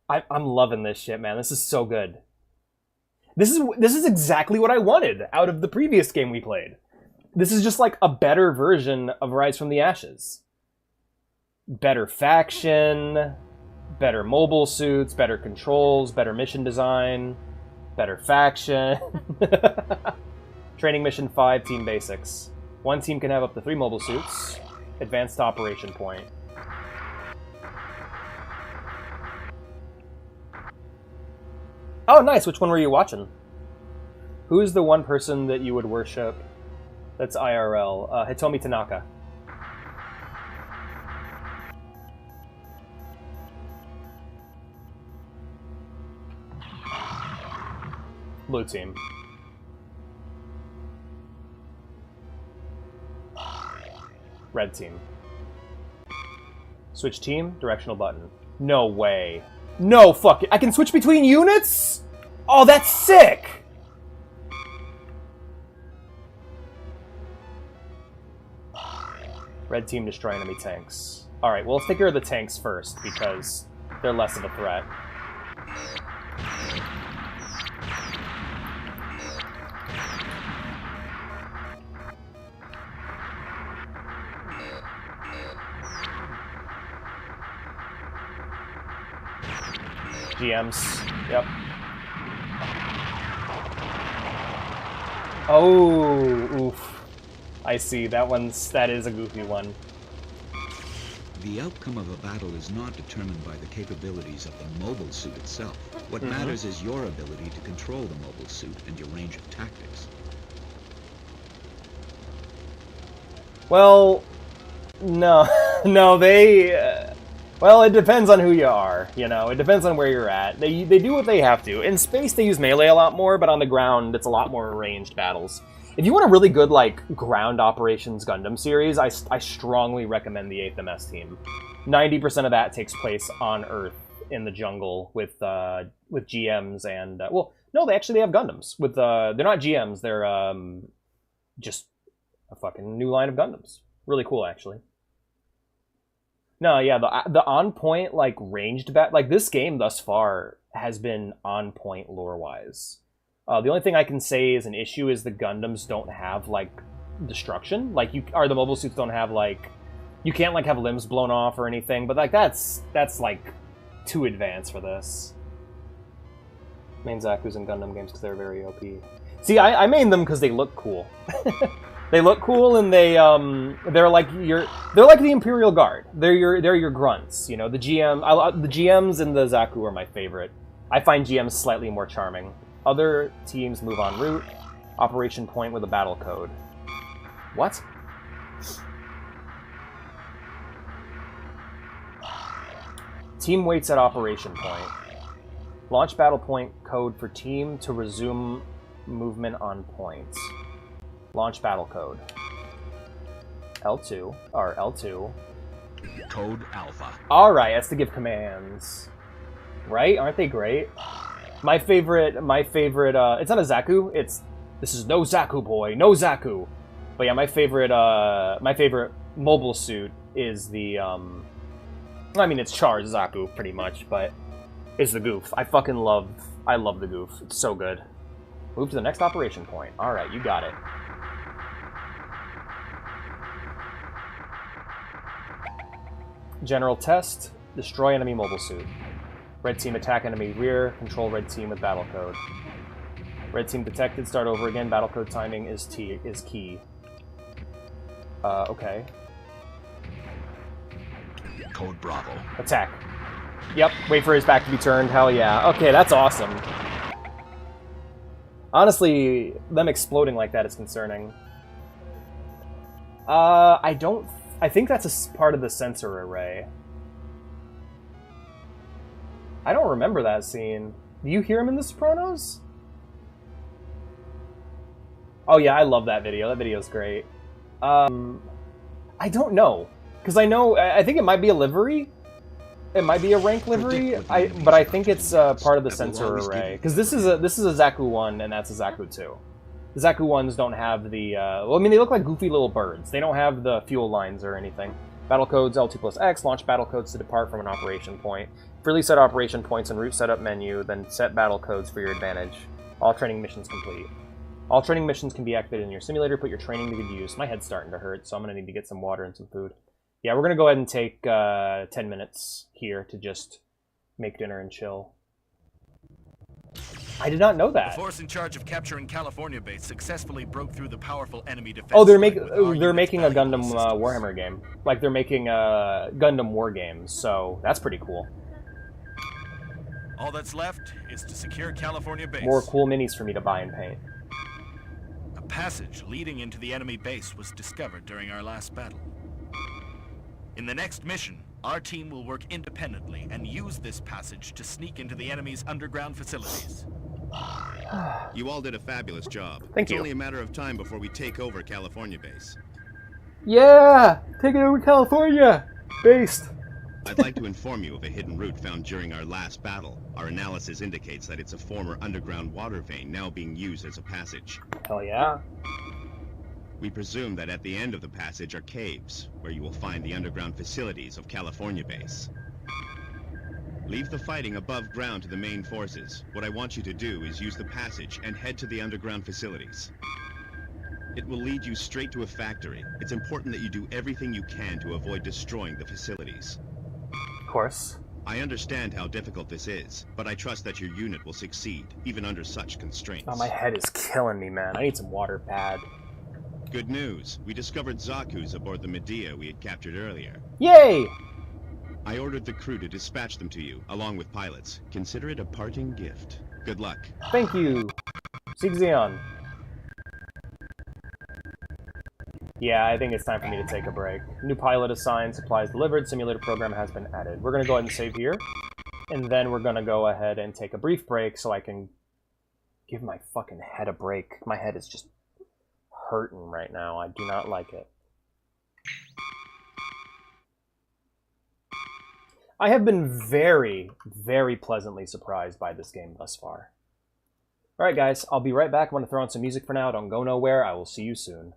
I'm loving this shit, man. This is so good. This is exactly what I wanted out of the previous game we played. This is just like a better version of Rise from the Ashes. Better faction, better mobile suits, better controls, better mission design, better faction. Training Mission 5, Team Basics. One team can have up to 3 mobile suits. Advanced Operation Point. Oh, nice. Which one were you watching? Who's the one person that you would worship that's IRL? Hitomi Tanaka. Blue team. Red team. Switch team, directional button. No way. No fuck it. I can switch between units? Oh, that's sick! Red team destroy enemy tanks. Alright, well, let's take care of the tanks first, because they're less of a threat. GMs. Yep. Oh, oof. I see. That is a goofy one. The outcome of a battle is not determined by the capabilities of the mobile suit itself. What matters is your ability to control the mobile suit and your range of tactics. Well, no. No, they... well, it depends on who you are, you know? It depends on where you're at. They do what they have to. In space, they use melee a lot more, but on the ground, it's a lot more ranged battles. If you want a really good, like, ground operations Gundam series, I strongly recommend the 8th MS team. 90% of that takes place on Earth, in the jungle, with GMs and... well, no, they have Gundams. With they're not GMs, they're just a fucking new line of Gundams. Really cool, actually. No, yeah, the on-point, like, ranged like, this game thus far has been on-point lore-wise. The only thing I can say is an issue is the Gundams don't have, like, destruction. Like, the mobile suits don't have, like... You can't, like, have limbs blown off or anything, but, like, that's like, too advanced for this. Main Zaku's in Gundam games because they're very OP. See, I main them because they look cool. They look cool, and they're like the Imperial Guard. They're your grunts, you know. The GMs and the Zaku are my favorite. I find GMs slightly more charming. Other teams move en route. Operation point with a battle code. What? Team waits at operation point. Launch battle point code for team to resume movement on points. Launch battle code. L2, or L2. Code Alpha. Alright, that's to give commands. Right? Aren't they great? My favorite, it's not a Zaku, this is no Zaku boy, no Zaku. But yeah, my favorite mobile suit is the, I mean, it's Char's Zaku, pretty much, but it's the Goof. I love the Goof. It's so good. Move to the next operation point. Alright, you got it. General test, destroy enemy mobile suit. Red team attack enemy rear, control red team with battle code. Red team detected, start over again, battle code timing is key. Okay. Code Bravo. Attack. Yep, wait for his back to be turned, hell yeah. Okay, that's awesome. Honestly, them exploding like that is concerning. I think that's a part of the sensor array. I don't remember that scene. Do you hear him in The Sopranos? Oh yeah, I love that video. That video's great. I don't know. Because I think it might be a livery. It might be a rank livery, but I think it's part of the sensor array. Because this is a Zaku 1 and that's a Zaku 2. The Zaku 1s don't have the... well, I mean, they look like goofy little birds. They don't have the fuel lines or anything. Battle codes L2 plus X, launch battle codes to depart from an operation point. Freely set operation points in route setup menu, then set battle codes for your advantage. All training missions complete. All training missions can be activated in your simulator. Put your training to good use. My head's starting to hurt, so I'm going to need to get some water and some food. Yeah, we're going to go ahead and take 10 minutes here to just make dinner and chill. I did not know that. The force in charge of capturing California base successfully broke through the powerful enemy defense. Oh, they're making a Gundam Warhammer game. Like, they're making Gundam War games, so that's pretty cool. All that's left is to secure California base. More cool minis for me to buy and paint. A passage leading into the enemy base was discovered during our last battle. In the next mission, our team will work independently and use this passage to sneak into the enemy's underground facilities. You all did a fabulous job. Thank you. It's only a matter of time before we take over California base. Yeah! Take it over to California! Based. I'd like to inform you of a hidden route found during our last battle. Our analysis indicates that it's a former underground water vein now being used as a passage. Hell yeah. We presume that at the end of the passage are caves, where you will find the underground facilities of California Base. Leave the fighting above ground to the main forces. What I want you to do is use the passage and head to the underground facilities. It will lead you straight to a factory. It's important that you do everything you can to avoid destroying the facilities. Of course. I understand how difficult this is, but I trust that your unit will succeed, even under such constraints. Oh, my head is killing me, man. I need some water bad. Good news. We discovered Zaku's aboard the Medea we had captured earlier. Yay! I ordered the crew to dispatch them to you, along with pilots. Consider it a parting gift. Good luck. Thank you. Sieg Zeon. Yeah, I think it's time for me to take a break. New pilot assigned, supplies delivered, simulator program has been added. We're going to go ahead and save here. And then we're going to go ahead and take a brief break so I can give my fucking head a break. My head is just hurting right now. I do not like it. I have been very, very pleasantly surprised by this game thus far. Alright guys, I'll be right back. I'm going to throw on some music for now. Don't go nowhere. I will see you soon.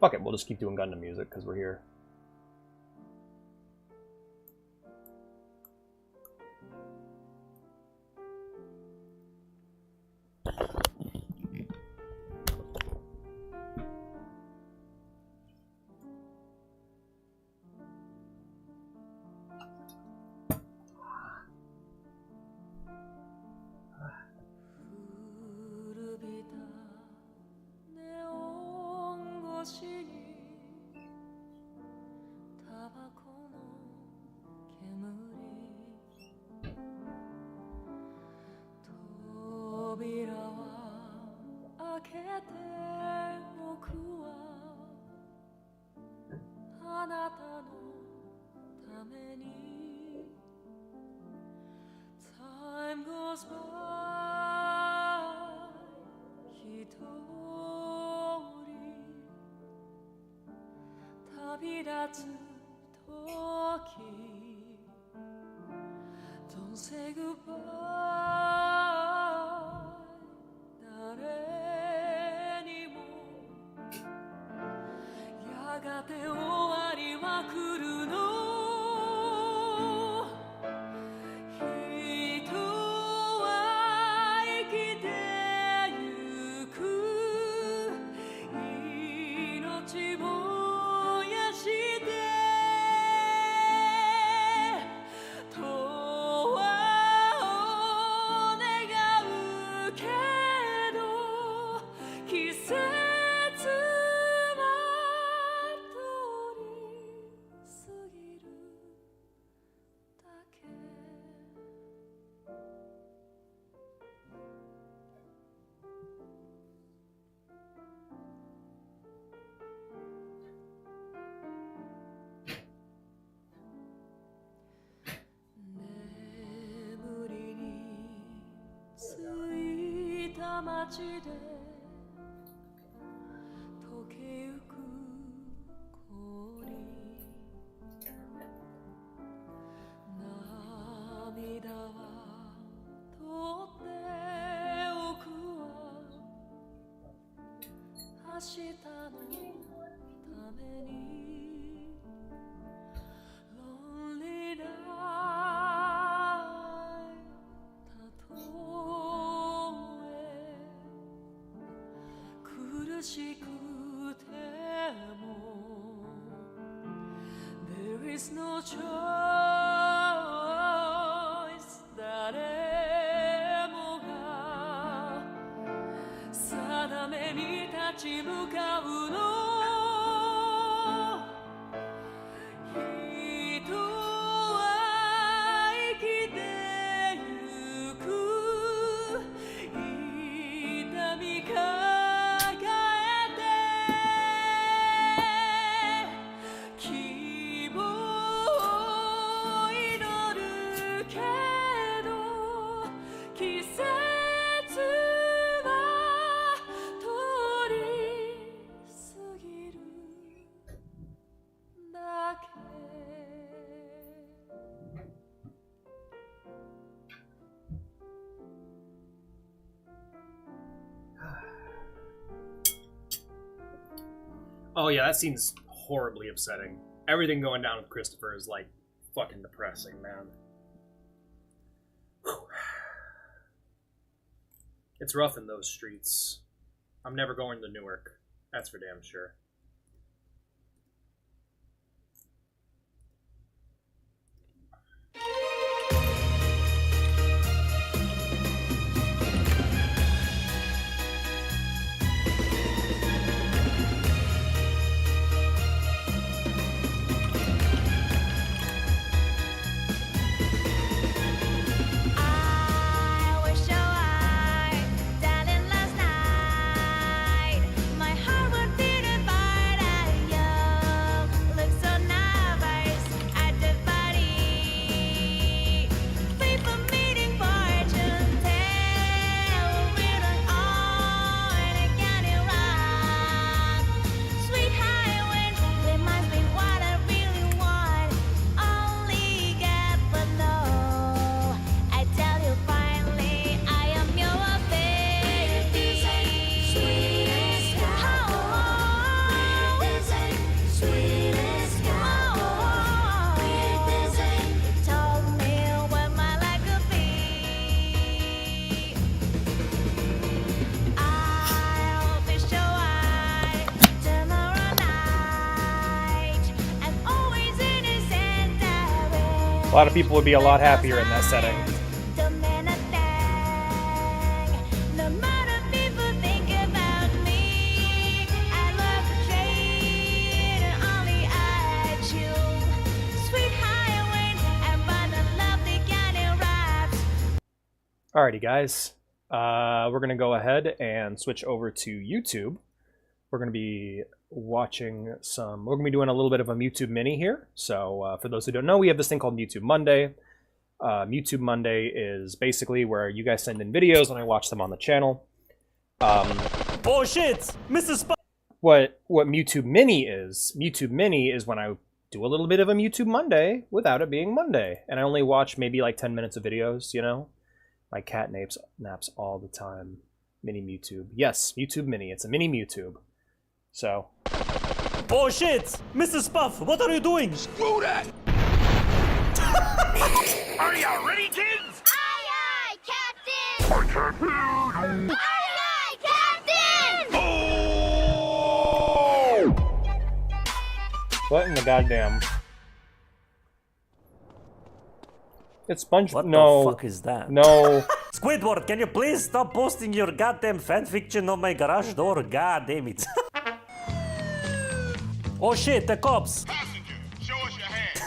Fuck it, we'll just keep doing Gundam music because we're here. Time goes by, 一人旅立つ時 Don't say goodbye 誰にもやがて終わりは来るの街で溶けゆく氷涙は取っておくわ明日のために Lonely night 苦しくても There is no choice 誰もが定めに立ち向かうの人は生きてゆく痛みか Oh yeah, that scene's horribly upsetting. Everything going down with Christopher is like fucking depressing, man. Whew. It's rough in those streets. I'm never going to Newark. That's for damn sure. A lot of people would be a lot happier in that setting. Alrighty guys, we're going to go ahead and switch over to YouTube. We're going to be watching some, we're going to be doing a little bit of a YouTube mini here. So for those who don't know, we have this thing called YouTube Monday. YouTube Monday is basically where you guys send in videos and I watch them on the channel. Oh shit! Mr. Sp what YouTube Mini is when I do a little bit of a YouTube Monday without it being Monday. And I only watch maybe like 10 minutes of videos, you know? My cat naps all the time. Mini Mewtwo. Yes, YouTube Mini. It's a mini Mewtwo. So. Oh shit! Mr. Spuff, what are you doing? Screw that! Are you ready, kids? Aye, aye, Captain! Aye, aye, Captain! Oh! What in the goddamn? It's SpongeBob. What no. the fuck is that? No. Squidward, can you please stop posting your goddamn fanfiction on my garage door? God damn it. Oh shit, the cops! Passenger, show us your hand.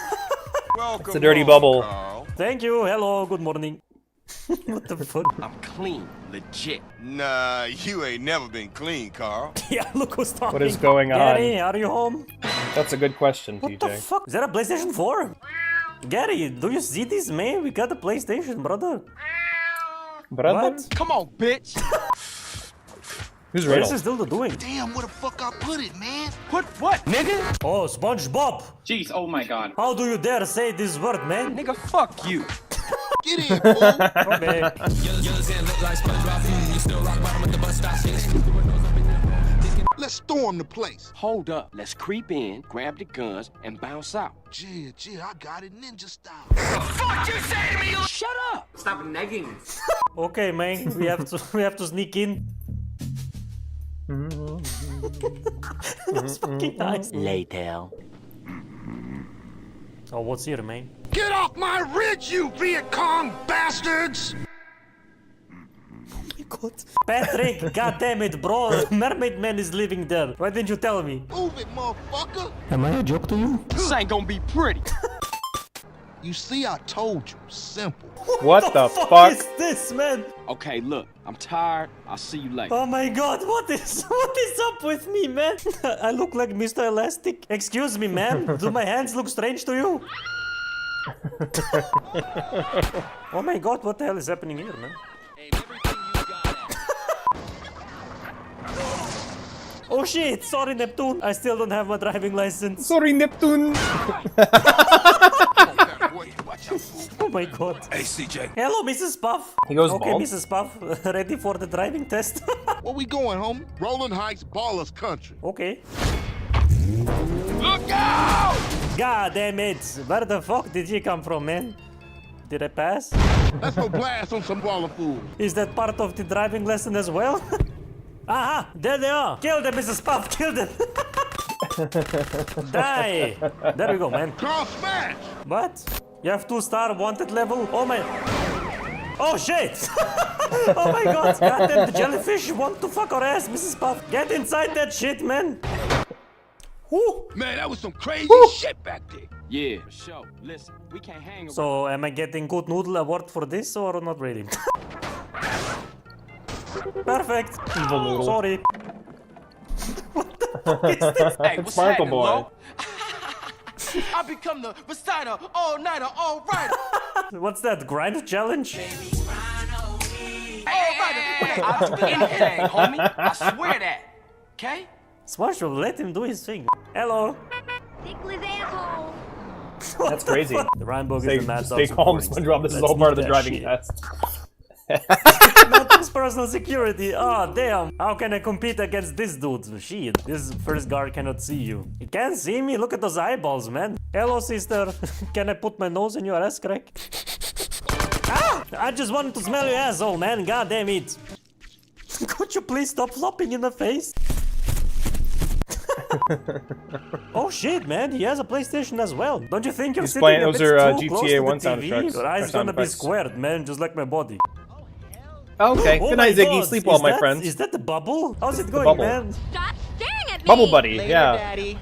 Welcome. It's a dirty bubble. Carl. Thank you, hello, good morning. What the fuck? I'm clean, legit. Nah, you ain't never been clean, Carl. Yeah, look who's talking. What is going on? Gary, are you home? That's a good question, What TJ. the fuck? Is that a PlayStation 4? Gary, do you see this, man? We got a PlayStation, brother. Brother? What? Come on, bitch. Who's What Riddle? is this dildo doing? Damn, where the fuck I put it, man? Put what, nigga? Oh, SpongeBob! Jeez, oh my god. How do you dare say this word, man? Nigga, fuck you. Get in, fool. Okay. Let's storm the place. Hold up, let's creep in, grab the guns, and bounce out. Gee, I got it ninja style. Fuck you say to me, you shut up! Stop nagging. Okay, man, we have to sneak in. That's fucking nice. Later. Oh, what's here, man? Get off my ridge, you Viet Cong bastards! God. Patrick, goddammit, bro. Mermaid Man is living there. Why didn't you tell me? Move it, motherfucker! Am I a joke to you? This ain't gonna be pretty. You see, I told you. Simple. What the fuck fuck? is this, man? Okay, look, I'm tired. I'll see you later. Oh my god, what is up with me, man? I look like Mr. Elastic. Excuse me, man. Do my hands look strange to you? Oh my god, what the hell is happening here, man? Oh shit, sorry Neptune. I still don't have my driving license. Sorry, Neptune. Oh my god. Hey, CJ. Hello, Mrs. Puff. He goes okay, bald. Mrs. Puff, ready for the driving test? Where we going, homie? Rolling Heights, Ballers Country. Okay. Look out! God damn it! Where the fuck did you come from, man? Did I pass? Let's go blast on some baller food. Is that part of the driving lesson as well? Aha! There they are! Kill them, Mrs. Puff! Kill them! Die! There we go, man. Carl smash! What? You have 2-star wanted level? Oh my... Oh shit! Oh my god! Goddamn, the jellyfish want to fuck our ass, Mrs. Puff! Get inside that shit, man! Woo! Man, that was some crazy shit back there. Yeah, for sure. Listen, we can't hang around. So, am I getting good noodle award for this or not really? Perfect! Evil noodle. Sorry. What the fuck is this? Hey, what's Sparkle happening, boy. Lo? I become the reciter, all-nighter, all-righter. What's that, grind challenge? All-righter. I'll do anything, homie. I swear that. Okay? Smash, let him do his thing. Hello. Ticklish asshole. That's crazy. The Rhinebug Stay, is the Mad stay Dog's calm, recordings. SpongeBob. This is Let's all part of leave the that driving shit. test. Mad Dog's personal security. Oh, damn. How can I compete against this dude? Shit. This first guard cannot see you. You can't see me? Look at those eyeballs, man. Hello, sister. Can I put my nose in your ass crack? Ah! I just wanted to smell your asshole, man. God damn it. Could you please stop flopping in the face? Oh shit, man, he has a PlayStation as well. Don't you think you're He's sitting playing- a those bit are, too close GTA to 1 the TV? soundtracks, Your or eyes sound gonna be effects. squared, man, just like my body. Okay, Oh good my night, Ziggy. God, Sleep well, is my that- friends. Is that the bubble? How's it going, bubble. man? Stop staring at me. Bubble Buddy, Later, yeah. Daddy.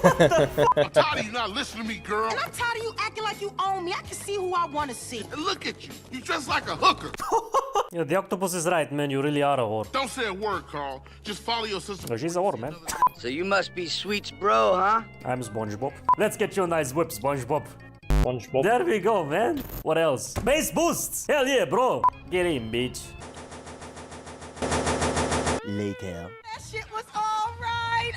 I'm tired of you not listening to me, girl. And I'm tired of you acting like you own me. I can see who I want to see. And look at you. You dress like a hooker. Yeah, the octopus is right, man, you really are a whore. Don't say a word, Carl. Just follow your sister. No, she's a whore, man. So you must be Sweet's bro, huh? I'm SpongeBob. Let's get you a nice whip, SpongeBob. SpongeBob. There we go, man. What else? Base boosts! Hell yeah, bro. Get in, bitch. Later. That shit was all right.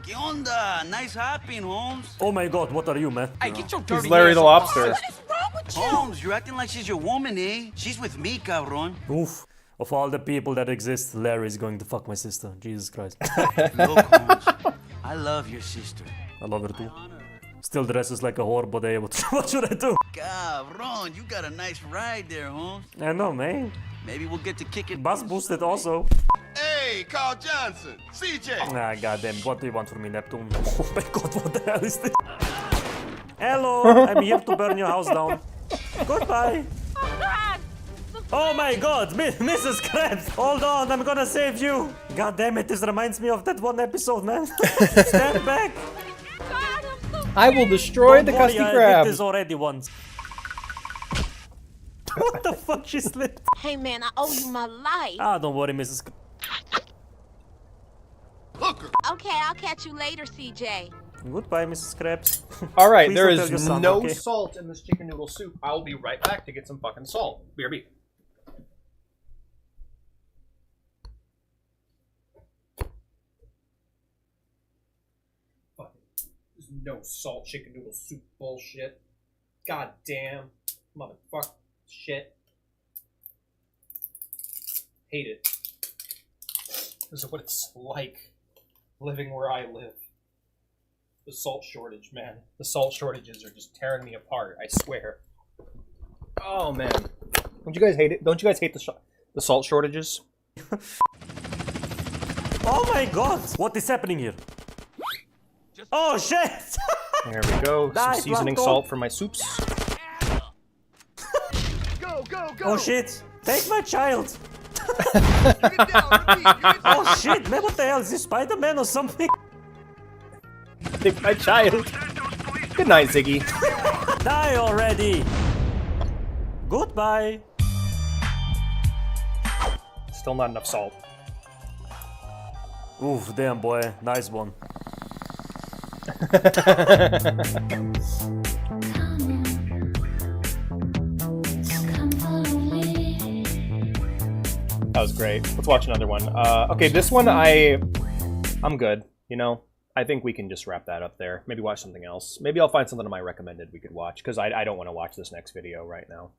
¿Qué onda? Nice hopping, Holmes. Oh my god, what are you, man? Hey, get your dirty He's Larry ass the off. Lobster. What is wrong with you? Holmes, you're acting like she's your woman, eh? She's with me, cabron. Oof. Of all the people that exist, Larry's going to fuck my sister. Jesus Christ. Look, Holmes, I love your sister. I love her too. Still dresses like a whore, but hey, what should I do? Cabron, you got a nice ride there, Holmes. I know, man. Maybe we'll get to kick it. Bus boosted also. Hey, Carl Johnson. CJ. Ah, goddamn, what do you want from me, Neptune? Oh my god, what the hell is this? Hello, I'm here to burn your house down. Goodbye. Oh my god, Mrs. Krabs! Hold on, I'm gonna save you! God damn it, this reminds me of that one episode, man. Stand back! I will destroy the Don't worry, Krusty I Krab. did this already once. What the fuck, she slipped? Hey, man, I owe you my life. Ah, don't worry, Mrs. Hooker. Okay, I'll catch you later, CJ. Goodbye, Mrs. Krabs. All right, Please there don't tell is your son, no okay? salt in this chicken noodle soup. I'll be right back to get some fucking salt. BRB. There's no salt chicken noodle soup bullshit. God damn. Motherfucker. Shit. Hate it. This is what it's like living where I live. The salt shortage, man. The salt shortages are just tearing me apart, I swear. Oh, man. Don't you guys hate it? Don't you guys hate the salt shortages? Oh my god! What is happening here? Oh shit! There we go. Some Die, seasoning Plankton. salt for my soups. Go, go, go. Oh shit! Take my child! Oh shit, man, what the hell? Is this Spider-Man or something? Take my child. Good night, Ziggy. Die already! Goodbye! Still not enough salt. Oof, damn boy, nice one. That was great. Let's watch another one. Okay, this one I'm good. You know, I think we can just wrap that up there. Maybe watch something else. Maybe I'll find something on my recommended we could watch because I don't want to watch this next video right now.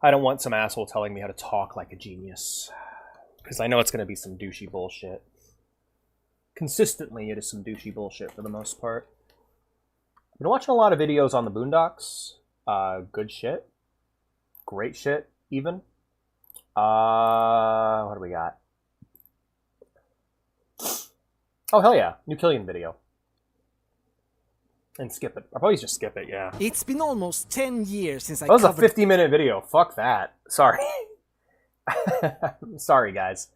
I don't want some asshole telling me how to talk like a genius. Because I know it's going to be some douchey bullshit. Consistently, it is some douchey bullshit for the most part. I've been watching a lot of videos on the Boondocks. Good shit. Great shit, even. What do we got? Oh, hell yeah. New Killian video. And skip it. I'll probably just skip it, yeah. It's been almost 10 years since That was a 50-minute video. Fuck that. Sorry. Sorry, guys.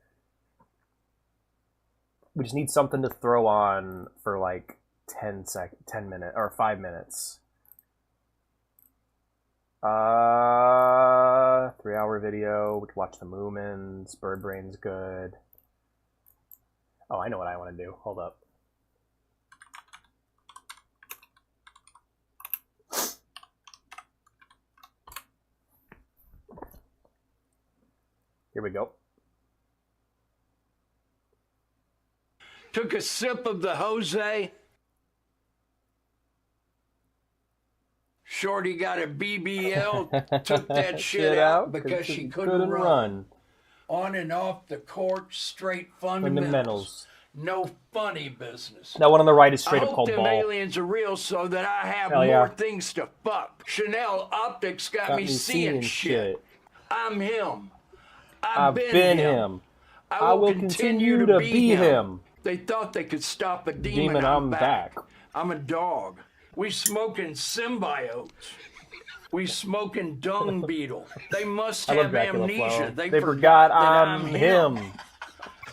We just need something to throw on for like 10 minutes or 5 minutes. 3-hour video. We can watch the Moomins. Bird Brain's good. Oh, I know what I want to do. Hold up. Here we go. Took a sip of the Jose. Shorty got a BBL, took that shit out because she couldn't run. On and off the court, straight fundamentals. No funny business. That one on the right is straight up I called hope them ball. aliens are real so that I have Hell more yeah. things to fuck. Chanel Optics got me seeing shit. I'm him. I've been him. I will continue to be him. They thought they could stop a demon. I'm back. I'm a dog. We smoking symbiotes. We smoking dung beetle. They must I love have Dracula amnesia. Flow. They forgot that I'm him.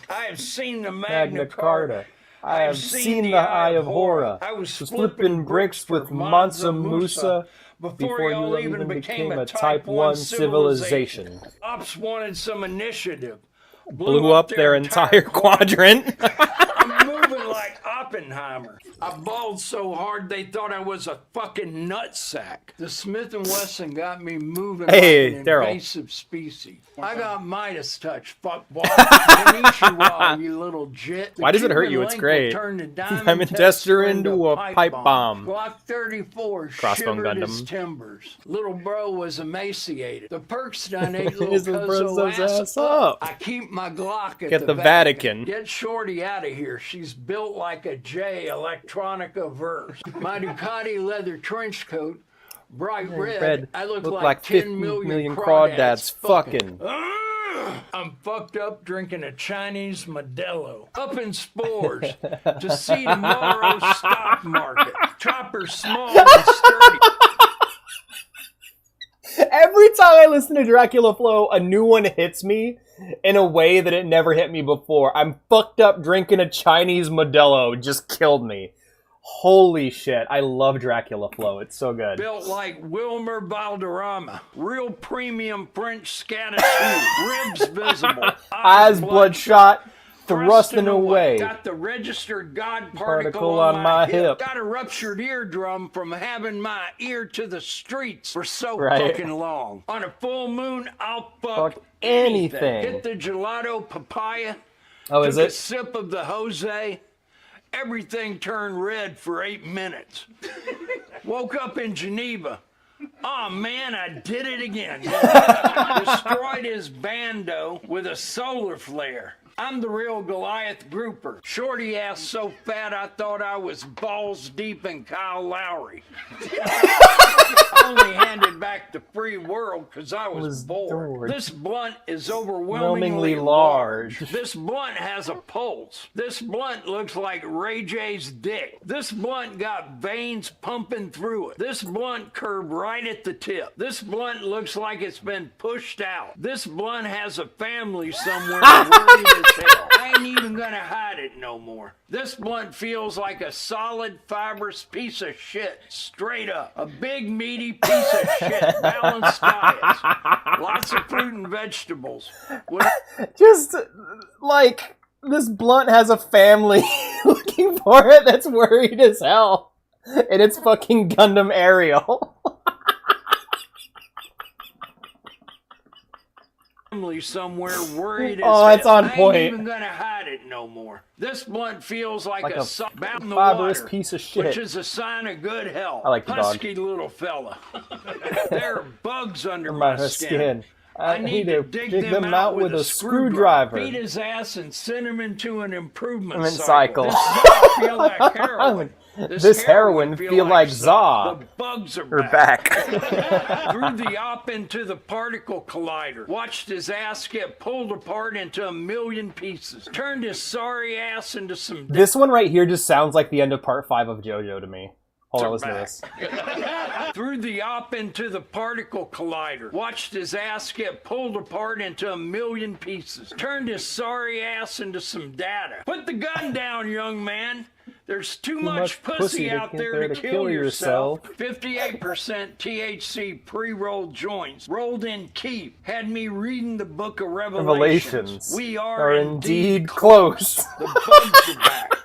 I have seen the Magna Magna Carta. I have seen the Eye of Horror. I was flipping bricks with Mansa Musa before you even became a Type 1 civilization. Ops wanted some initiative. Blew up their entire quadrant. I'm moving like Oppenheimer. I bawled so hard they thought I was a fucking nutsack. The Smith & Wesson got me moving Hey, like an Daryl. invasive species. I got Midas touch, fuckboy. Konnichiwa, you little jit. The Why does it hurt Cuban you? It's link great. will turn the diamond Diamond tester into a pipe bomb. Glock 34 Crossbone shivered his Gundam. timbers. Little bro was emaciated. The perks done ate His little bro's cuzzo ass up. I keep my Glock at Get the the Vatican. Get Shorty out of here. She's built like a J electronica verse. My Ducati leather trench coat, bright red. I look like 10 million crawdads fucking. I'm fucked up drinking a Chinese Modelo. Up in spores to see tomorrow's stock market. Chopper small and sturdy. Every time I listen to Dracula Flow, a new one hits me in a way that it never hit me before. I'm fucked up drinking a Chinese Modelo. It just killed me. Holy shit. I love Dracula Flow. It's so good. Built like Wilmer Valderrama. Real premium French Scottish ribs visible. Eyes bloodshot, thrusting away. Got the registered God Particle particle on my hip. Got a ruptured eardrum from having my ear to the streets for so Right. fucking long. On a full moon, I'll Fuck fuck anything. Hit the gelato papaya. Oh, is Took it? a sip of the Jose. Everything turned red for 8 minutes. Woke up in Geneva. Oh man, I did it again. Destroyed his bando with a solar flare. I'm the real Goliath grouper. Shorty ass so fat I thought I was balls deep in Kyle Lowry. I only handed back the free world because I was bored. This blunt is overwhelmingly large. This blunt has a pulse. This blunt looks like Ray J's dick. This blunt got veins pumping through it. This blunt curved right at the tip. This blunt looks like it's been pushed out. This blunt has a family somewhere worried as hell. I ain't even gonna hide it no more. This blunt feels like a solid fibrous piece of shit, straight up. A big meaty piece of shit, balanced diets. Lots of fruit and vegetables. Just, like, this blunt has a family looking for it that's worried as hell. And it's fucking Gundam Ariel. Family somewhere worried as Oh, hell. it's on I point. ain't even gonna hide it no more. This blunt feels like Like a out in the fibrous water, piece of shit. which is a sign of good health. I like the dog. Husky little fella. There are bugs under My my skin. I need to dig them out with a screwdriver. Beat his ass and send him into an improvement cycle. This feel like heroin. This heroin feel like Zaw. The bugs are back. Threw the op into the particle collider. Watched his ass get pulled apart into a million pieces. Turned his sorry ass into some... This one right here just sounds like the end of part 5 of JoJo to me. Hold on, listen to this. Threw the op into the particle collider. Watched his ass get pulled apart into a million pieces. Turned his sorry ass into some data. Put the gun down, young man. There's too much pussy out there to kill yourself. 58% THC pre-rolled joints. Rolled in keep. Had me reading the book of Revelations. We are indeed close. The bugs are back.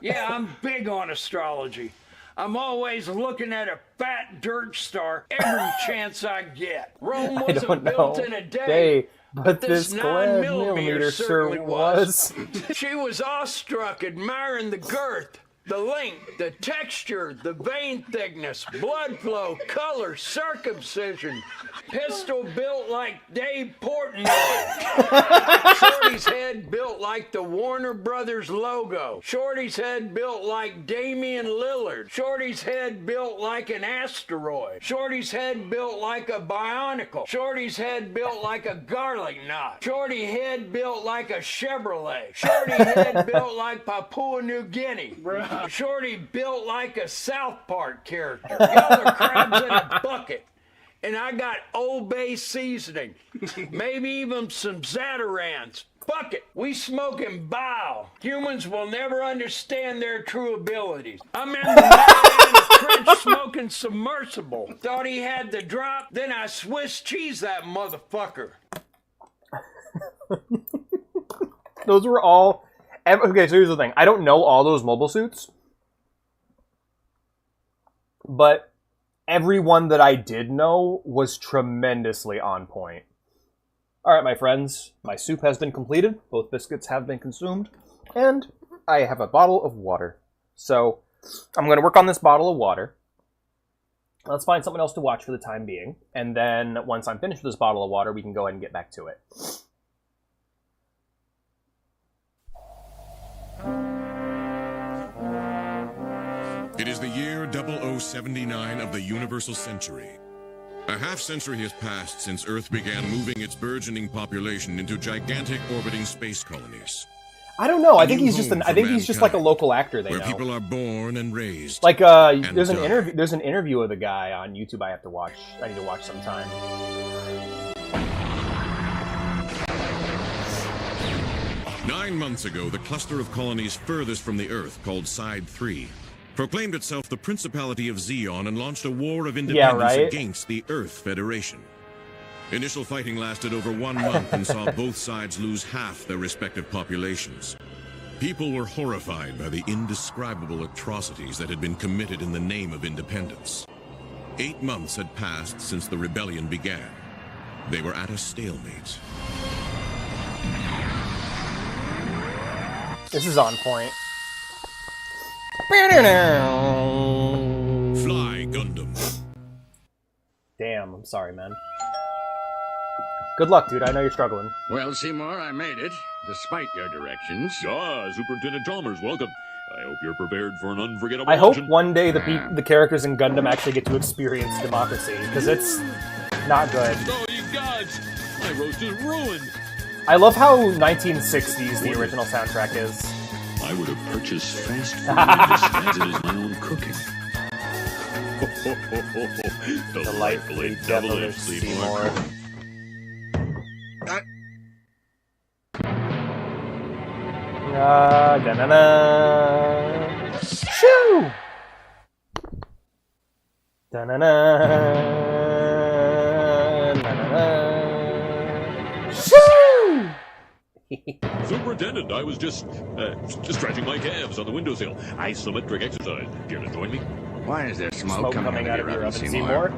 Yeah, I'm big on astrology. I'm always looking at a fat dirt star every chance I get. Rome wasn't built in a day. But this 9mm certainly was. She was awestruck, admiring the girth, the length, the texture, the vein thickness, blood flow, color, circumcision. Pistol built like Dave Portnoy. Shorty's head built like the Warner Brothers logo. Shorty's head built like Damian Lillard. Shorty's head built like an asteroid. Shorty's head built like a bionicle. Shorty's head built like a garlic knot. Shorty head built like a Chevrolet. Shorty head built like Papua New Guinea. Shorty built like a South Park character. Y'all are crabs in a bucket. And I got Old Bay seasoning. Maybe even some Zatarans. Fuck it. We smoking bile. Humans will never understand their true abilities. I'm in the Mariana Trench smoking submersible. Thought he had the drop, then I Swiss cheese that motherfucker. Those were all... Okay, so here's the thing. I don't know all those mobile suits. But everyone that I did know was tremendously on point. Alright, my friends. My soup has been completed. Both biscuits have been consumed. And I have a bottle of water. So, I'm going to work on this bottle of water. Let's find something else to watch for the time being. And then, once I'm finished with this bottle of water, we can go ahead and get back to it. It is the year 0079 of the Universal Century. A half-century has passed since Earth began moving its burgeoning population into gigantic orbiting space colonies. I don't know. I think he's just like a local actor they know. Where people are born and raised. Like there's an interview of the guy on YouTube I need to watch sometime. Nine months ago, the cluster of colonies furthest from the Earth, called Side 3, proclaimed itself the Principality of Zeon and launched a war of independence against the Earth Federation. Initial fighting lasted over 1 month and saw both sides lose half their respective populations. People were horrified by the indescribable atrocities that had been committed in the name of independence. 8 months had passed since the rebellion began. They were at a stalemate. This is on point. Fly, Gundam. Damn, I'm sorry, man. Good luck, dude. I know you're struggling. Well, Seymour, I made it, despite your directions. Ah, Superintendent Chalmers, welcome. I hope you're prepared for an unforgettable I hope luncheon. one day the characters in Gundam actually get to experience democracy, because it's not good. Oh, you gods! My roast is ruined! I love how 1960s the original soundtrack is. I would have purchased fast food and disguised it as my own cooking. Delightfully devilish, Seymour. Da-na-na. Shoo! Da-na-na. Na-na-na. Shoo! Superintendent, I was just stretching my calves on the windowsill. Isometric exercise. Care to join me? Why is there smoke coming out of your oven, Seymour?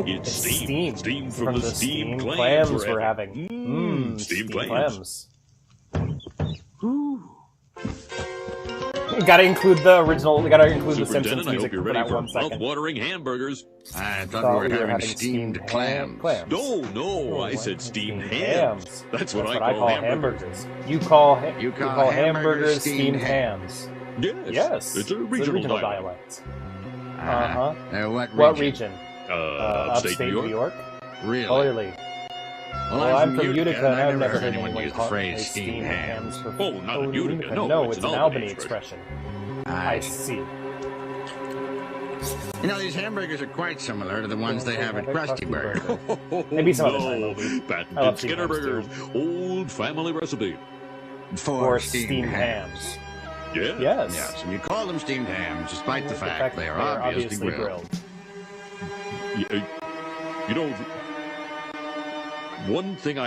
It's steam. Steam from the steam clams we're having. Steam clams. Gotta include the original. We gotta include the Simpsons Superintendent, I music hope you're for ready that for 1 second. mouth-watering hamburgers. I thought we were having steamed clams. No, I said steamed hams. That's what I call hamburgers. You call call hamburgers steamed hams. Yes. It's a regional dialect. What region? Upstate New York. Really? Clearly. Well, I'm from Utica, and I've never heard anyone anyone use the call phrase steamed hams. for Oh, not in Utica. No, it's an Albany expression. I see. You know, these hamburgers are quite similar to the ones they have at Krusty Burger. Maybe some other time movie. Patented Skinner Burgers, old family recipe. For steamed hams. Yes. Yes, and you call them steamed hams, despite the fact they are obviously grilled. You know, one thing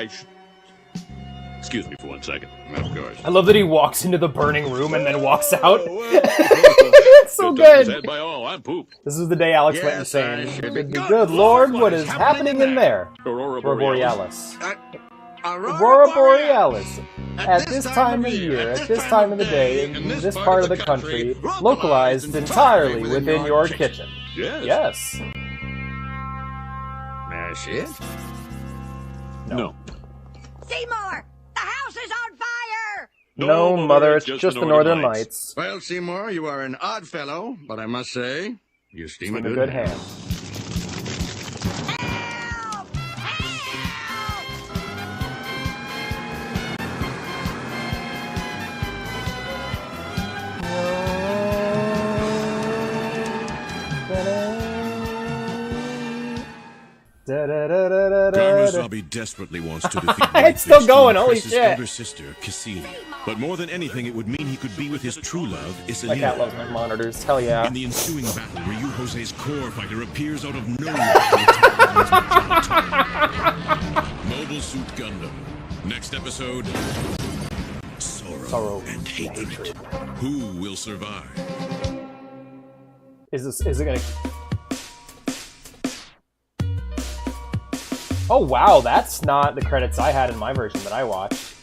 excuse me for 1 second. Of course. I love that he walks into the burning room and then walks out. It's so good. By all, I'm pooped. This is the day Alex went insane. Good Lord, what is happening in there? Aurora Borealis. Aurora Borealis. At this time of year, at this time of the day, in this part of the country, localized entirely within your kitchen. Yes. That's it? No. Seymour! The house is on fire! No, Mother, it's just the Northern Lights. Well, Seymour, you are an odd fellow, but I must say, you steam a Good good ham. Kamasabi desperately wants to defeat It's still going, holy his shit. elder sister, Cassini. But more than anything, it would mean he could be with his true love, My cat Iselina. loves my monitors. Hell yeah. In the ensuing battle, Ryu Jose's core fighter appears out of nowhere to attack his Magenta. Mobile Suit Gundam. Next episode, Sorrow and hatred. Who will survive? Is it gonna... Oh wow, that's not the credits I had in my version that I watched.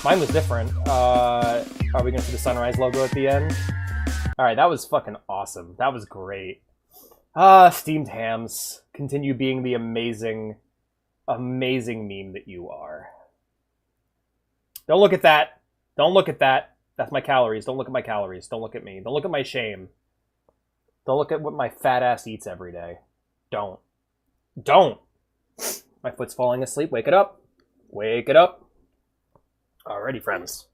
Mine was different. Are we gonna see the Sunrise logo at the end? Alright, that was fucking awesome. That was great. Steamed hams. Continue being the amazing, amazing meme that you are. Don't look at that. Don't look at that. That's my calories. Don't look at my calories. Don't look at me. Don't look at my shame. Don't look at what my fat ass eats every day. Don't. Don't! My foot's falling asleep. Wake it up. Wake it up. Alrighty, friends.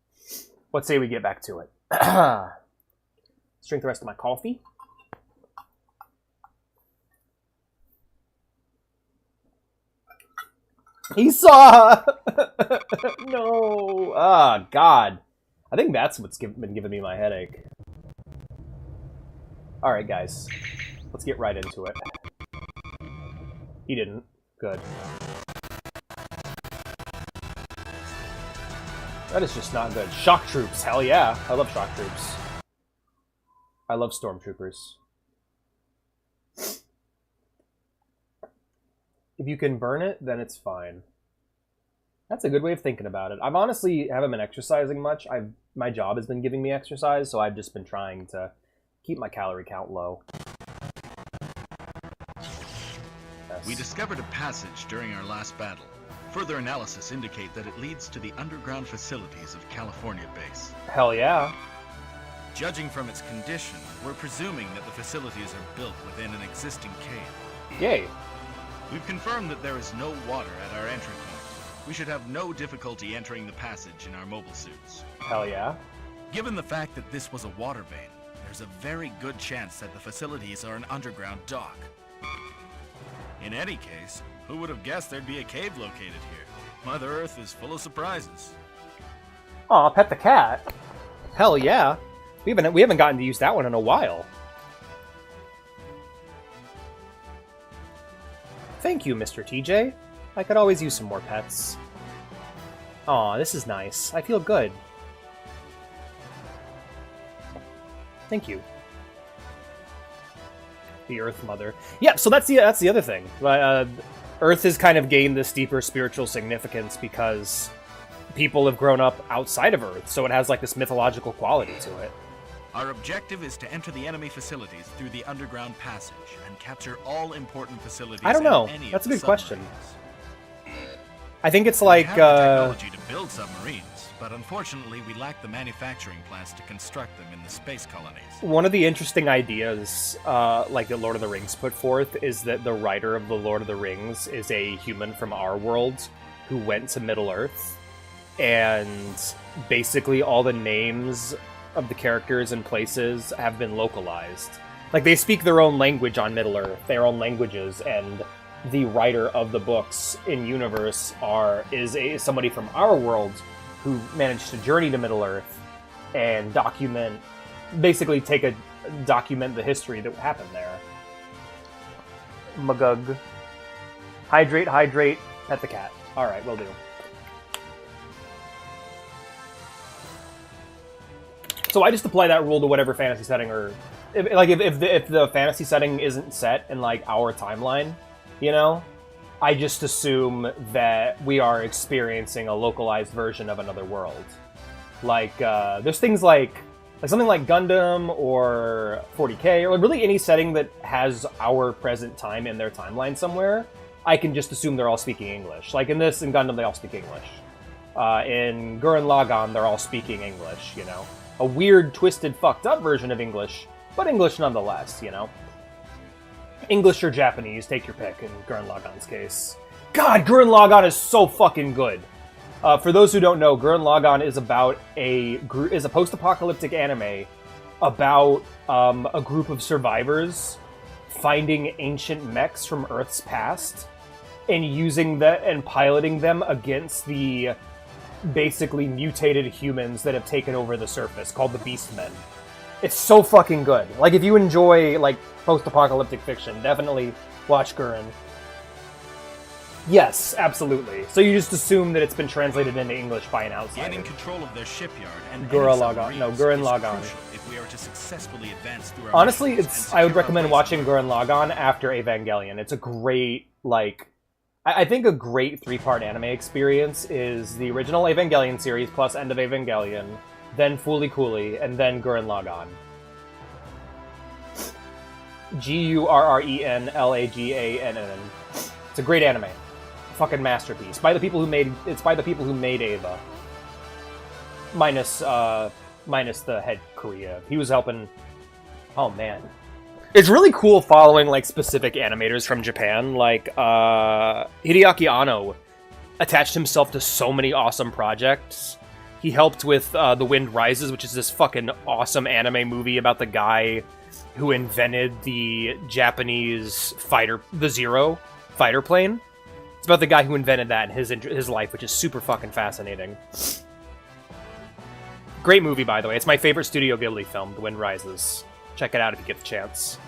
Let's say we get back to it. Let's drink the rest of my coffee. Esau! No! Ah, God. I think that's what's been giving me my headache. Alright, guys. Let's get right into it. He didn't. Good. That is just not good. Shock troops. Hell yeah. I love shock troops. I love stormtroopers. If you can burn it, then it's fine. That's a good way of thinking about it. I've honestly haven't been exercising much. My job has been giving me exercise, so I've just been trying to keep my calorie count low. We discovered a passage during our last battle. Further analysis indicate that it leads to the underground facilities of California Base. Hell yeah. Judging from its condition, we're presuming that the facilities are built within an existing cave. Yay. We've confirmed that there is no water at our entry point. We should have no difficulty entering the passage in our mobile suits. Hell yeah. Given the fact that this was a water vein, there's a very good chance that the facilities are an underground dock. In any case, who would have guessed there'd be a cave located here? Mother Earth is full of surprises. Aw, pet the cat. Hell yeah. We haven't gotten to use that one in a while. Thank you, Mr. TJ. I could always use some more pets. Aw, this is nice. I feel good. Thank you. The Earth Mother. Yeah, so that's the other thing. Earth has kind of gained this deeper spiritual significance because people have grown up outside of Earth, so it has like this mythological quality to it. Our objective is to enter the enemy facilities through the underground passage and capture all important facilities. I don't know. and any That's a of good the question. submarines. I think it's We like have the technology to build submarines, but unfortunately we lack the manufacturing plants to construct them in the space colonies. one of the interesting ideas, like that Lord of the Rings put forth, is that the writer of the Lord of the Rings is a human from our world who went to Middle Earth, and basically all the names of the characters and places have been localized. Like, they speak their own language on Middle Earth, their own languages, and the writer of the books in universe is somebody from our world who managed to journey to Middle Earth and document the history that happened there. Magug. Hydrate, pet the cat. Alright, will do. So I just apply that rule to whatever fantasy setting, or if the fantasy setting isn't set in like our timeline, you know, I just assume that we are experiencing a localized version of another world. Like there's things like something like Gundam or 40K, or really any setting that has our present time in their timeline somewhere. I can just assume they're all speaking English. Like in Gundam, they all speak English. In Gurren Lagann, they're all speaking English, you know. A weird, twisted, fucked up version of English, but English nonetheless, you know? English or Japanese, take your pick in Gurren Lagann's case. God, Gurren Lagann is so fucking good! For those who don't know, Gurren Lagann is about a post-apocalyptic anime about a group of survivors finding ancient mechs from Earth's past and using that and piloting them against the basically mutated humans that have taken over the surface, called the Beastmen. It's so fucking good. Like, if you enjoy, like, post-apocalyptic fiction, definitely watch Gurren. Yes, absolutely. So you just assume that it's been translated into English by an outsider. Gaining control of their shipyard and Gurren Lagann. If we are to successfully advance through our honestly, I would recommend watching Gurren Lagann after Evangelion. It's a great, like... I think a great 3-part anime experience is the original Evangelion series plus End of Evangelion, then Fooly Cooly, and then Gurren Lagann. Gurrenlagann. It's a great anime. Fucking masterpiece. By the people who made Eva. Minus the head Korea. He was helping. Oh man. It's really cool following like specific animators from Japan. Like Hideaki Anno attached himself to so many awesome projects. He helped with The Wind Rises, which is this fucking awesome anime movie about the guy who invented the Japanese the Zero fighter plane. It's about the guy who invented that in his life, which is super fucking fascinating. Great movie, by the way. It's my favorite Studio Ghibli film, The Wind Rises. Check it out if you get the chance.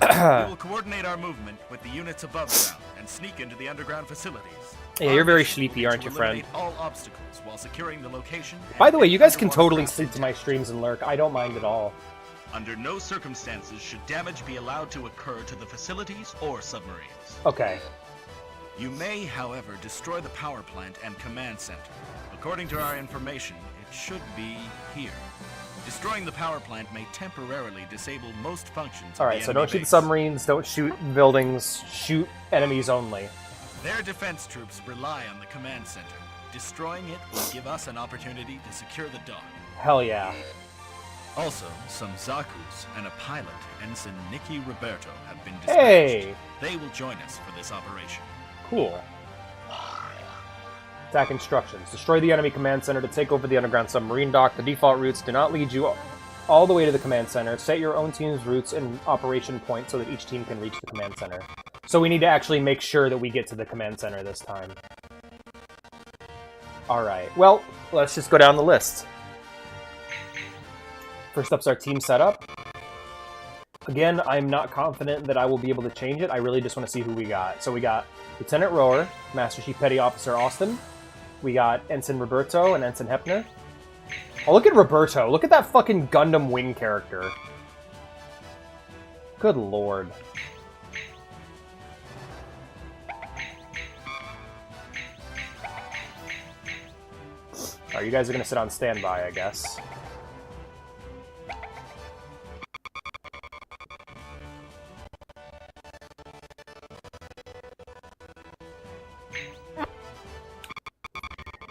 We will coordinate our movement with the units above ground and sneak into the underground facilities. Yeah, you're very sleepy, aren't you, friend? All obstacles while securing the location. By the way, you guys can totally sleep to my streams and lurk. I don't mind at all. Under no circumstances should damage be allowed to occur to the facilities or submarines. Okay. You may, however, destroy the power plant and command center. According to our information, it should be here. Destroying the power plant may temporarily disable most functions. Alright, so don't shoot the submarines, don't shoot buildings, shoot enemies only. Their defense troops rely on the command center. Destroying it will give us an opportunity to secure the dock. Hell yeah. Also, some Zakus and a pilot, Ensign Nikki Roberto, have been dispatched. Hey! They will join us for this operation. Cool. Attack instructions. Destroy the enemy command center to take over the underground submarine dock. The default routes do not lead you all the way to the command center. Set your own team's routes and operation point so that each team can reach the command center. So we need to actually make sure that we get to the command center this time. Alright, well, let's just go down the list. First up's our team setup. Again, I'm not confident that I will be able to change it. I really just want to see who we got. So we got Lieutenant Rohr, Master Chief Petty Officer Austin. We got Ensign Roberto and Ensign Hepner. Oh, look at Roberto. Look at that fucking Gundam Wing character. Good lord. Alright, you guys are gonna sit on standby, I guess.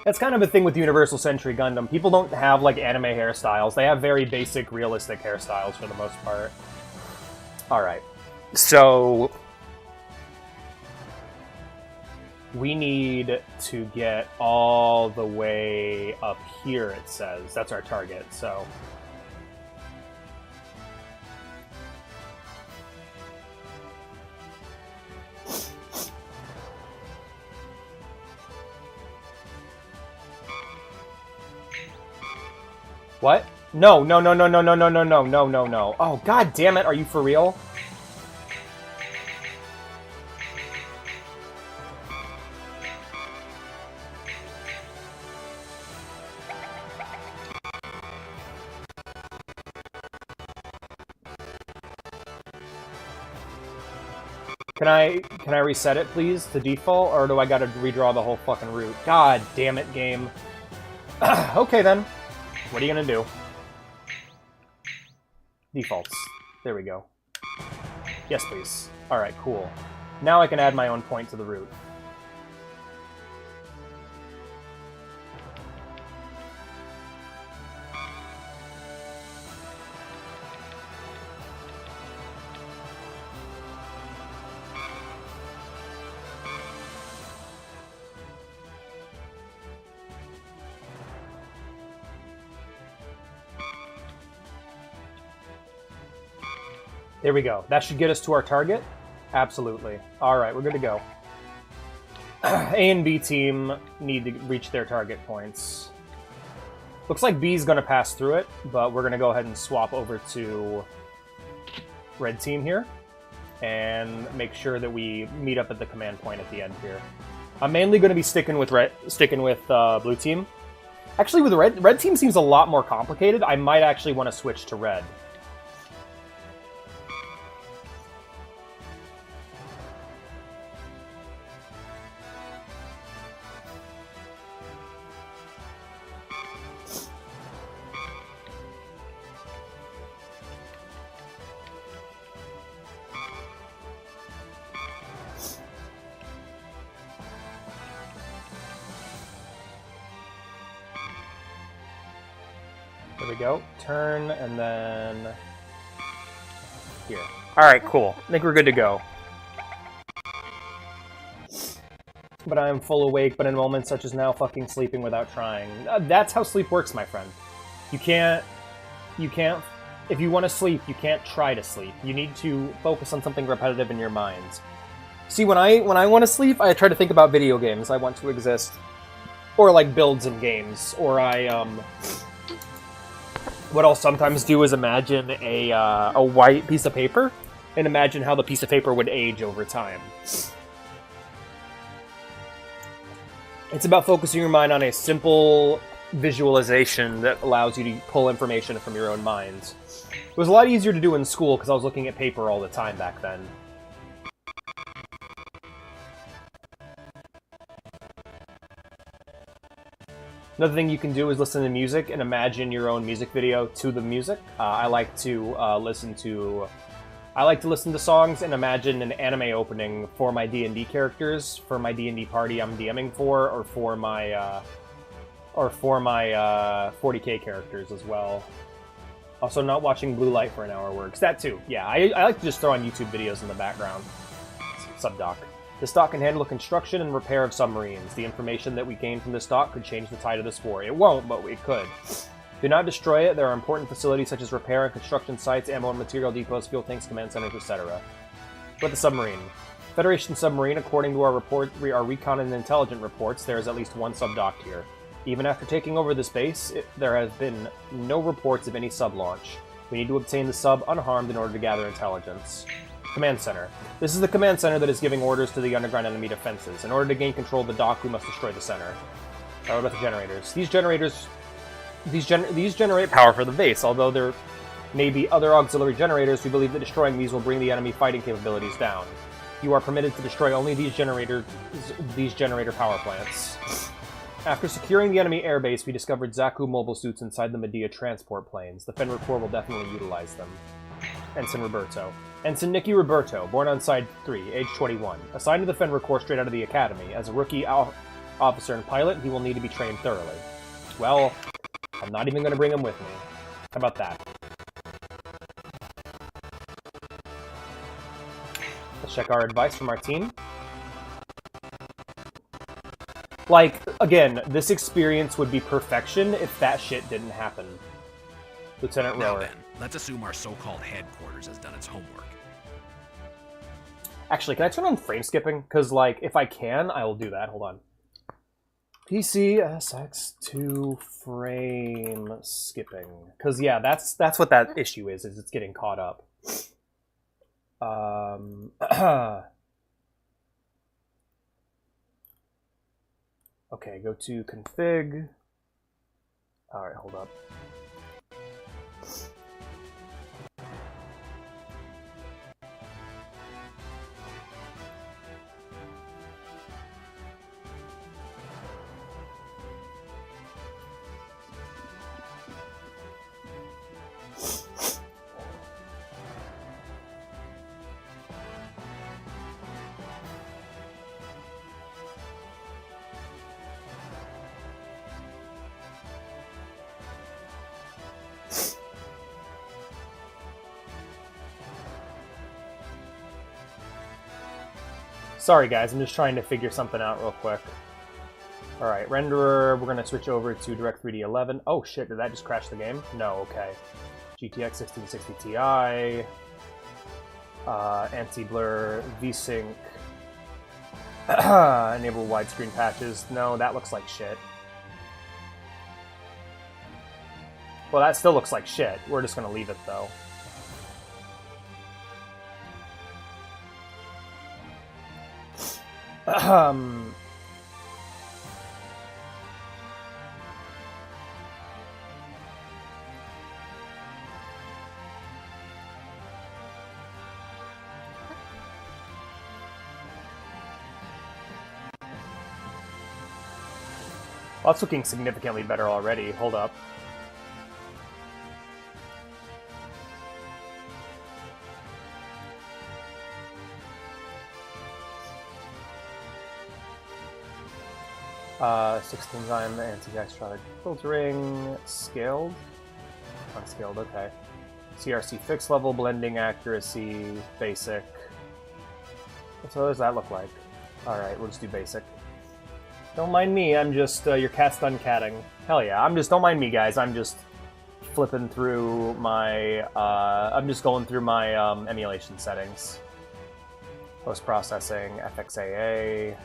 That's kind of a thing with Universal Century Gundam. People don't have, like, anime hairstyles. They have very basic, realistic hairstyles for the most part. Alright. So... we need to get all the way up here, it says. That's our target, so... What? No, no, no, no, no, no, no, no, no, no, no, no. Oh, god damn it, are you for real? Can I reset it, please, to default, or do I gotta redraw the whole fucking route? God damn it, game. Okay, then. What are you gonna do? Defaults. There we go. Yes, please. Alright, cool. Now I can add my own point to the route. There we go. That should get us to our target. Absolutely. Alright, we're good to go. A and B team need to reach their target points. Looks like B's going to pass through it, but we're going to go ahead and swap over to Red team here and make sure that we meet up at the command point at the end here. I'm mainly going to be sticking with Blue team. Actually, with Red team seems a lot more complicated. I might actually want to switch to Red. There we go. Turn, and then... here. Alright, cool. I think we're good to go. But I am full awake, but in moments such as now, fucking sleeping without trying. That's how sleep works, my friend. You can't... if you want to sleep, you can't try to sleep. You need to focus on something repetitive in your mind. See, when I want to sleep, I try to think about video games I want to exist. Or, like, builds in games. Or what I'll sometimes do is imagine a white piece of paper, and imagine how the piece of paper would age over time. It's about focusing your mind on a simple visualization that allows you to pull information from your own mind. It was a lot easier to do in school because I was looking at paper all the time back then. Another thing you can do is listen to music and imagine your own music video to the music. I like to listen to songs and imagine an anime opening for my D&D characters, for my D&D party I'm DMing for, or for my 40k characters as well. Also, not watching blue light for an hour works. That too. Yeah, I like to just throw on YouTube videos in the background. Subdoc. This dock can handle construction and repair of submarines. The information that we gain from this dock could change the tide of this war. It won't, but it could. Do not destroy it. There are important facilities such as repair and construction sites, ammo and material depots, fuel tanks, command centers, etc. But the submarine. Federation submarine, according to our recon and intelligence reports, there is at least one sub-docked here. Even after taking over this base, there has been no reports of any sub-launch. We need to obtain the sub unharmed in order to gather intelligence. Command Center. This is the command center that is giving orders to the underground enemy defenses. In order to gain control of the dock, we must destroy the center. What about the generators? These generate power for the base. Although there may be other auxiliary generators, we believe that destroying these will bring the enemy fighting capabilities down. You are permitted to destroy only these generator power plants. After securing the enemy airbase, we discovered Zaku mobile suits inside the Medea transport planes. The Fenrir Corps will definitely utilize them. Ensign Roberto. Ensign Nicky Roberto, born on Side 3, age 21. Assigned to the Fenrir Corps straight out of the academy. As a rookie officer and pilot, he will need to be trained thoroughly. Well, I'm not even going to bring him with me. How about that? Let's check our advice from our team. Like, again, this experience would be perfection if that shit didn't happen. Lieutenant Now Rower. then, let's assume our so-called headquarters has done its homework. Actually, can I turn on frame skipping? Because, like, if I can, I will do that. Hold on. PCSX2 frame skipping. Because, yeah, that's what that issue is it's getting caught up. Okay, go to config. Alright, hold up. Sorry guys, I'm just trying to figure something out real quick. Alright, renderer, we're going to switch over to Direct3D 11. Oh shit, did that just crash the game? No, okay. GTX 1660 Ti, anti-blur, VSync, enable widescreen patches. No, that looks like shit. Well, that still looks like shit. We're just going to leave it though. Well, that's looking significantly better already. Hold up. Uh, 16 time anti-extra filtering, scaled, unscaled, okay. CRC fixed level, blending accuracy, basic. So what does that look like? Alright, we'll just do basic. Don't mind me, I'm just, your cat's done catting. Hell yeah, don't mind me guys, I'm just flipping through my, I'm just going through my emulation settings. Post-processing, FXAA.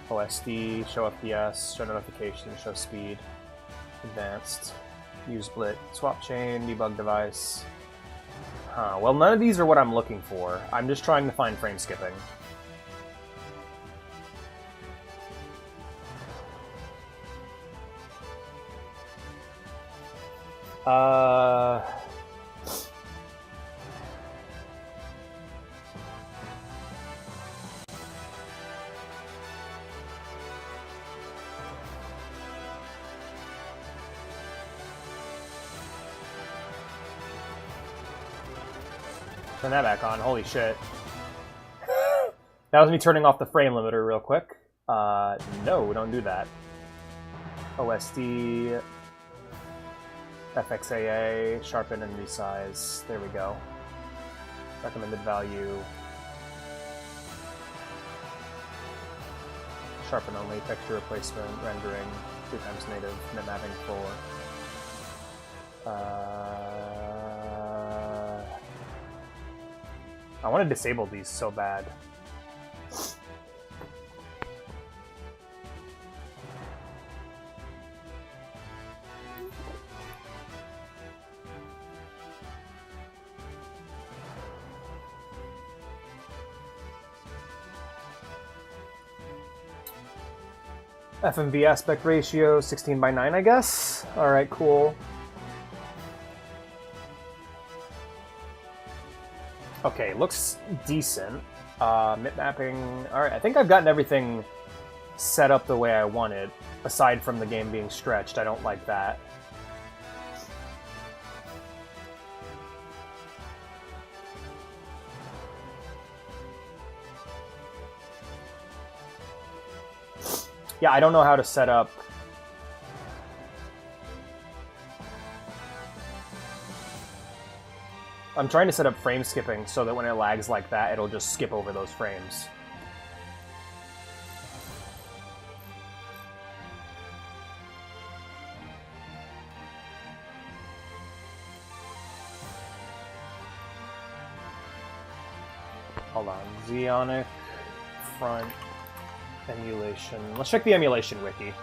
OSD, show FPS, show notifications, show speed, advanced, use blit, swap chain, debug device. Huh, well none of these are what I'm looking for. I'm just trying to find frame skipping. Turn that back on. Holy shit. That was me turning off the frame limiter real quick. No, don't do that. OSD, FXAA, sharpen and resize. There we go. Recommended value. Sharpen only, texture replacement, rendering, 2 times native, mid-mapping 4. I want to disable these so bad. FMV aspect ratio 16:9, I guess. All right, cool. Okay, looks decent. Mip mapping. Alright, I think I've gotten everything set up the way I wanted. Aside from the game being stretched, I don't like that. Yeah, I don't know how to set up... I'm trying to set up frame skipping so that when it lags like that, it'll just skip over those frames. Hold on. Xeonic front emulation. Let's check the emulation wiki.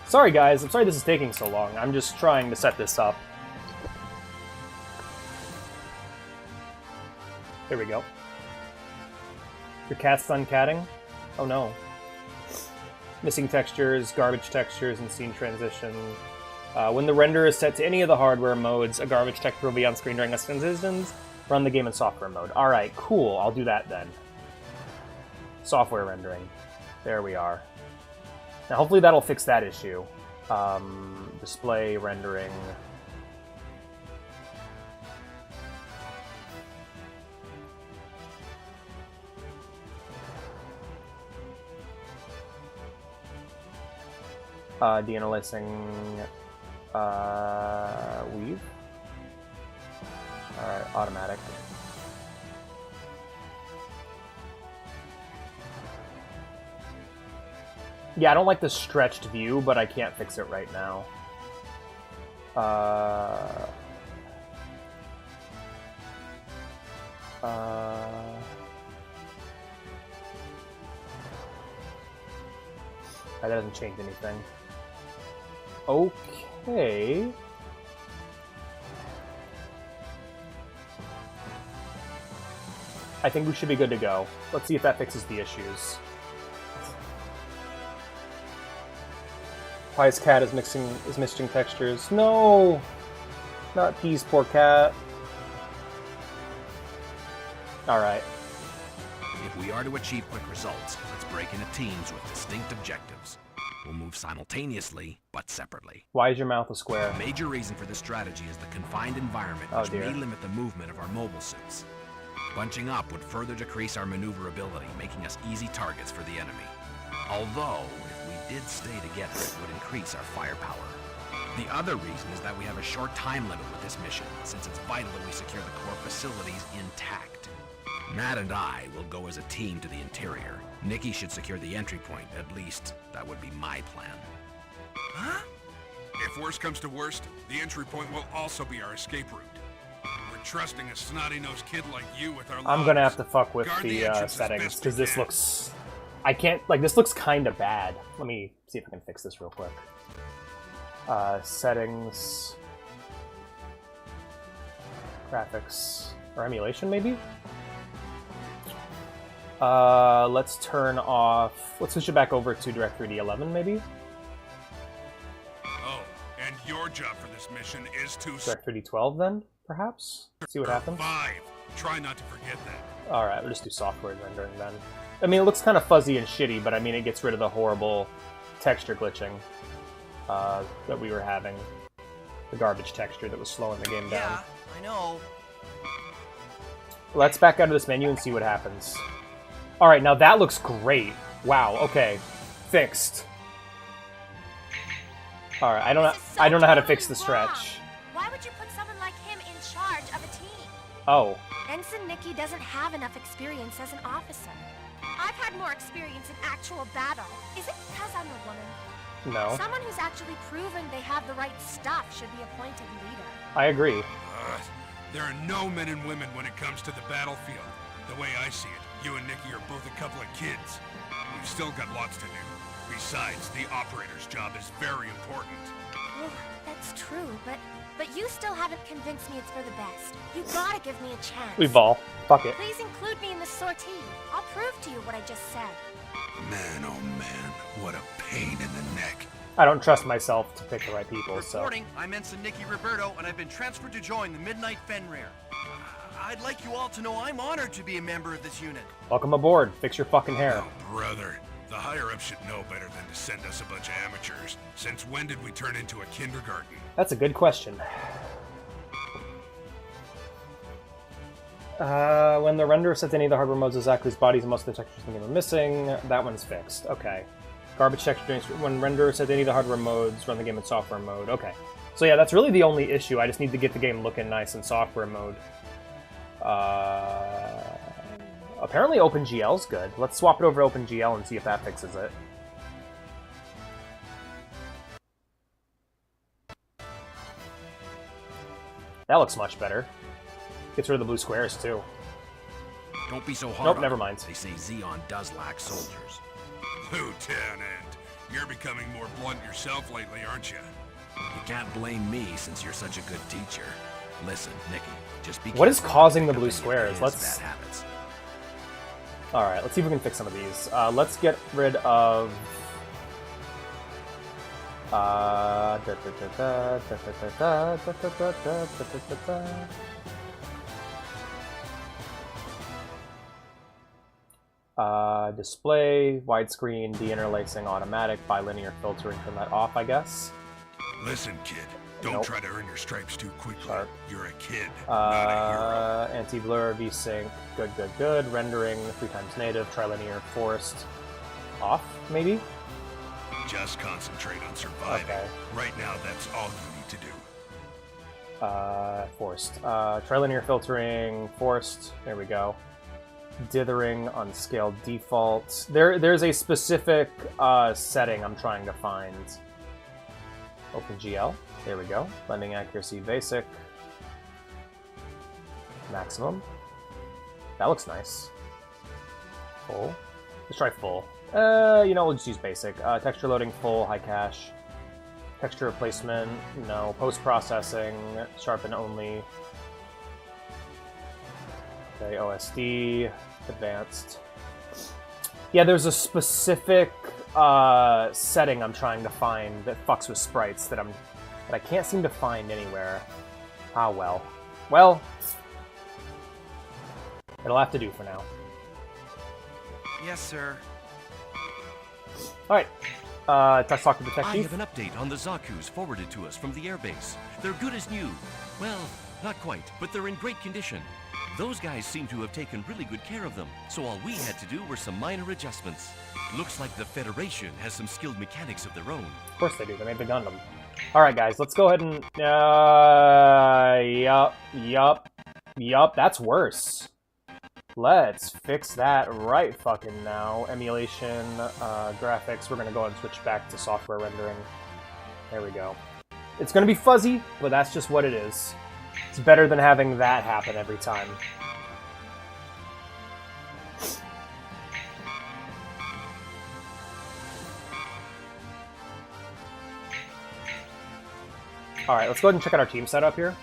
Sorry guys, I'm sorry this is taking so long. I'm just trying to set this up. Here we go. Your cat's done catting? Oh no. Missing textures, garbage textures, and scene transition. When the render is set to any of the hardware modes, a garbage texture will be on screen during its transitions. Run the game in software mode. Alright, cool. I'll do that then. Software rendering. There we are. Now hopefully that'll fix that issue. Display rendering. Deanalyzing weave. Alright, automatic. Yeah, I don't like the stretched view, but I can't fix it right now. That doesn't change anything. Okay. I think we should be good to go. Let's see if that fixes the issues. Why his cat is missing textures? No! Not Peas, poor cat. Alright. If we are to achieve quick results, let's break into teams with distinct objectives. We'll move simultaneously, but separately. Why is your mouth a square? A major reason for this strategy is the confined environment, which may limit the movement of our mobile suits. Bunching up would further decrease our maneuverability, making us easy targets for the enemy. Although, if we did stay together, it would increase our firepower. The other reason is that we have a short time limit with this mission, since it's vital that we secure the core facilities intact. Matt and I will go as a team to the interior. Nikki should secure the entry point, at least that would be my plan. Huh? If worst comes to worst, the entry point will also be our escape route. We're trusting a snotty-nosed kid like you with our lives. I'm gonna have to fuck with the settings, because this looks... I can't... Like, this looks kinda bad. Let me see if I can fix this real quick. Settings... Graphics... Or emulation, maybe? Let's turn off... Let's switch it back over to DirectX 3D11, maybe? Oh, and your job for this mission is to... DirectX 3D12, then, perhaps? See what happens? 5. Try not to forget that. Alright, we'll just do software rendering, then. I mean, it looks kind of fuzzy and shitty, but I mean, it gets rid of the horrible texture glitching that we were having. The garbage texture that was slowing the game down. Yeah, I know. Let's back out of this menu and see what happens. Alright, now that looks great. Wow, okay. Fixed. Alright, I don't know how to fix the stretch. Why would you put someone like him in charge of a team? Oh. Ensign Nikki doesn't have enough experience as an officer. I've had more experience in actual battle. Is it because I'm a woman? No. Someone who's actually proven they have the right stuff should be appointed leader. I agree. There are no men and women when it comes to the battlefield. The way I see it, you and Nikki are both a couple of kids. We've still got lots to do. Besides, the operator's job is very important. Oh, that's true, but you still haven't convinced me it's for the best. You gotta give me a chance. We ball. Fuck it. Please include me in the sortie. I'll prove to you what I just said. Man, oh man, what a pain in the neck. I don't trust myself to pick the right people, so... Reporting, I'm Ensign Nikki Roberto, and I've been transferred to join the Midnight Fenrir. I'd like you all to know I'm honored to be a member of this unit. Welcome aboard. Fix your fucking hair. Oh, brother. The higher-ups should know better than to send us a bunch of amateurs. Since when did we turn into a kindergarten? That's a good question. When the renderer sets any of the hardware modes of Zaku's bodies and most of the textures in the game are missing, that one's fixed. Okay. Garbage texture when renderer sets any of the hardware modes, run the game in software mode. Okay. So yeah, that's really the only issue. I just need to get the game looking nice in software mode. Apparently OpenGL's good. Let's swap it over to OpenGL and see if that fixes it. That looks much better. Gets rid of the blue squares, too. Don't be so hard. Nope, never mind. They say Xeon does lack soldiers. Lieutenant, you're becoming more blunt yourself lately, aren't you? You can't blame me since you're such a good teacher. Listen, Nikki, just be What is careful causing the about blue picking squares? his Let's... bad habits. Alright, let's see if we can fix some of these. Let's get rid of... display, widescreen, deinterlacing, automatic, bilinear filtering, turn that off, I guess. Listen, kid, don't Nope. try to earn your stripes too quickly. Sharp. You're a kid, not a hero. Anti-blur, VSync, good, good, good. Rendering, 3x native, trilinear, forced, off, maybe? Just concentrate on surviving. Okay. Right now, that's all you need to do. Forced. Trilinear filtering, forced, there we go. Dithering, unscaled default. There's a specific setting I'm trying to find. OpenGL, there we go. Blending accuracy, basic. Maximum. That looks nice. Full. Let's try full. You know, we'll just use basic. Texture loading, full, high cache. Texture replacement, no. Post-processing, sharpen only. Okay, OSD, advanced. Yeah, there's a specific setting I'm trying to find that fucks with sprites that I can't seem to find anywhere. Ah, well. Well, it'll have to do for now. Yes, sir. Alright. Talk to the tech I chief. have an update on the Zaku's forwarded to us from the airbase. They're good as new. Well, not quite, but they're in great condition. Those guys seem to have taken really good care of them, so all we had to do were some minor adjustments. Looks like the Federation has some skilled mechanics of their own. Of course they do, they made the Gundam. Alright guys, let's go ahead and... Yup, that's worse. Let's fix that right fucking now. Emulation, graphics, we're gonna go ahead and switch back to software rendering. There we go. It's gonna be fuzzy, but that's just what it is. It's better than having that happen every time. Alright, let's go ahead and check out our team setup here.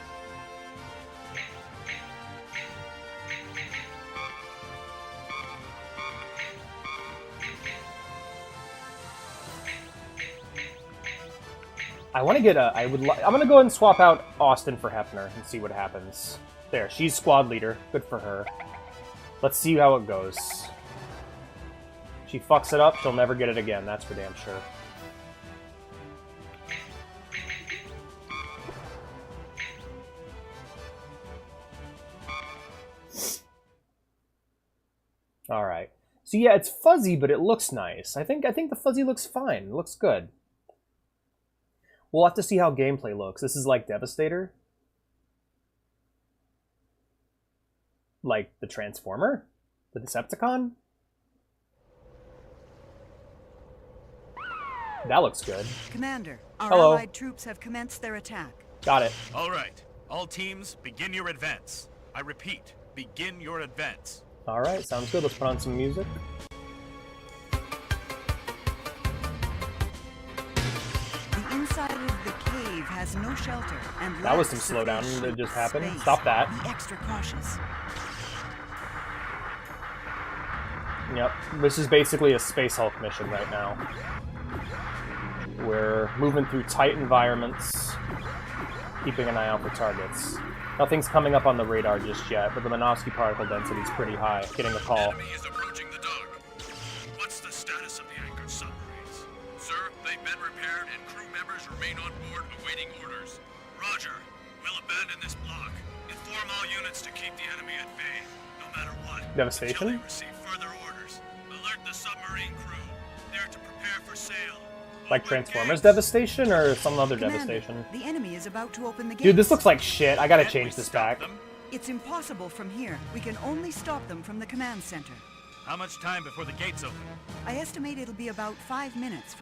I want to get a... I'm going to go ahead and swap out Austin for Hefner and see what happens. There, she's squad leader. Good for her. Let's see how it goes. She fucks it up, she'll never get it again. That's for damn sure. Alright. So yeah, it's fuzzy, but it looks nice. I think the fuzzy looks fine. It looks good. We'll have to see how gameplay looks. This is like Devastator. Like the Transformer? The Decepticon? That looks good. Commander, our Hello. allied troops have commenced their attack. Got it. All right. All teams, begin your advance. I repeat, begin your advance. Alright, sounds good. Let's put on some music. The inside of the cave has no shelter and That was lacks some slowdown sufficient that just happened. space. Stop that. Be extra cautious. Yep, this is basically a Space Hulk mission right now. We're moving through tight environments. keeping an eye out for targets. Nothing's coming up on the radar just yet, but the Minovsky particle density is pretty high. Getting a call. Enemy is approaching the dock. What's the status of the anchored submarines? Sir, they've been repaired and crew members remain on board awaiting orders. Roger. We'll abandon this block. Inform all units to keep the enemy at bay, no matter what. Devastation? Until they receive further orders. Alert the submarine crew. They're to prepare for sail. Like Transformers devastation or some other devastation? The enemy is about to open the gates. Dude, this looks like shit. I gotta change this back. It's impossible from here. We can only stop them from the command center. How much time before the gates open? I estimate it'll be about 5 minutes.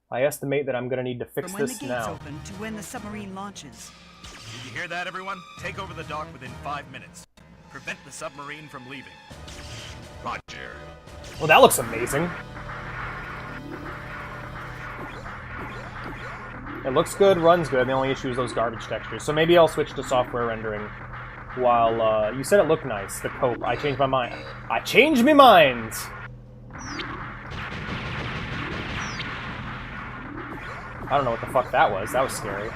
I estimate that I'm gonna need to fix from when this the gates now. open to when the submarine launches. Did you hear that, everyone? Take over the dock within 5 minutes. Prevent the submarine from leaving. Roger. Well, that looks amazing. It looks good, runs good. The only issue is those garbage textures. So maybe I'll switch to software rendering. While, you said it looked nice, the cope. I changed my mind. I changed my mind! I don't know what the fuck that was. That was scary.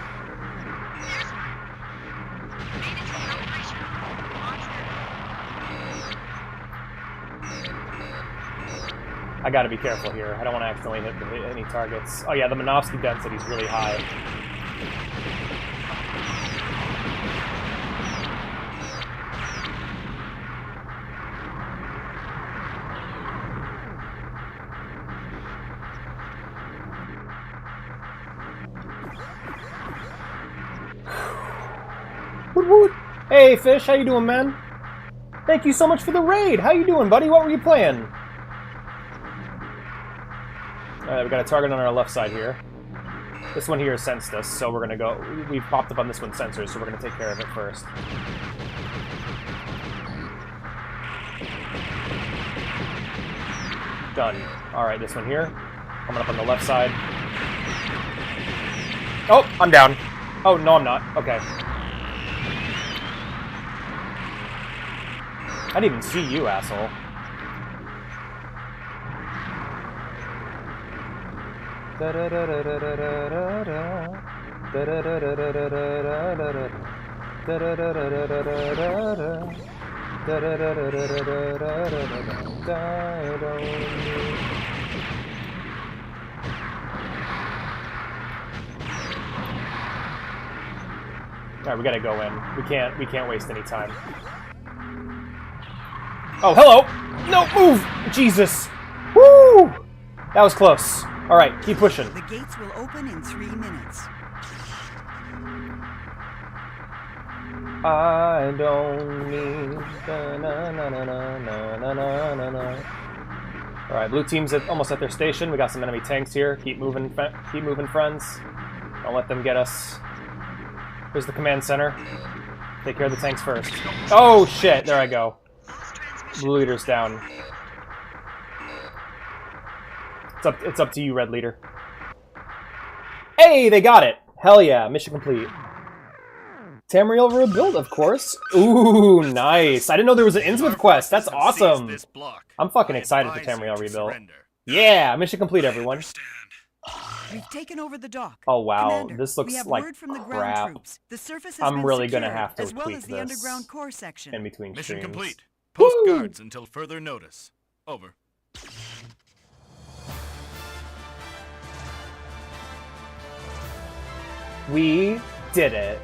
I gotta be careful here. I don't want to accidentally hit any targets. Oh yeah, the Minovsky density is really high. Woot woot! Hey Fish, how you doing, man? Thank you so much for the raid! How you doing, buddy? What were you playing? Alright, we got a target on our left side here. This one here sensed us, so we're gonna go... We've popped up on this one's sensors, so we're gonna take care of it first. Done. Alright, this one here. Coming up on the left side. Oh, I'm down. Oh, no, I'm not. Okay. I didn't even see you, asshole. Alright, we gotta go in. We can't waste any time. Oh, hello! No, move! Jesus! Woo! That was close. Alright, keep pushing. The gates will open in 3 minutes. I don't need... Alright, blue team's almost at their station. We got some enemy tanks here. Keep moving, friends. Don't let them get us. Here's the command center. Take care of the tanks first. Oh, shit! There I go. Blue leader's down. It's up to you, red leader. Hey, they got it! Hell yeah, mission complete. Tamriel rebuild, of course. Ooh, nice. I didn't know there was an Innsmouth quest. That's awesome. I'm fucking excited for Tamriel rebuild. Yeah, mission complete, everyone. We've taken over the dock. Oh wow, Commander, this looks we have like word from the crap. ground troops. The surface has I'm been really secured, gonna have to as well tweak as the this underground core section. in between Mission streams. complete. Post guards until further notice. Over. We did it.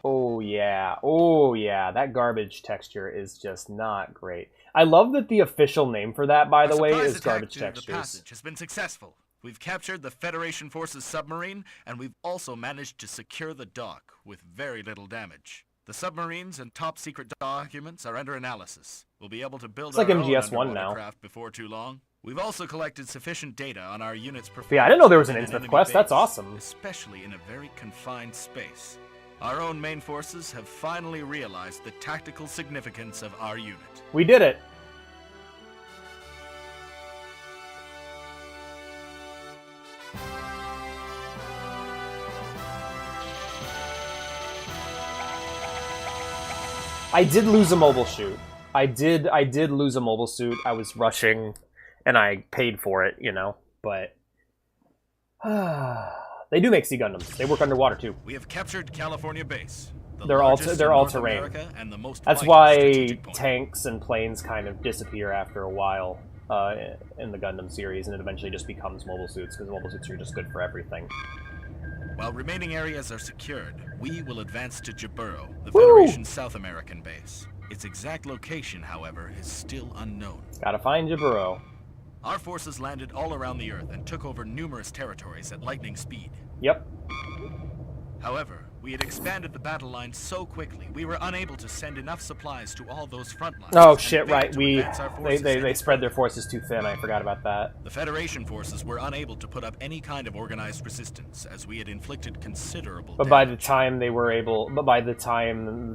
Oh yeah, that garbage texture is just not great. I love that the official name for that, by the way, is garbage textures. The passage has been successful. We've captured the Federation Forces submarine, and we've also managed to secure the dock with very little damage. The submarines and top-secret documents are under analysis. We'll be able to build our own MGS1 now. craft before too long. We've also collected sufficient data on our unit's performance. Yeah, I didn't know there was an in Innsmouth enemy quest. That's base, awesome. Especially in a very confined space. Our own main forces have finally realized the tactical significance of our unit. We did it. I did lose a mobile shoot. I did lose a mobile suit. I was rushing and I paid for it, you know, but they do make sea Gundams. They work underwater too. We have captured California base. They're all terrain. That's why tanks and planes kind of disappear after a while in the Gundam series, and it eventually just becomes mobile suits, because mobile suits are just good for everything. While remaining areas are secured, we will advance to Jaburo, the Federation's South American base. Its exact location, however, is still unknown. Gotta find Jaburo. Our forces landed all around the Earth and took over numerous territories at lightning speed. Yep. However, we had expanded the battle line so quickly, we were unable to send enough supplies to all those front lines. Oh shit, right. They spread their forces too thin. I forgot about that. The Federation forces were unable to put up any kind of organized resistance, as we had inflicted considerable damage. By the time the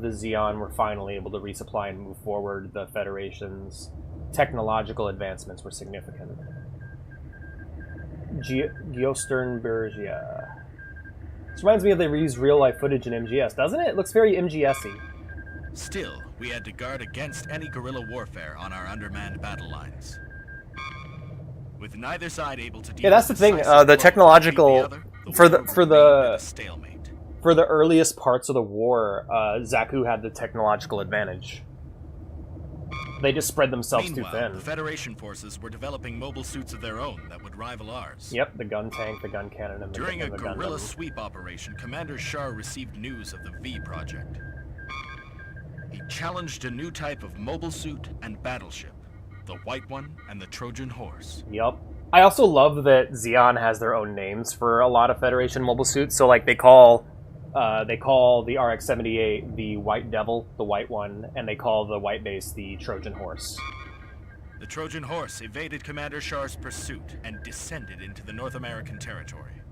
Zeon were finally able to resupply and move forward, the Federation's technological advancements were significant. Geosternbergia. This reminds me of they reused real-life footage in MGS, doesn't it? It looks very MGS-y. Still, we had to guard against any guerrilla warfare on our undermanned battle lines. With neither side able to deal that's the thing. The technological for the earliest parts of the war, Zaku had the technological advantage. They just spread themselves too thin. The Federation forces were developing mobile suits of their own that would rival ours. Yep, the gun tank, the gun cannon, and the During a guerrilla sweep operation, Commander Shar received news of the V project. He challenged a new type of mobile suit and battleship, the White One and the Trojan Horse. Yep. I also love that Zeon has their own names for a lot of Federation mobile suits. So, like, they call the RX-78 the White Devil, the White One, and they call the White Base the Trojan Horse. The Trojan Horse evaded Commander Shar's pursuit and descended into the North American territory.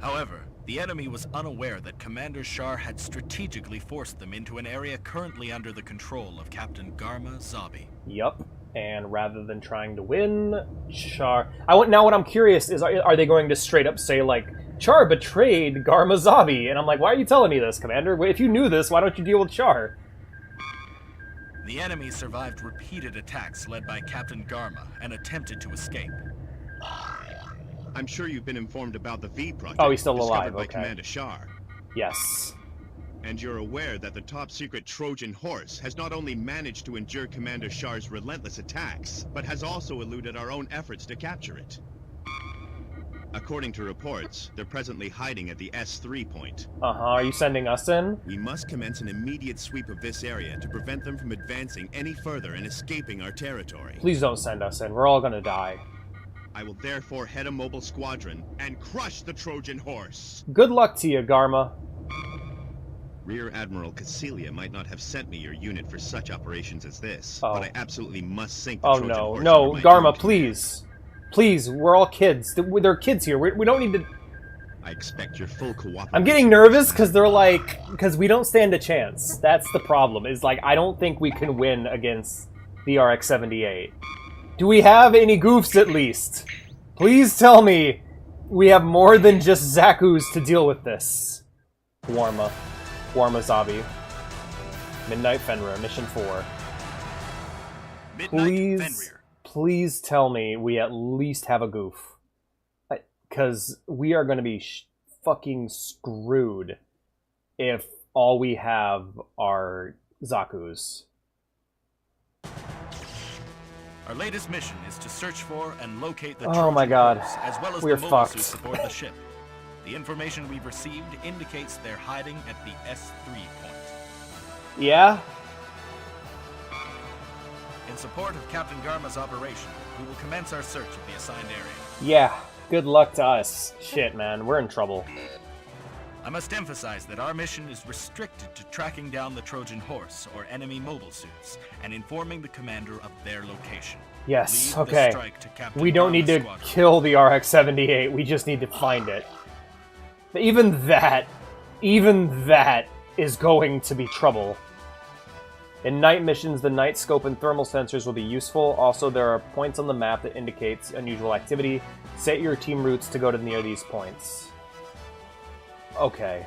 However, the enemy was unaware that Commander Shar had strategically forced them into an area currently under the control of Captain Garma Zabi. Yup. And rather than trying to win, Char... Now what I'm curious is, are they going to straight up say, like, Char betrayed Garma Zabi? And I'm like, why are you telling me this, Commander? If you knew this, why don't you deal with Char? The enemy survived repeated attacks led by Captain Garma and attempted to escape. I'm sure you've been informed about the V project. Oh, he's still alive, by okay. Commander Shar. Yes. And you're aware that the top-secret Trojan Horse has not only managed to endure Commander Shar's relentless attacks, but has also eluded our own efforts to capture it. According to reports, they're presently hiding at the S3 point. Are you sending us in? We must commence an immediate sweep of this area to prevent them from advancing any further and escaping our territory. Please don't send us in. We're all gonna die. I will therefore head a mobile squadron and crush the Trojan Horse. Good luck to you, Garma. Rear Admiral Cassilia might not have sent me your unit for such operations as this, but I absolutely must sink the Trojan Horse. No, Garma, please. Please, we're all kids. There are kids here. We don't need to... I expect your full cooperation. I'm getting nervous because they're like... Because we don't stand a chance. That's the problem. Is like, I don't think we can win against the RX-78. Do we have any goofs at least? Please tell me we have more than just Zaku's to deal with this. Warma Zabi. Midnight Fenrir, Mission 4. Please tell me we at least have a goof. Because we are going to be fucking screwed if all we have are Zaku's. Our latest mission is to search for and locate the Oh my god. Horse, as well as We're the mobile fucked. suits aboard the ship. The information we've received indicates they're hiding at the S3 point. Yeah? In support of Captain Garma's operation, we will commence our search of the assigned area. Yeah. Good luck to us. Shit, man. We're in trouble. I must emphasize that our mission is restricted to tracking down the Trojan Horse or enemy mobile suits and informing the commander of their location. Yes, Leave okay. the strike to Captain We don't need to Garma's squadron. kill the RX-78. We just need to find it. But even that is going to be trouble. In night missions, the night scope and thermal sensors will be useful. Also, there are points on the map that indicates unusual activity. Set your team routes to go to near these points. Okay.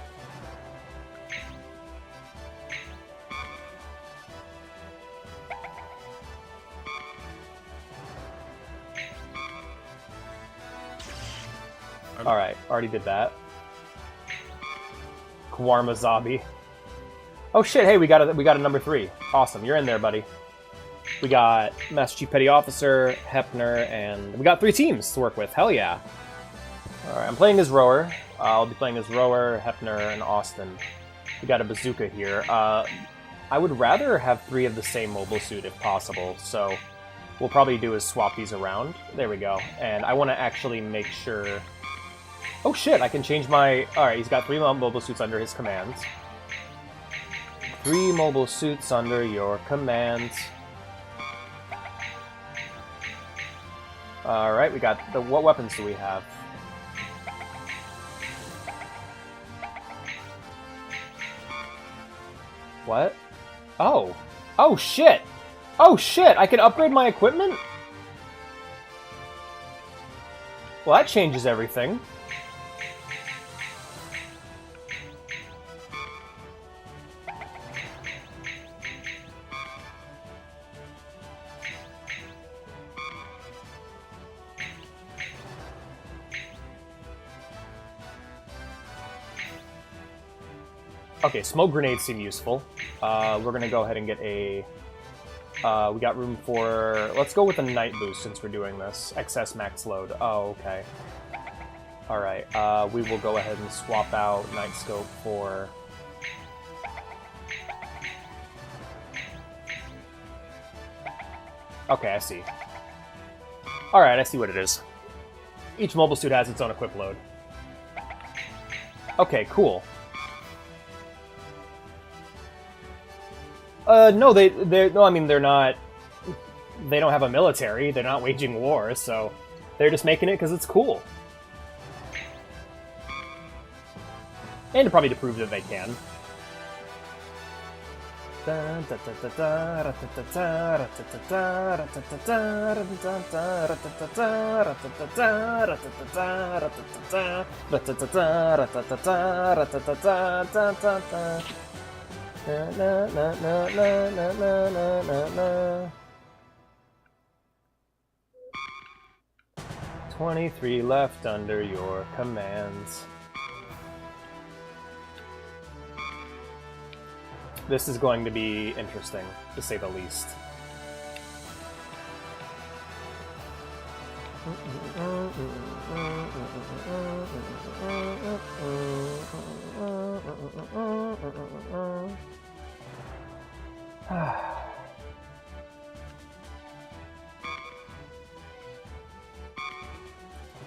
Alright, already did that. Kawarma Zabi. Oh shit, hey, we got a number 3. Awesome, you're in there, buddy. We got Master Chief Petty Officer, Hepner, and we got 3 teams to work with. Hell yeah. Alright, I'm playing as Rower. I'll be playing as Rower, Hepner, and Austin. We got a bazooka here. I would rather have 3 of the same mobile suit if possible, so what we'll probably do is swap these around. There we go. And I want to actually make sure... Oh shit, I can change my... Alright, he's got 3 mobile suits under his commands. 3 mobile suits under your commands. Alright, we got the... What weapons do we have? What? Oh. Oh shit! Oh shit! I can upgrade my equipment? Well, that changes everything. Okay, smoke grenades seem useful. We're gonna go ahead and get a... we got room for... Let's go with a night boost since we're doing this. Excess max load. Oh, okay. Alright, we will go ahead and swap out night scope for... Okay, I see. Alright, I see what it is. Each mobile suit has its own equip load. Okay, cool. No, no, I mean, they're not... They don't have a military, they're not waging war, so... They're just making it because it's cool. And probably to prove that they can. Na, na, na, na, na, na, na, na. 23 left under your commands. This is going to be interesting, to say the least.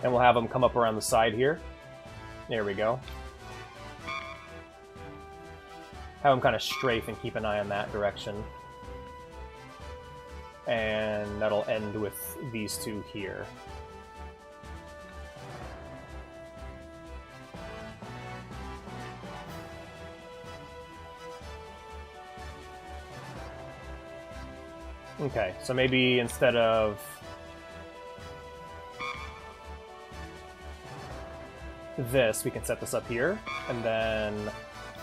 And we'll have them come up around the side here. There we go. Have them kind of strafe and keep an eye on that direction. And that'll end with these 2 here. Okay, so maybe instead of this, we can set this up here, and then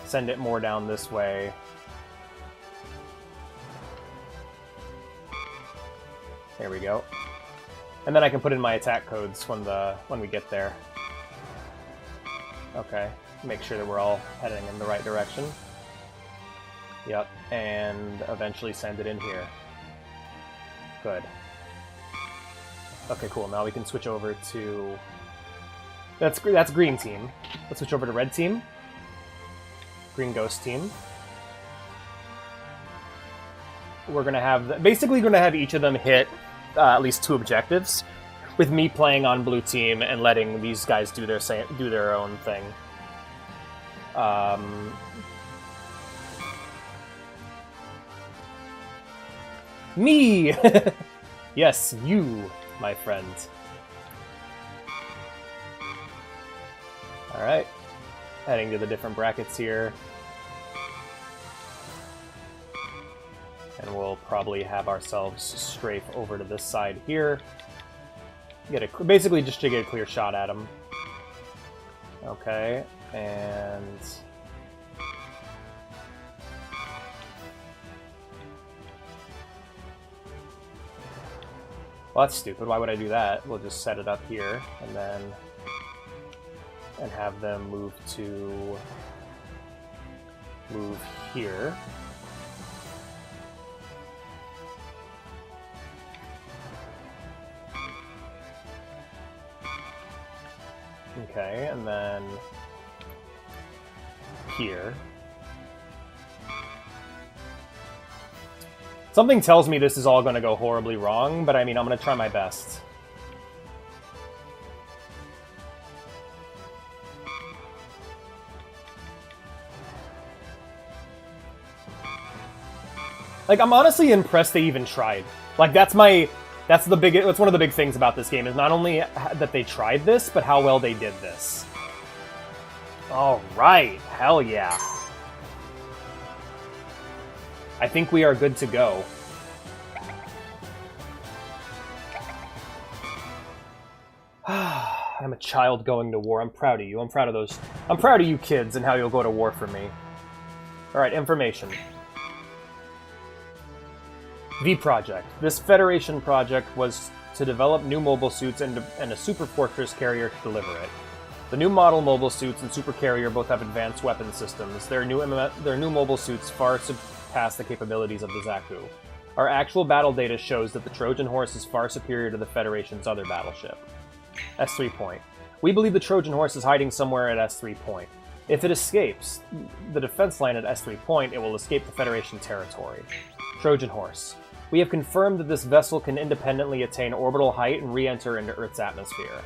send it more down this way. There we go. And then I can put in my attack codes when we get there. Okay, make sure that we're all heading in the right direction. Yep, and eventually send it in here. Good. Okay, cool. Now we can switch over to... That's green team. Let's switch over to red team. Green ghost team. We're gonna have... Basically gonna have each of them hit at least 2 objectives, with me playing on blue team and letting these guys do their own thing. Me! Yes, you, my friend. Alright. Heading to the different brackets here. And we'll probably have ourselves strafe over to this side here. Basically just to get a clear shot at him. Okay, and... Well, that's stupid. Why would I do that? We'll just set it up here, and then... and have them move here. Okay, and then here. Something tells me this is all going to go horribly wrong, but I mean, I'm going to try my best. Like, I'm honestly impressed they even tried. Like, that's one of the big things about this game, is not only that they tried this, but how well they did this. Alright, hell yeah. I think we are good to go. I'm a child going to war. I'm proud of you. I'm proud of you kids and how you'll go to war for me. Alright, information. The project. This Federation project was to develop new mobile suits and a super fortress carrier to deliver it. The new model mobile suits and super carrier both have advanced weapon systems. Their new mobile suits far surpass the capabilities of the Zaku. Our actual battle data shows that the Trojan Horse is far superior to the Federation's other battleship. S3 Point. We believe the Trojan Horse is hiding somewhere at S3 Point. If it escapes the defense line at S3 Point, it will escape the Federation territory. Trojan Horse. We have confirmed that this vessel can independently attain orbital height and re-enter into Earth's atmosphere.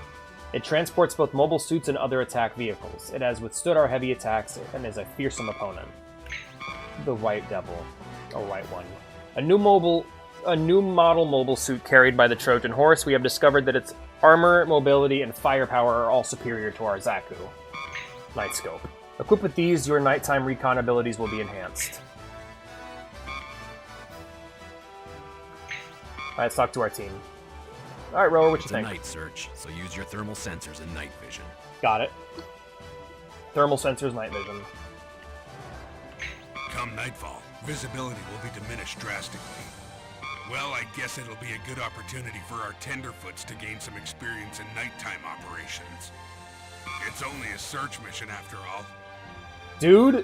It transports both mobile suits and other attack vehicles. It has withstood our heavy attacks and is a fearsome opponent. The White Devil. A white one. A new model mobile suit carried by the Trojan Horse. We have discovered that its armor, mobility, and firepower are all superior to our Zaku. Night Scope. Equipped with these, your nighttime recon abilities will be enhanced. Alright, let's talk to our team. Alright, Rower, what you think? It's a night search, so use your thermal sensors and night vision. Got it. Thermal sensors, night vision. Come nightfall, visibility will be diminished drastically. Well, I guess it'll be a good opportunity for our tenderfoots to gain some experience in nighttime operations. It's only a search mission after all. Dude,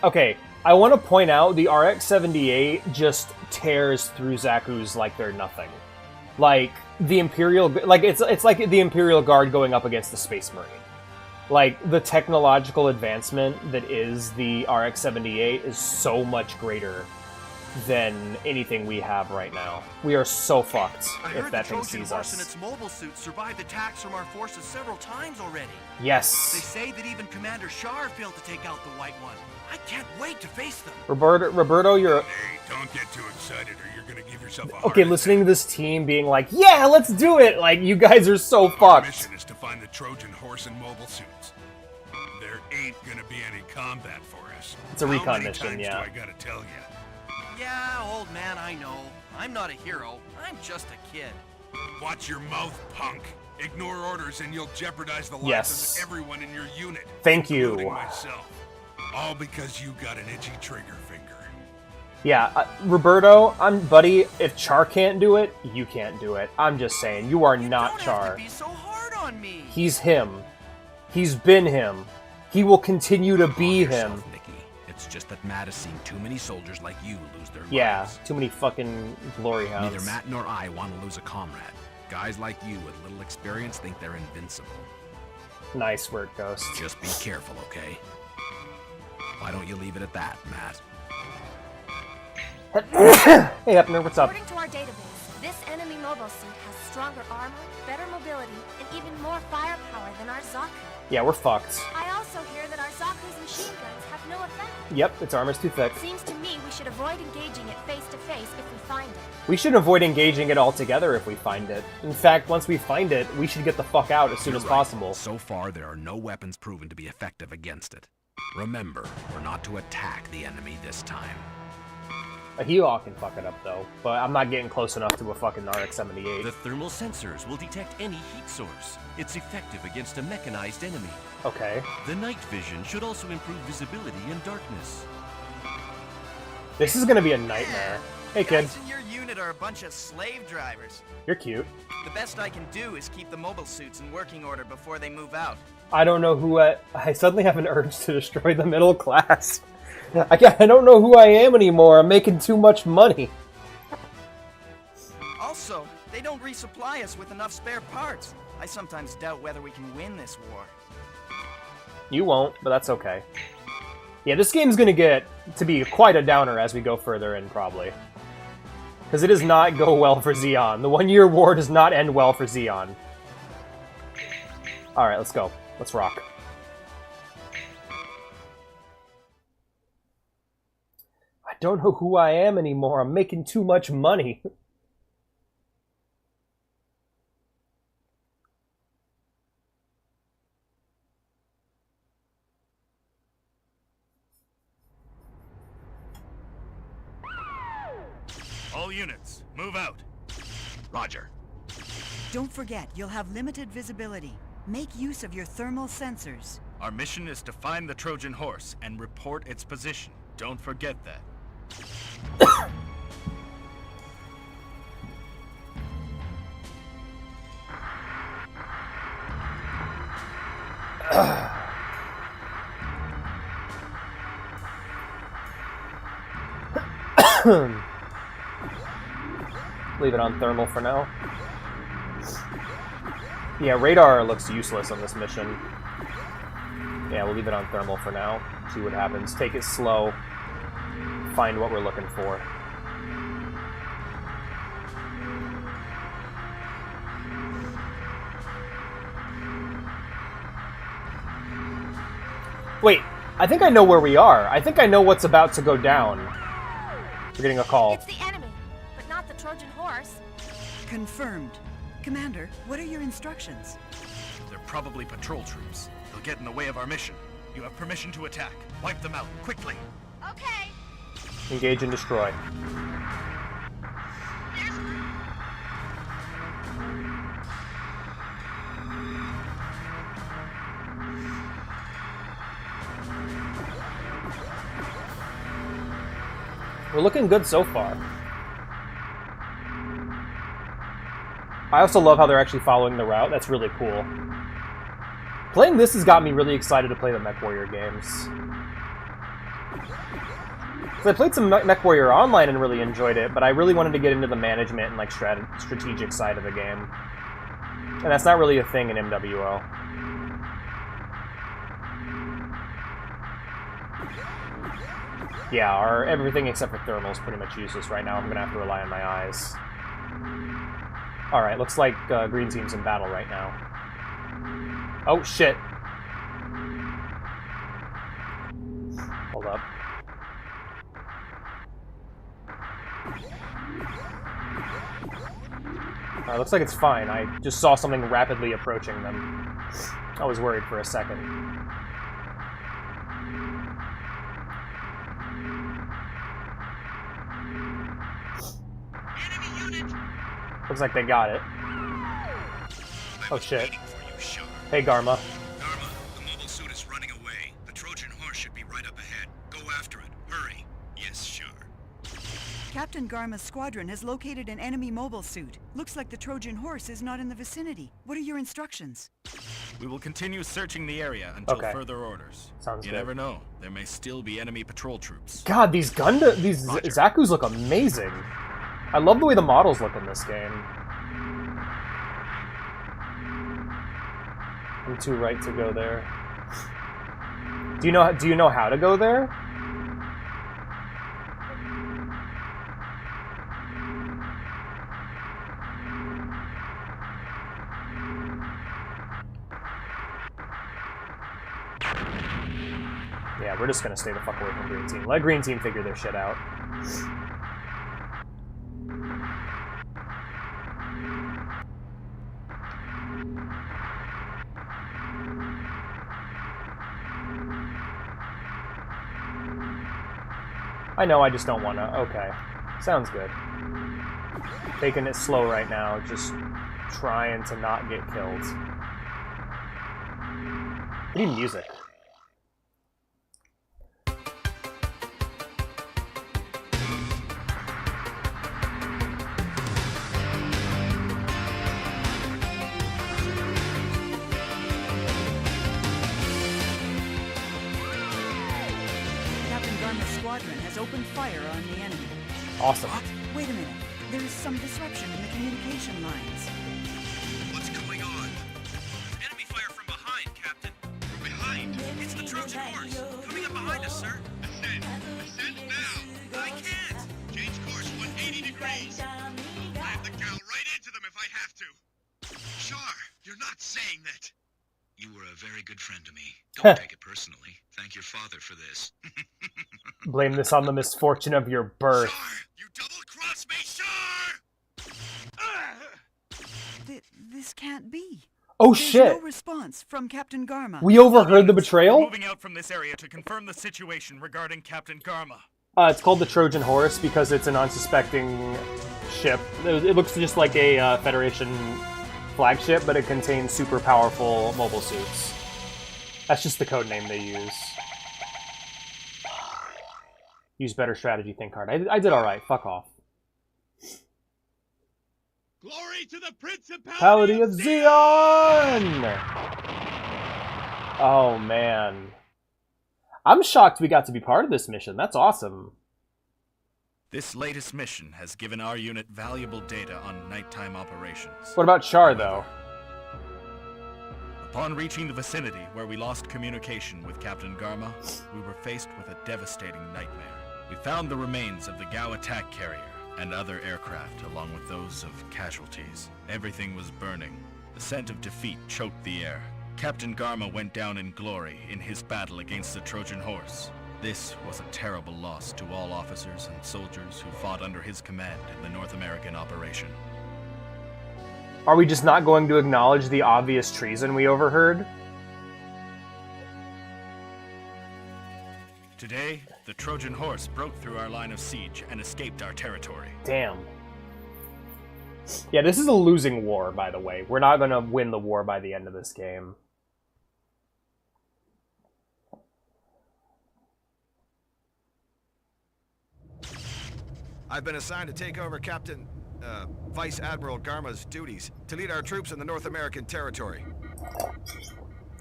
okay, I want to point out the RX-78 just tears through Zaku's like they're nothing. Like, the Imperial, like, it's like the Imperial Guard going up against the Space Marine. Like, the technological advancement that is the RX-78 is so much greater than anything we have right now. We are so fucked if that thing sees us. And its mobile suit survived attacks from our forces several times already. Yes. They say that even Commander Shar failed to take out the White One. I can't wait to face them. Roberto, you're... Hey, don't get too excited or you're gonna give yourself a Okay, listening to this team being like, yeah, let's do it! Like, you guys are so fucked. Our mission is to find the Trojan Horse and mobile suits. There ain't gonna be any combat for us. It's a recon mission, yeah. How many times do I gotta tell you? Yeah, old man, I know. I'm not a hero. I'm just a kid. Watch your mouth, punk. Ignore orders and you'll jeopardize the lives of everyone in your unit. Thank you. Including myself. All because you got an itchy trigger finger. Yeah, Roberto, buddy, if Char can't do it, you can't do it. I'm just saying, you are not Char. Don't have to be so hard on me. He's him. He's been him. He will continue to be him. It's just that Matt has seen too many soldiers like you lose their lives. Yeah, too many fucking glory hounds. Neither Matt nor I want to lose a comrade. Guys like you with little experience think they're invincible. Nice work, Ghost. Just be careful, okay? Why don't you leave it at that, Matt? Hey, Epner, what's up? According to our database, this enemy mobile suit has stronger armor, better mobility, and even more firepower than our Zaku. Yeah, we're fucked. I also hear that our Zaku's machine guns have no effect. Yep, its armor's too thick. Seems to me we should avoid engaging it face to face if we find it. We should avoid engaging it altogether if we find it. In fact, once we find it, we should get the fuck out as soon as possible. So far, there are no weapons proven to be effective against it. Remember, we're not to attack the enemy this time. A Hewok can fuck it up, though, but I'm not getting close enough to a fucking RX-78. The thermal sensors will detect any heat source. It's effective against a mechanized enemy. Okay. The night vision should also improve visibility in darkness. This is gonna be a nightmare. Hey, kid. Guys in your unit are a bunch of slave drivers. You're cute. The best I can do is keep the mobile suits in working order before they move out. I don't know who I suddenly have an urge to destroy the middle class. I don't know who I am anymore. I'm making too much money. Also, they don't resupply us with enough spare parts. I sometimes doubt whether we can win this war. You won't, but that's okay. Yeah, this game's gonna get to be quite a downer as we go further in, probably. Because it does not go well for Xeon. The one-year war does not end well for Xeon. Alright, let's go. Let's rock. I don't know who I am anymore. I'm making too much money. All units, move out. Roger. Don't forget, you'll have limited visibility. Make use of your thermal sensors. Our mission is to find the Trojan horse and report its position. Don't forget that. Leave it on thermal for now. Yeah, radar looks useless on this mission. Yeah, we'll leave it on thermal for now. See what happens. Take it slow. Find what we're looking for. Wait, I think I know where we are. I think I know what's about to go down. We're getting a call. It's the enemy, but not the Trojan horse. Confirmed. Commander, what are your instructions? They're probably patrol troops. They'll get in the way of our mission. You have permission to attack. Wipe them out, quickly. Okay. Engage and destroy. We're looking good so far. I also love how they're actually following the route. That's really cool. Playing this has got me really excited to play the MechWarrior games. Because I played some MechWarrior Online and really enjoyed it, but I really wanted to get into the management and like strategic side of the game. And that's not really a thing in MWO. Yeah, everything except for thermal is pretty much useless right now. I'm going to have to rely on my eyes. Alright, looks like green team's in battle right now. Oh, shit. Hold up. Looks like it's fine. I just saw something rapidly approaching them. I was worried for a second. Looks like they got it. Oh shit. Hey Garma. Garma, the mobile suit is running away. The Trojan horse should be right up ahead. Go after it. Hurry. Yes, sure. Captain Garma's squadron has located an enemy mobile suit. Looks like the Trojan horse is not in the vicinity. What are your instructions? We will continue searching the area until Okay. further orders. Sounds you good. never know. There may still be enemy patrol troops. God, these Zaku's look amazing. I love the way the models look in this game. I'm too right to go there. Do you know how to go there? Yeah, we're just gonna stay the fuck away from green team. Let green team figure their shit out. I know, I just don't want to. Okay. Sounds good. Taking it slow right now, just trying to not get killed. I need music. fire on the enemy. Awesome. Wait a minute. There's some disruption in the communication lines. What's going on? Enemy fire from behind, Captain. Behind? It's the Trojan horse. Coming up behind us, sir. Ascend. Ascend now. I can't. Change course 180 degrees. I have to cow right into them if I have to. Char, you're not saying that. You were a very good friend to me. Don't take it personally. Thank your father for this. Blame this on the misfortune of your birth. Char, you double-crossed me, Char! This can't be. Oh, There's shit. no response from Captain Garma. We overheard the betrayal? Moving out from this area to confirm the situation regarding Captain Garma. It's called the Trojan Horse because it's an unsuspecting ship. It looks just like a Federation flagship, but it contains super powerful mobile suits. That's just the code name they use. Use better strategy, think hard. I did alright, fuck off. Glory to the Principality of Zeon! Oh, man. I'm shocked we got to be part of this mission. That's awesome. This latest mission has given our unit valuable data on nighttime operations. What about Char, though? Upon reaching the vicinity where we lost communication with Captain Garma, we were faced with a devastating nightmare. We found the remains of the Gao attack carrier and other aircraft, along with those of casualties. Everything was burning. The scent of defeat choked the air. Captain Garma went down in glory in his battle against the Trojan Horse. This was a terrible loss to all officers and soldiers who fought under his command in the North American operation. Are we just not going to acknowledge the obvious treason we overheard? Today, the Trojan Horse broke through our line of siege and escaped our territory. Damn. Yeah, this is a losing war, by the way. We're not going to win the war by the end of this game. I've been assigned to take over Vice Admiral Garma's duties to lead our troops in the North American territory.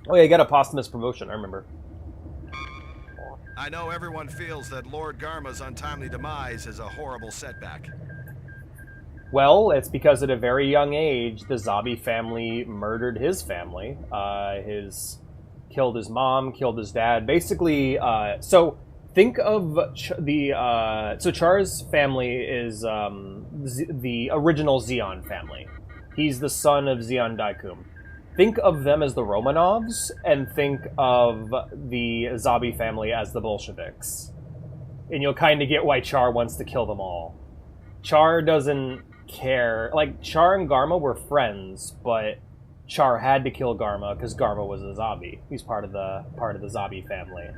Oh yeah, you got a posthumous promotion, I remember. I know everyone feels that Lord Garma's untimely demise is a horrible setback. Well, it's because at a very young age, the Zabi family murdered his family. Killed his mom, killed his dad. Basically, so think of so Char's family is the original Zeon family. He's the son of Zeon Daikum. Think of them as the Romanovs, and think of the Zabi family as the Bolsheviks. And you'll kind of get why Char wants to kill them all. Char doesn't care. Like, Char and Garma were friends, but Char had to kill Garma because Garma was a Zabi. He's part of the Zabi family.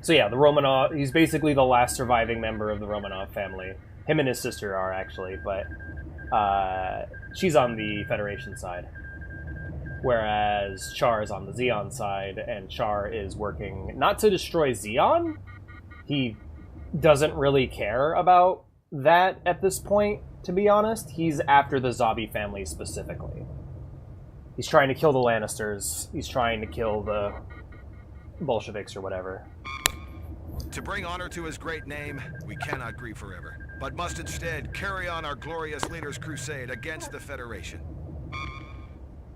So yeah, the Romanov, he's basically the last surviving member of the Romanov family. Him and his sister are, actually, but she's on the Federation side. Whereas Char is on the Zeon side, and Char is working not to destroy Zeon. He doesn't really care about that at this point, to be honest. He's after the Zabi family specifically. He's trying to kill the Lannisters. He's trying to kill the Bolsheviks or whatever. To bring honor to his great name, we cannot grieve forever, but must instead carry on our glorious leader's crusade against the Federation.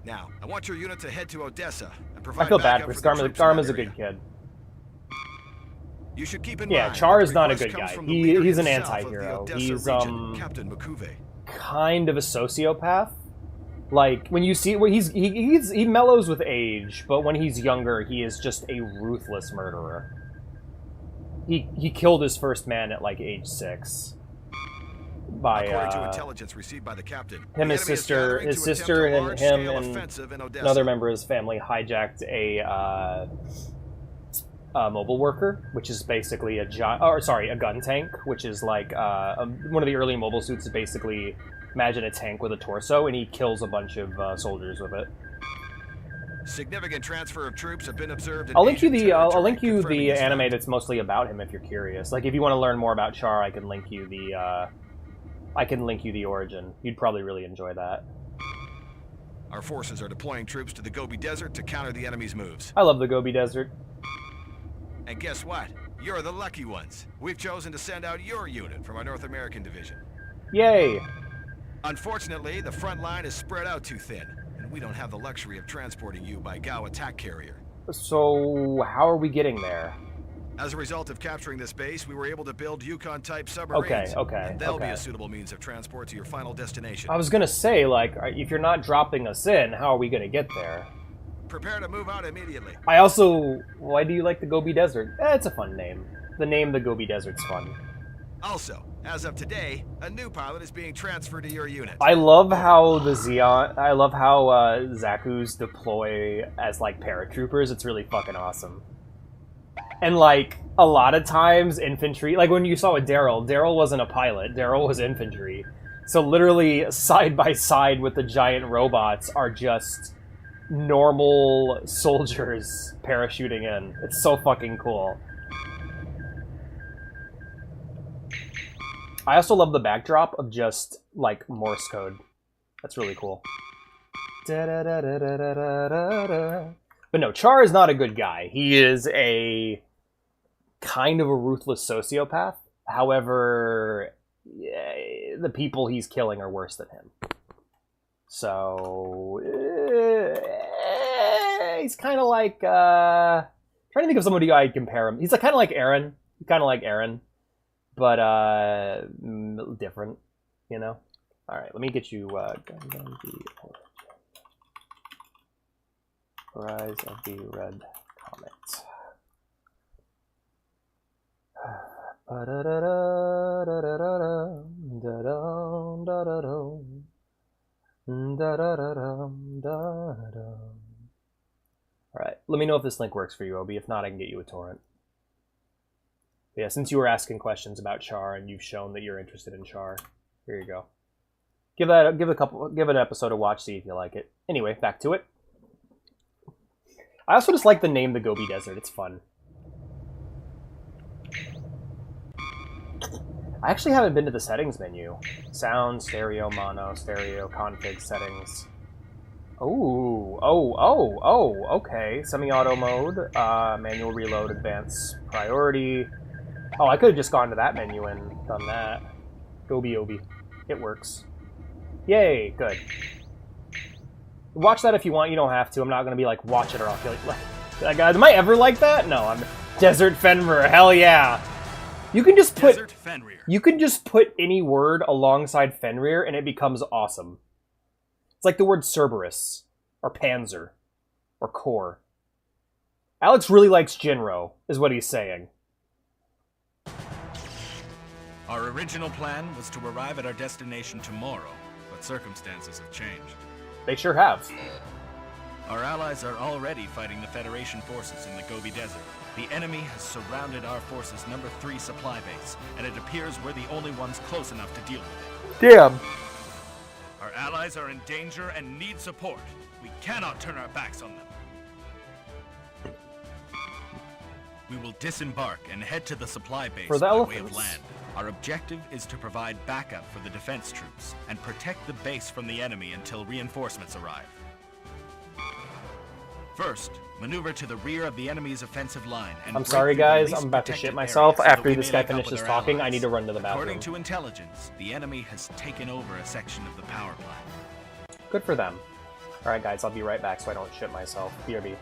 Now, I want your unit to head to Odessa and provide. I feel bad backup because for the troops Garma's in a that good kid. You should keep in Yeah, mind Char that is the not a request good comes guy. from the leader He's an himself of the anti-hero. Odessa He's region, Captain Mekuve. Kind of a sociopath. Like, when you see he mellows with age, but when he's younger, he is just a ruthless murderer. He killed his first man at like age 6. By According to intelligence received by the captain, him, his sister, and him, and another member of his family hijacked a mobile worker, which is basically a gun tank, which is like one of the early mobile suits. Is basically, imagine a tank with a torso, and he kills a bunch of soldiers with it. Significant transfer of troops have been observed. I'll link you the anime that's mostly about him if you're curious. Like, if you want to learn more about Char, I can link you the origin. You'd probably really enjoy that. Our forces are deploying troops to the Gobi Desert to counter the enemy's moves. I love the Gobi Desert. And guess what? You're the lucky ones. We've chosen to send out your unit from our North American division. Yay! Unfortunately, the front line is spread out too thin, and we don't have the luxury of transporting you by GAU attack carrier. So, how are we getting there? As a result of capturing this base, we were able to build Yukon-type submarines. Okay. And they'll be a suitable means of transport to your final destination. I was gonna say, like, if you're not dropping us in, how are we gonna get there? Prepare to move out immediately. I also... Why do you like the Gobi Desert? It's a fun name. The name the Gobi Desert's fun. Also, as of today, a new pilot is being transferred to your unit. I love how the Xeon... I love how Zaku's deploy as, like, paratroopers. It's really fucking awesome. And, like, a lot of times, infantry... Like, when you saw with Daryl wasn't a pilot. Daryl was infantry. So, literally, side by side with the giant robots are just normal soldiers parachuting in. It's so fucking cool. I also love the backdrop of just, like, Morse code. That's really cool. Da-da-da-da-da-da-da-da. But no, Char is not a good guy. He is a kind of a ruthless sociopath. However, the people he's killing are worse than him. So, he's kind of like, trying to think of somebody I'd compare him. He's like, kind of like Aaron. Kind of like Aaron. But, different, you know? Alright, let me get you, Rise of the Red Comet. Alright, let me know if this link works for you, Obi. If not, I can get you a torrent. Yeah, since you were asking questions about Char and you've shown that you're interested in Char, here you go. Give it an episode a watch, see if you like it. Anyway, back to it. I also just like the name the Gobi Desert. It's fun. I actually haven't been to the settings menu. Sound, stereo, mono, stereo, config settings. Oh, okay. Semi-auto mode, manual reload, advanced priority. Oh, I could have just gone to that menu and done that. Gobi Obi. It works. Yay, good. Watch that if you want, you don't have to. I'm not going to be like, watch it or I'll kill you. Like, am I ever like that? No, I'm Desert Fenrir, hell yeah. You can just put any word alongside Fenrir and it becomes awesome. It's like the word Cerberus, or Panzer, or Core. Alex really likes Jinro, is what he's saying. Our original plan was to arrive at our destination tomorrow, but circumstances have changed. They sure have. Our allies are already fighting the Federation forces in the Gobi Desert. The enemy has surrounded our forces' number 3 supply base, and it appears we're the only ones close enough to deal with it. Damn. Our allies are in danger and need support. We cannot turn our backs on them. We will disembark and head to the supply base by way of land. Our objective is to provide backup for the defense troops and protect the base from the enemy until reinforcements arrive. First, maneuver to the rear of the enemy's offensive line. And I'm sorry, guys. I'm about to shit myself. After this guy finishes talking, allies. I need to run to the bathroom. According to intelligence, the enemy has taken over a section of the power plant. Good for them. All right, guys. I'll be right back so I don't shit myself. BRB.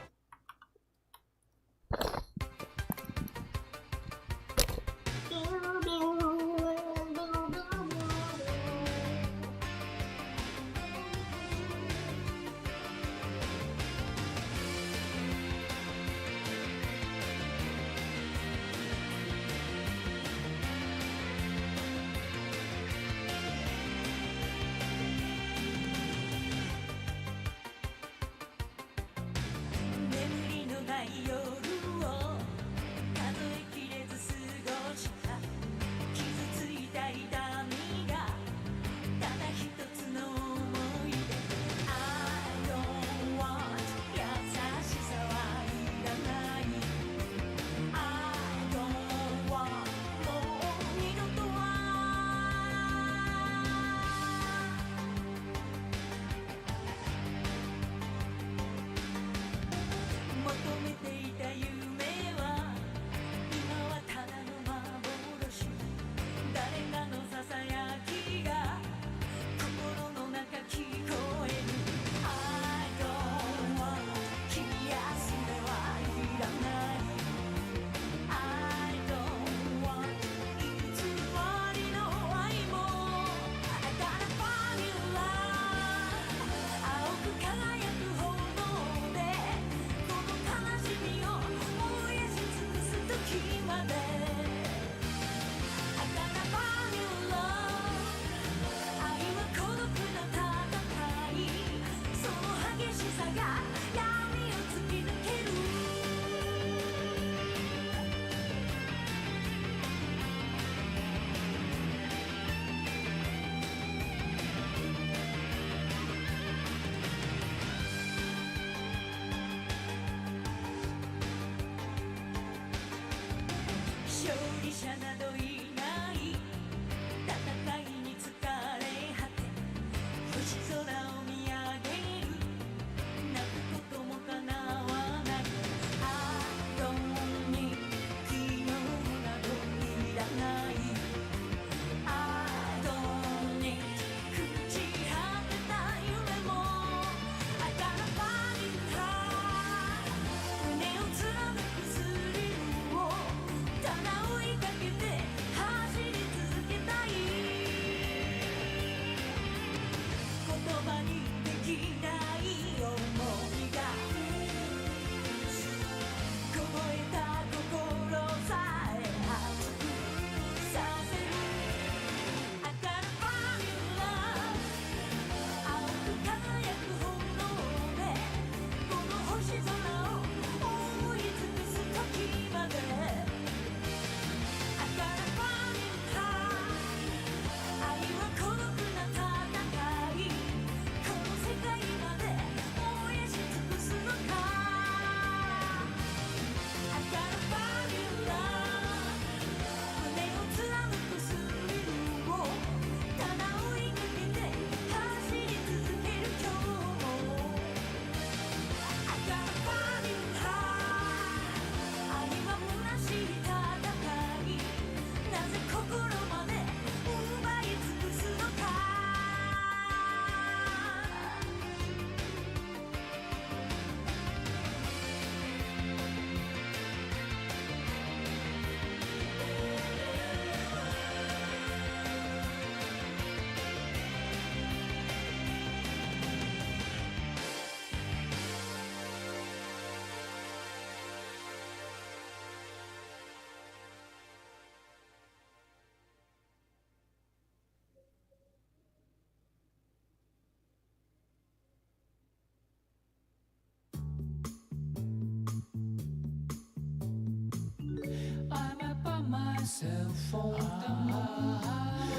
myself on the moon,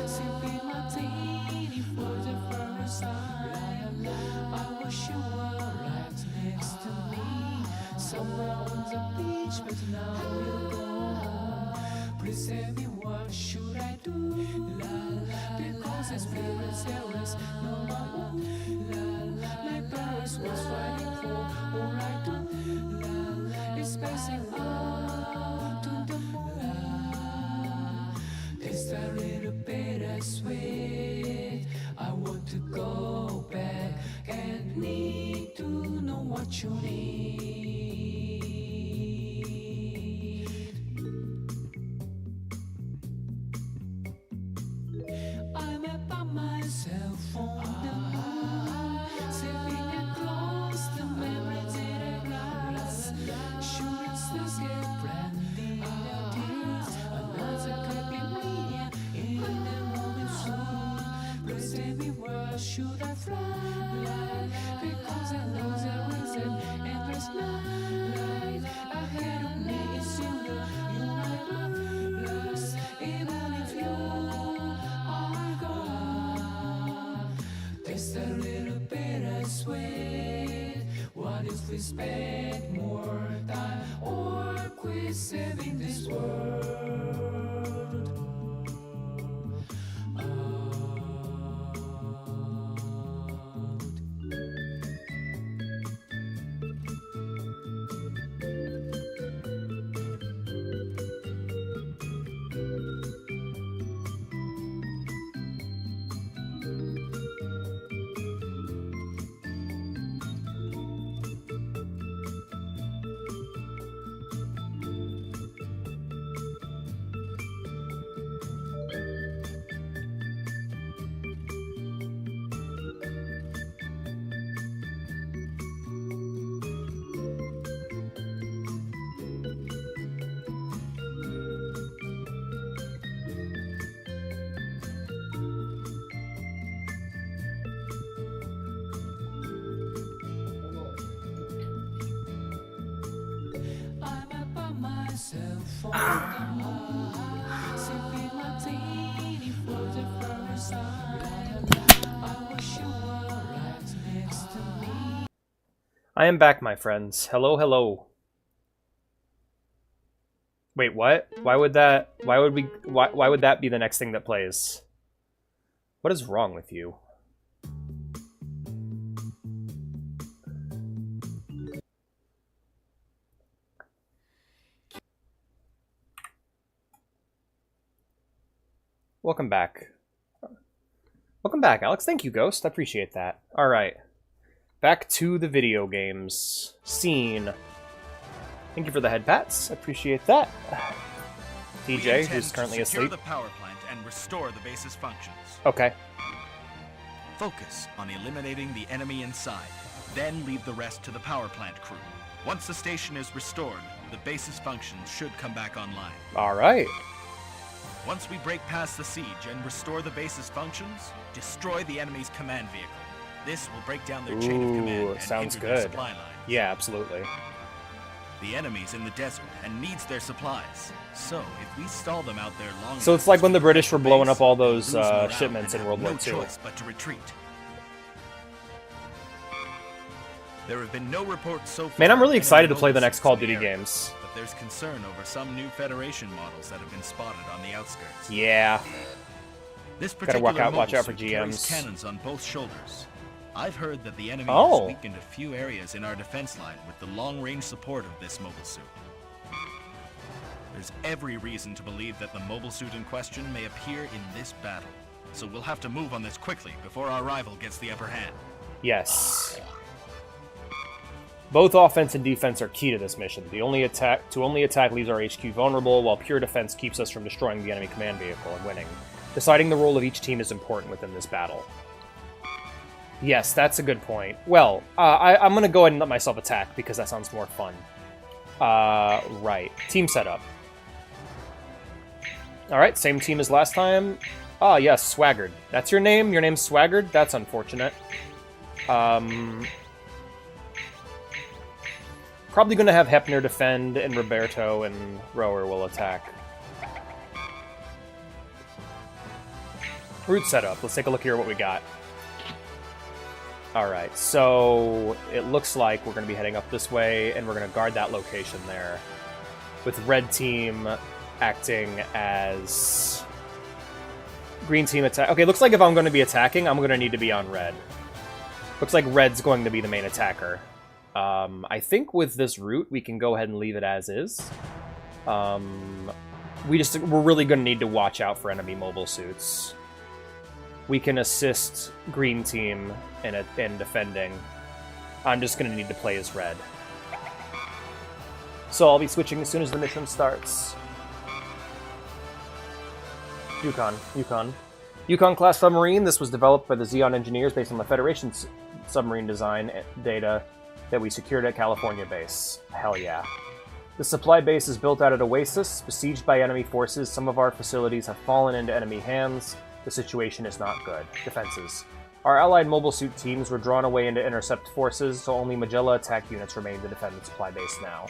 sipping martini for the first time. I wish you were right next to me, somewhere on the beach, but now you're gone. Please tell me what should I do? Because experience there is no one. My purse was fighting for all I do. It's passing out to the moon. It's a little bittersweet. I want to go back and need to know what you need. I'm by myself on the moon, sipping and close the memories in a glass. Shooting stars get brandy in their tears. Another clipping me in the morning soon. Please tell me where should I fly? Because I know there is an endless night ahead of me. It's you, you're my blues. Even if you are gone, there's a little bittersweet. What if we spend more time or quit saving this world? I am back, my friends. Hello, hello. Wait, what? Why would that be the next thing that plays? What is wrong with you? Welcome back. Welcome back, Alex. Thank you, Ghost. I appreciate that. Alright. Back to the video games scene. Thank you for the head pats. I appreciate that. TJ, who's currently asleep. The power plant and restore the base's functions. Okay. Focus on eliminating the enemy inside, then leave the rest to the power plant crew. Once the station is restored, the base's functions should come back online. Alright. Once we break past the siege and restore the base's functions, destroy the enemy's command vehicle. This will break down their chain of command and sounds hinder their good. supply line. Yeah, absolutely. The enemy's in the desert and needs their supplies. So, if we stall them out there long So it's like when the British were blowing up all those shipments in World War II. no choice but to retreat. There have been no reports so far. Man, I'm really excited to play the next Call of Duty games. But there's concern over some new Federation models that have been spotted on the outskirts. Yeah. This Gotta particular watch out for mobile suit carries GMs. cannons on both shoulders. I've heard that the enemy Oh. has weakened a few areas in our defense line with the long-range support of this mobile suit. There's every reason to believe that the mobile suit in question may appear in this battle. So we'll have to move on this quickly before our rival gets the upper hand. Yes. Both offense and defense are key to this mission. To only attack leaves our HQ vulnerable, while pure defense keeps us from destroying the enemy command vehicle and winning. Deciding the role of each team is important within this battle. Yes, that's a good point. Well, I'm going to go ahead and let myself attack, because that sounds more fun. Right. Team setup. Alright, same team as last time. Ah, yes, Swaggard. That's your name? Your name's Swaggard? That's unfortunate. Probably going to have Hepner defend, and Roberto and Rower will attack. Route setup. Let's take a look here at what we got. Alright, so it looks like we're going to be heading up this way, and we're going to guard that location there. With red team acting as green team attack. Okay, looks like if I'm going to be attacking, I'm going to need to be on red. Looks like red's going to be the main attacker. I think with this route, we can go ahead and leave it as is. We're really going to need to watch out for enemy mobile suits. We can assist green team in defending. I'm just going to need to play as red. So I'll be switching as soon as the mission starts. Yukon class submarine. This was developed by the Xeon engineers based on the Federation's submarine design data that we secured at California base. Hell yeah. The supply base is built out at Oasis, besieged by enemy forces. Some of our facilities have fallen into enemy hands. The situation is not good. Defenses. Our allied mobile suit teams were drawn away into intercept forces, so only Magella attack units remain to defend the supply base now.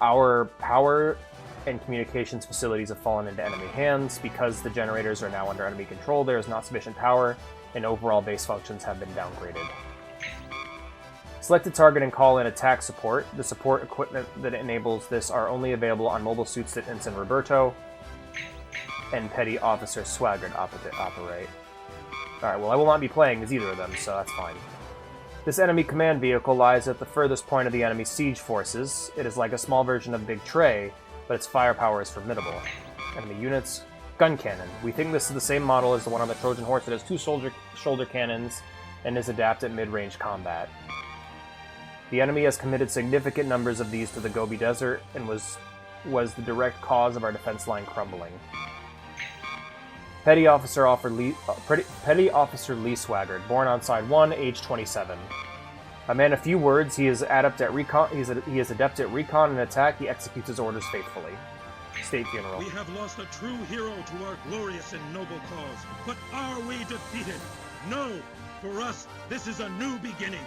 Our power and communications facilities have fallen into enemy hands. Because the generators are now under enemy control, there is not sufficient power, and overall base functions have been downgraded. Select a target and call in attack support. The support equipment that enables this are only available on mobile suits that Ensign Roberto and Petty Officer Swaggard operate. Alright, well I will not be playing as either of them, so that's fine. This enemy command vehicle lies at the furthest point of the enemy siege forces. It is like a small version of Big Trey, but its firepower is formidable. Enemy units. Gun cannon. We think this is the same model as the one on the Trojan Horse that has two shoulder cannons and is adapted at mid-range combat. The enemy has committed significant numbers of these to the Gobi Desert and was the direct cause of our defense line crumbling. Petty Officer Lee Swaggard, born on Side 1, age 27. A man of few words, he is adept at recon. He is adept at recon and attack. He executes his orders faithfully. State funeral. We have lost a true hero to our glorious and noble cause, but are we defeated? No! For us, this is a new beginning.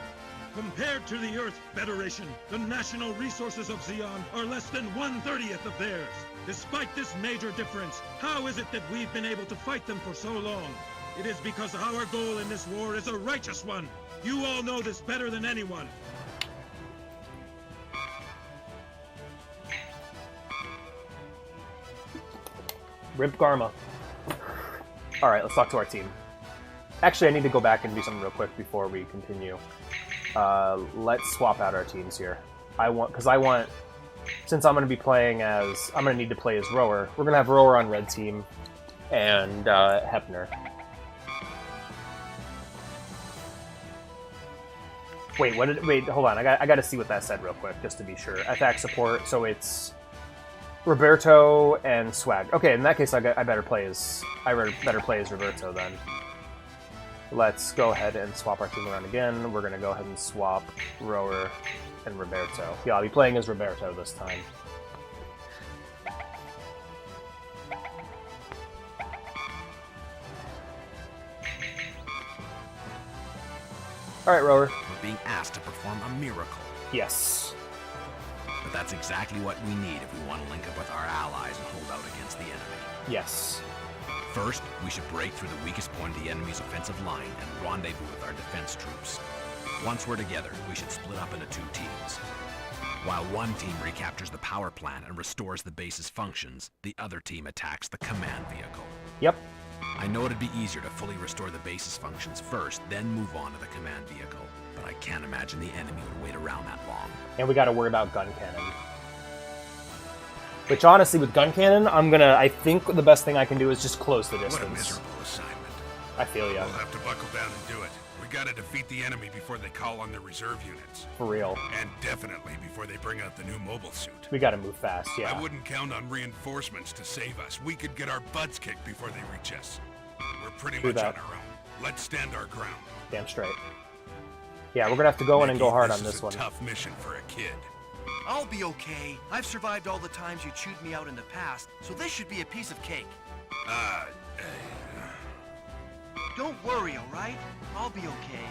Compared to the Earth Federation, the national resources of Zeon are less than 1/30th of theirs. Despite this major difference, how is it that we've been able to fight them for so long? It is because our goal in this war is a righteous one. You all know this better than anyone. Rip Garma. Alright, let's talk to our team. Actually, I need to go back and do something real quick before we continue. Let's swap out our teams here. Since I'm going to be playing as... I'm going to need to play as Rower. We're going to have Rower on red team and Hepner. Wait, hold on. I got to see what that said real quick, just to be sure. Attack support, so it's Roberto and Swag. Okay, in that case, I better play as Roberto then. Let's go ahead and swap our team around again. We're gonna go ahead and swap Rower and Roberto. Yeah, I'll be playing as Roberto this time. Alright, Rower. We're being asked to perform a miracle. Yes. But that's exactly what we need if we want to link up with our allies and hold out against the enemy. Yes. First, we should break through the weakest point of the enemy's offensive line and rendezvous with our defense troops. Once we're together, we should split up into 2 teams. While one team recaptures the power plant and restores the base's functions, the other team attacks the command vehicle. Yep. I know it'd be easier to fully restore the base's functions first, then move on to the command vehicle. But I can't imagine the enemy would wait around that long. And we gotta worry about gun cannon. Which honestly, with gun cannon, I think the best thing I can do is just close the distance. What a miserable assignment. I feel ya. We'll have to buckle down and do it. We gotta defeat the enemy before they call on their reserve units. For real. And definitely before they bring out the new mobile suit. We gotta move fast, yeah. I wouldn't count on reinforcements to save us. We could get our butts kicked before they reach us. We're pretty much on our own. Let's stand our ground. Damn straight. Yeah, we're gonna have to go in and go hard on this one. Tough mission for a kid. I'll be okay. I've survived all the times you chewed me out in the past, so this should be a piece of cake. Don't worry, all right? I'll be okay.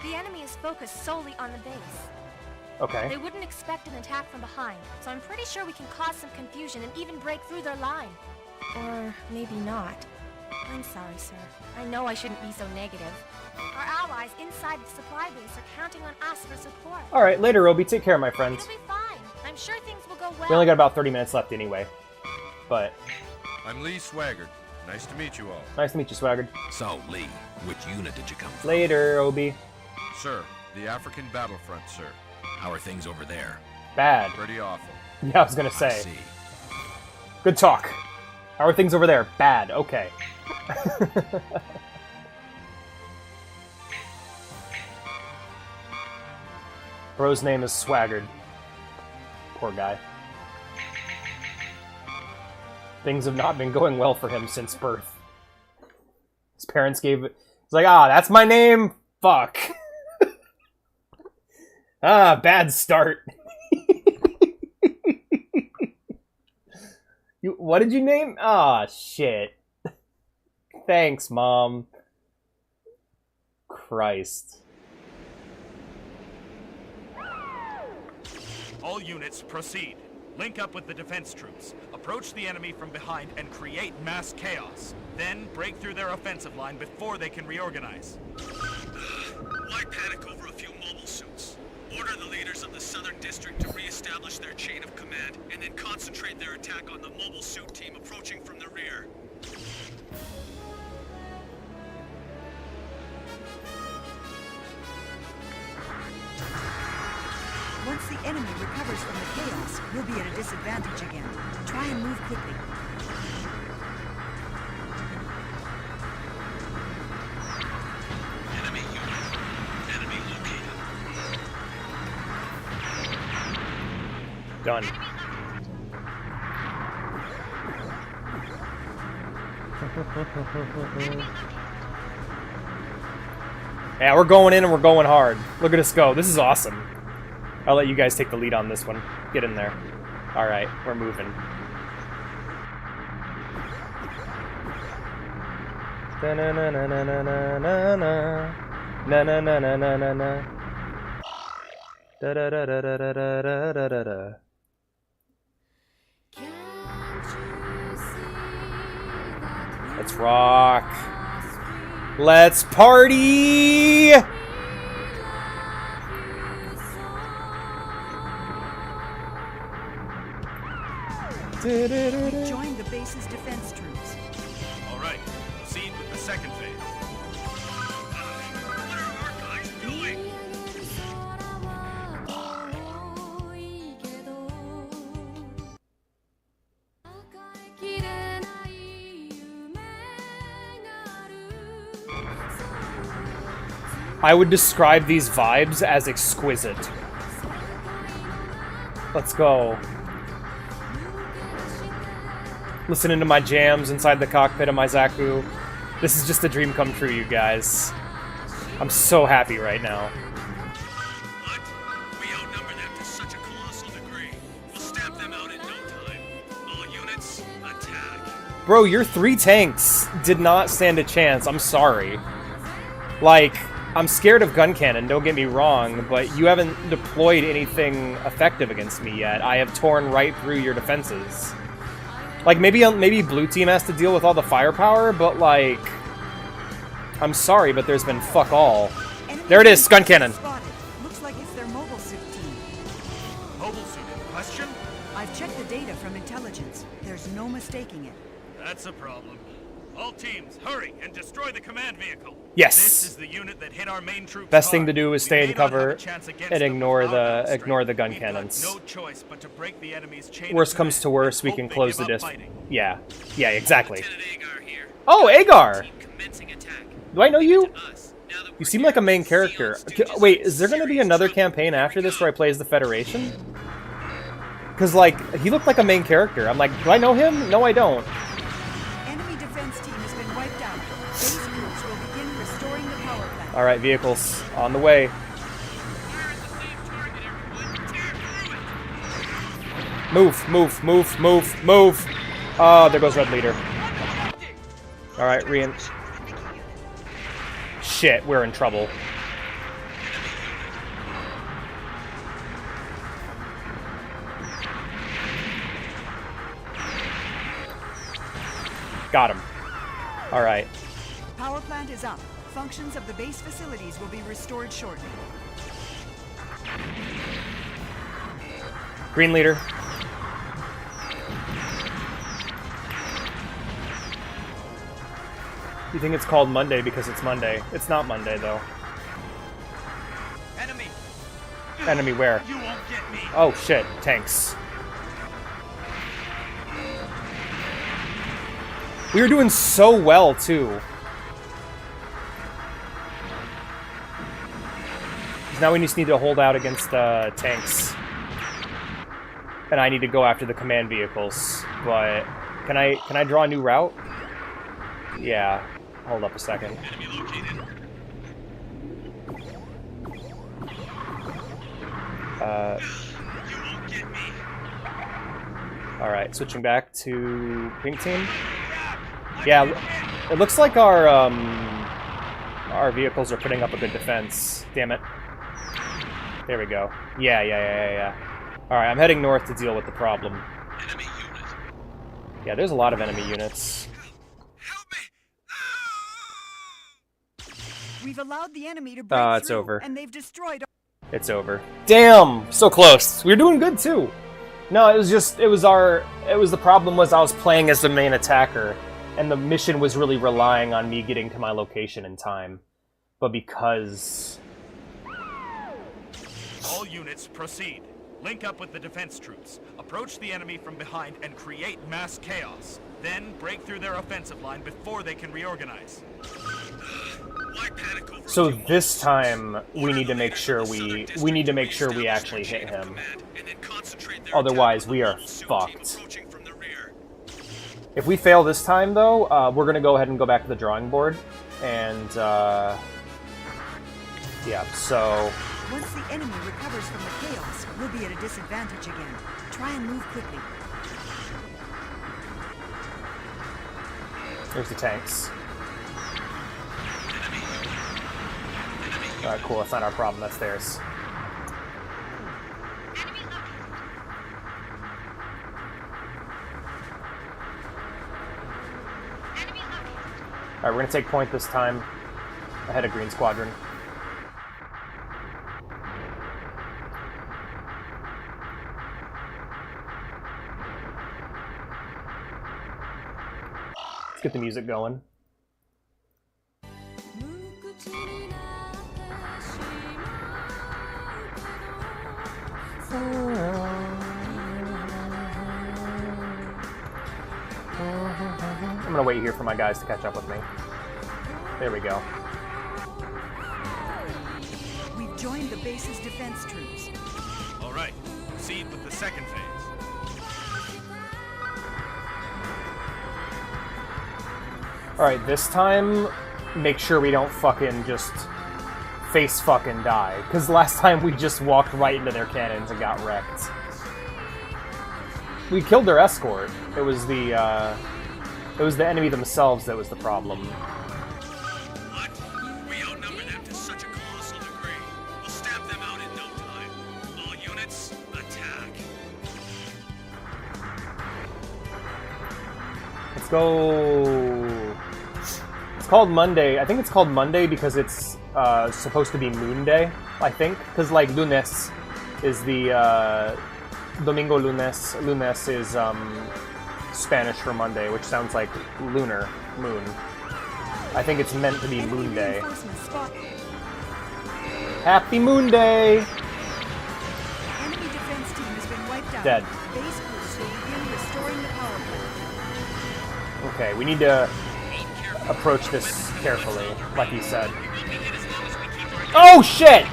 The enemy is focused solely on the base. Okay. They wouldn't expect an attack from behind, so I'm pretty sure we can cause some confusion and even break through their line. Or maybe not. I'm sorry, sir. I know I shouldn't be so negative. Our allies inside the supply base are counting on us for support. Alright, later, Obi. Take care, my friends. It'll be fine. I'm sure things will go well. We only got about 30 minutes left anyway. But... I'm Lee Swaggart. Nice to meet you all. Nice to meet you, Swaggart. So, Lee, which unit did you come from? Later, Obi. Sir, the African battlefront, sir. How are things over there? Bad. Pretty awful. Yeah, I was gonna say. I see. Good talk. How are things over there? Bad. Okay. Bro's name is Swaggart. Poor guy. Things have not been going well for him since birth. His parents gave it... He's like, that's my name? Fuck. Bad start. What did you name? Shit. Thanks, Mom. Christ. All units, proceed. Link up with the defense troops. Approach the enemy from behind and create mass chaos. Then break through their offensive line before they can reorganize. Why panic over a few mobile suits? Order the leaders of the Southern District to re-establish their chain of command and then concentrate their attack on the mobile suit team approaching from the rear. Once the enemy recovers from the chaos, you'll be at a disadvantage again. Try and move quickly. Enemy unit. Enemy located. Done. Yeah, we're going in and we're going hard. Look at us go. This is awesome. I'll let you guys take the lead on this one. Get in there. Alright, we're moving. Na na na na na na na. Da da da da da da da da da da. Let's rock. Let's party! Join the base's defense troops. All right, proceed with the second phase. What are our guys doing? I would describe these vibes as exquisite. Let's go. Listening to my jams inside the cockpit of my Zaku. This is just a dream come true, you guys. I'm so happy right now. What? We outnumber them to such a colossal degree. We'll stamp them out in no time. All units, attack. Bro, your 3 tanks did not stand a chance. I'm sorry. Like, I'm scared of gun cannon, don't get me wrong, but you haven't deployed anything effective against me yet. I have torn right through your defenses. Like, maybe blue team has to deal with all the firepower, but like, I'm sorry, but there's been fuck all. There it is, gun cannon. Looks like it's their mobile suit team. Mobile suit in question? I've checked the data from intelligence. There's no mistaking it. That's a problem. All teams, hurry and destroy the command vehicle. Yes. This is the unit that hit our main troops. Best thing to do is stay in cover and ignore the gun cannons. No choice but to break the enemy's chain. Worst comes to worst, we can close the disc. Yeah. Yeah, exactly. Oh, Agar! Do I know you? You seem like a main character. Wait, is there going to be another campaign after this where I play as the Federation? Because, like, he looked like a main character. I'm like, do I know him? No, I don't. Enemy defense team has been wiped out. Base crews will begin restoring the power plant. Alright, vehicles. On the way. Move, move, move, move, move. Oh, there goes Red Leader. Alright, Shit, we're in trouble. Got him. Alright. Power plant is up. Functions of the base facilities will be restored shortly. Green Leader. You think it's called Monday because it's Monday. It's not Monday, though. Enemy! Enemy where? You won't get me! Oh, shit. Tanks. We were doing so well, too. Now we just need to hold out against the tanks. And I need to go after the command vehicles. But can I draw a new route? Yeah. Hold up a second. Enemy located. You won't get me. Alright, switching back to pink team. Yeah, it looks like our vehicles are putting up a good defense. Damn it. There we go. Yeah. Alright, I'm heading north to deal with the problem. Enemy unit. Yeah, there's a lot of enemy units. We've allowed the enemy to break it's through, over. and they've destroyed. It's over. Damn! So close. We were doing good too. No, it was the problem was I was playing as the main attacker, and the mission was really relying on me getting to my location in time. But because... All units, proceed. Link up with the defense troops. Approach the enemy from behind and create mass chaos. Then break through their offensive line before they can reorganize. So this time we need to make sure we actually hit him. Otherwise we are fucked. If we fail this time though, we're gonna go ahead and go back to the drawing board and yeah, so Once the enemy recovers from the chaos, we'll be at a disadvantage again. Try and move quickly. there's the tanks. Enemy Alright, cool. That's not our problem. That's theirs. Alright, we're gonna take point this time. Ahead of Green Squadron. Let's get the music going. I'm gonna wait here for my guys to catch up with me. There we go. We've joined the base's defense troops. All right, proceed with the second phase. Alright, this time, make sure we don't fucking just face fucking die. Because last time we just walked right into their cannons and got wrecked. We killed their escort. It was the enemy themselves that was the problem. What? We outnumber them to such a colossal degree. We'll stamp them out in no time. All units, attack. Let's go... It's called Monday. I think it's called Monday because it's supposed to be Moon Day, I think. Because, like, Lunes is the... Domingo Lunes. Lunes is Spanish for Monday, which sounds like lunar, moon. I think it's meant to be Moon Day. Happy Moon Day! Enemy defense team has been wiped out. Dead. Base crews will begin restoring the power plant. Okay, we need to approach this carefully, like he said. Oh shit!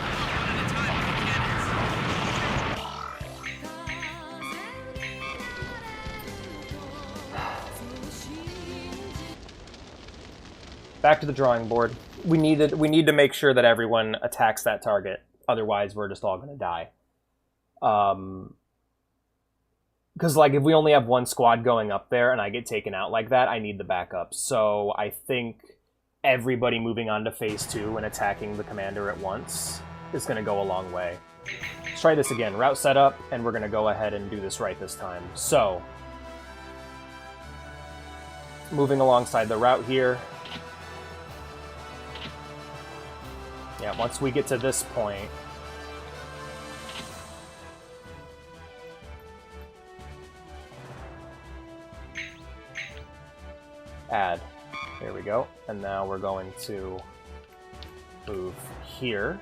Back to the drawing board. We need to make sure that everyone attacks that target. Otherwise, we're just all gonna die. Because, like, if we only have one squad going up there and I get taken out like that, I need the backup. So I think everybody moving on to Phase 2 and attacking the commander at once is going to go a long way. Let's try this again. Route setup, and we're going to go ahead and do this right this time. So, moving alongside the route here. Yeah, once we get to this point... Add. There we go. And now we're going to move here.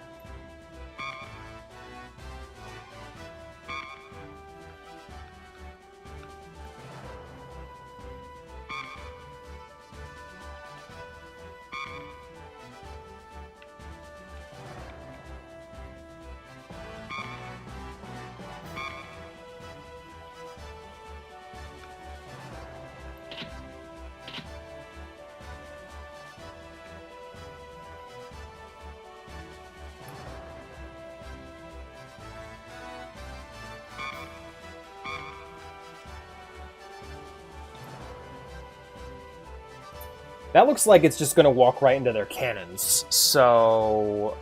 That looks like it's just going to walk right into their cannons, so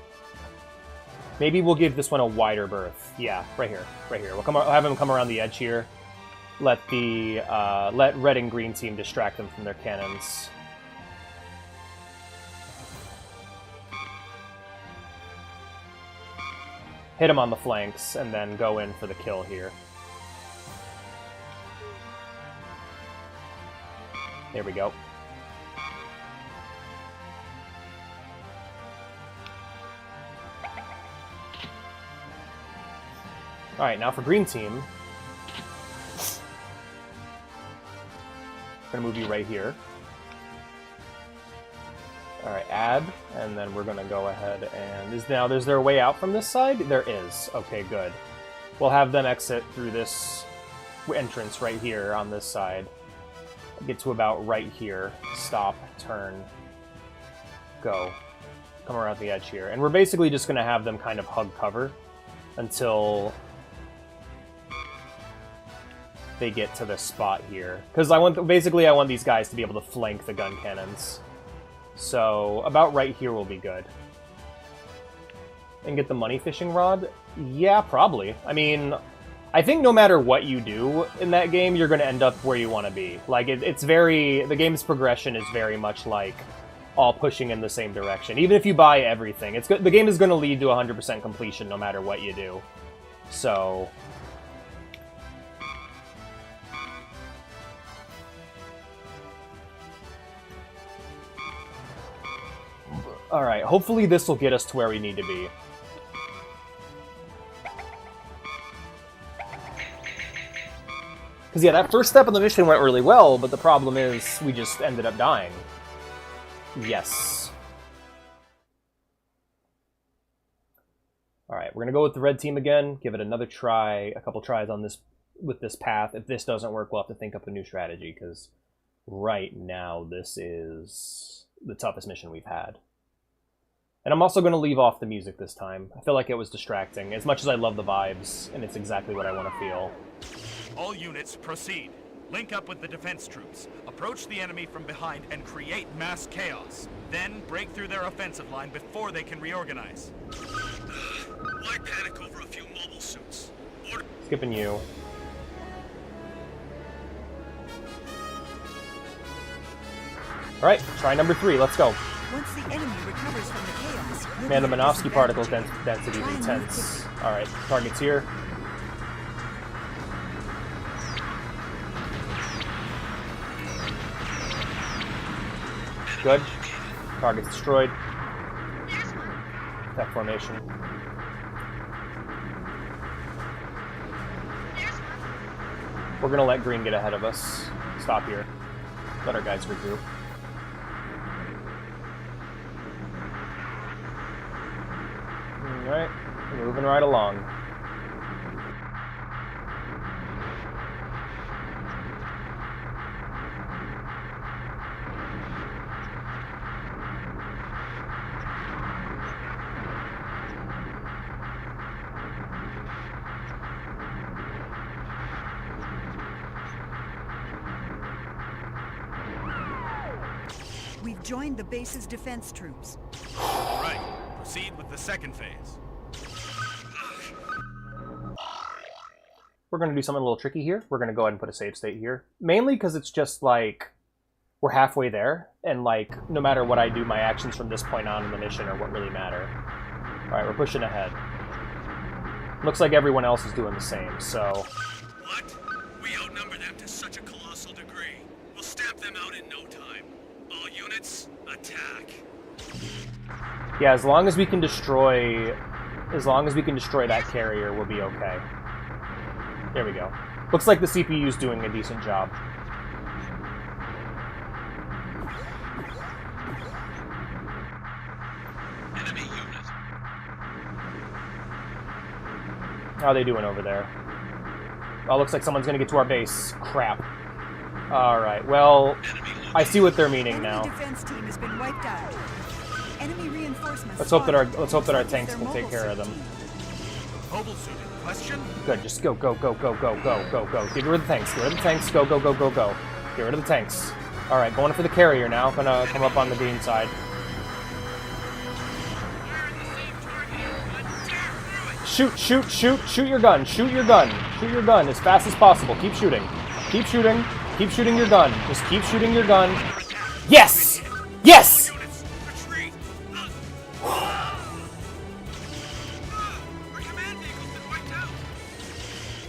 maybe we'll give this one a wider berth. Yeah, right here, right here. We'll have them come around the edge here. Let the let red and green team distract them from their cannons. Hit them on the flanks, and then go in for the kill here. There we go. Alright, now for green team. I'm gonna move you right here. Alright, add, and then we're gonna go ahead and... Is there a way out from this side? There is. Okay, good. We'll have them exit through this entrance right here on this side. Get to about right here. Stop, turn, go. Come around the edge here. And we're basically just gonna have them kind of hug cover until they get to this spot here. Because I want these guys to be able to flank the gun cannons. So, about right here will be good. and get the money fishing rod? Yeah, probably. I mean, I think no matter what you do in that game, you're going to end up where you want to be. Like, it's very... The game's progression is very much like all pushing in the same direction. Even if you buy everything, the game is going to lead to 100% completion no matter what you do. So... Alright, hopefully this will get us to where we need to be. Because, yeah, that first step of the mission went really well, but the problem is we just ended up dying. Yes. Alright, we're going to go with the red team again, give it another try, a couple tries on this with this path. If this doesn't work, we'll have to think up a new strategy, because right now this is the toughest mission we've had. And I'm also going to leave off the music this time. I feel like it was distracting, as much as I love the vibes, and it's exactly what I want to feel. All units, proceed. Link up with the defense troops. Approach the enemy from behind and create mass chaos. Then break through their offensive line before they can reorganize. Why panic over a few mobile suits? Skipping you. Alright, try number 3, let's go. Once the enemy recovers from the chaos, Man, the Minovsky particle density is intense. Alright, target's here. Good. Target's destroyed. Tech formation. We're gonna let green get ahead of us. Stop here. Let our guys regroup. Alright, moving right along. We've joined the base's defense troops. All right, proceed with the second phase. We're going to do something a little tricky here. We're going to go ahead and put a save state here. Mainly because it's just like, we're halfway there, and like, no matter what I do, my actions from this point on in the mission are what really matter. Alright, we're pushing ahead. Looks like everyone else is doing the same, so... What? We outnumber them to such a colossal degree. We'll stamp them out in no time. All units, attack. Yeah, as long as we can destroy that carrier, we'll be okay. There we go. Looks like the CPU's doing a decent job. Enemy unit. How are they doing over there? Oh, looks like someone's gonna get to our base. Crap. Alright, well, I see what they're meaning now. Defense team has been wiped out. Enemy reinforcements. Let's hope that our tanks will take care of them. Mobile suit in question? Good, just go, go, go, go, go, go, go, go. Get rid of the tanks, get rid of the tanks, go, go, go, go, go. Get rid of the tanks. Alright, going for the carrier now. Gonna come up on the green side. Shoot, shoot, shoot, shoot your gun, shoot your gun. Shoot your gun as fast as possible. Keep shooting. Keep shooting. Keep shooting your gun. Just keep shooting your gun. Yes! Yes!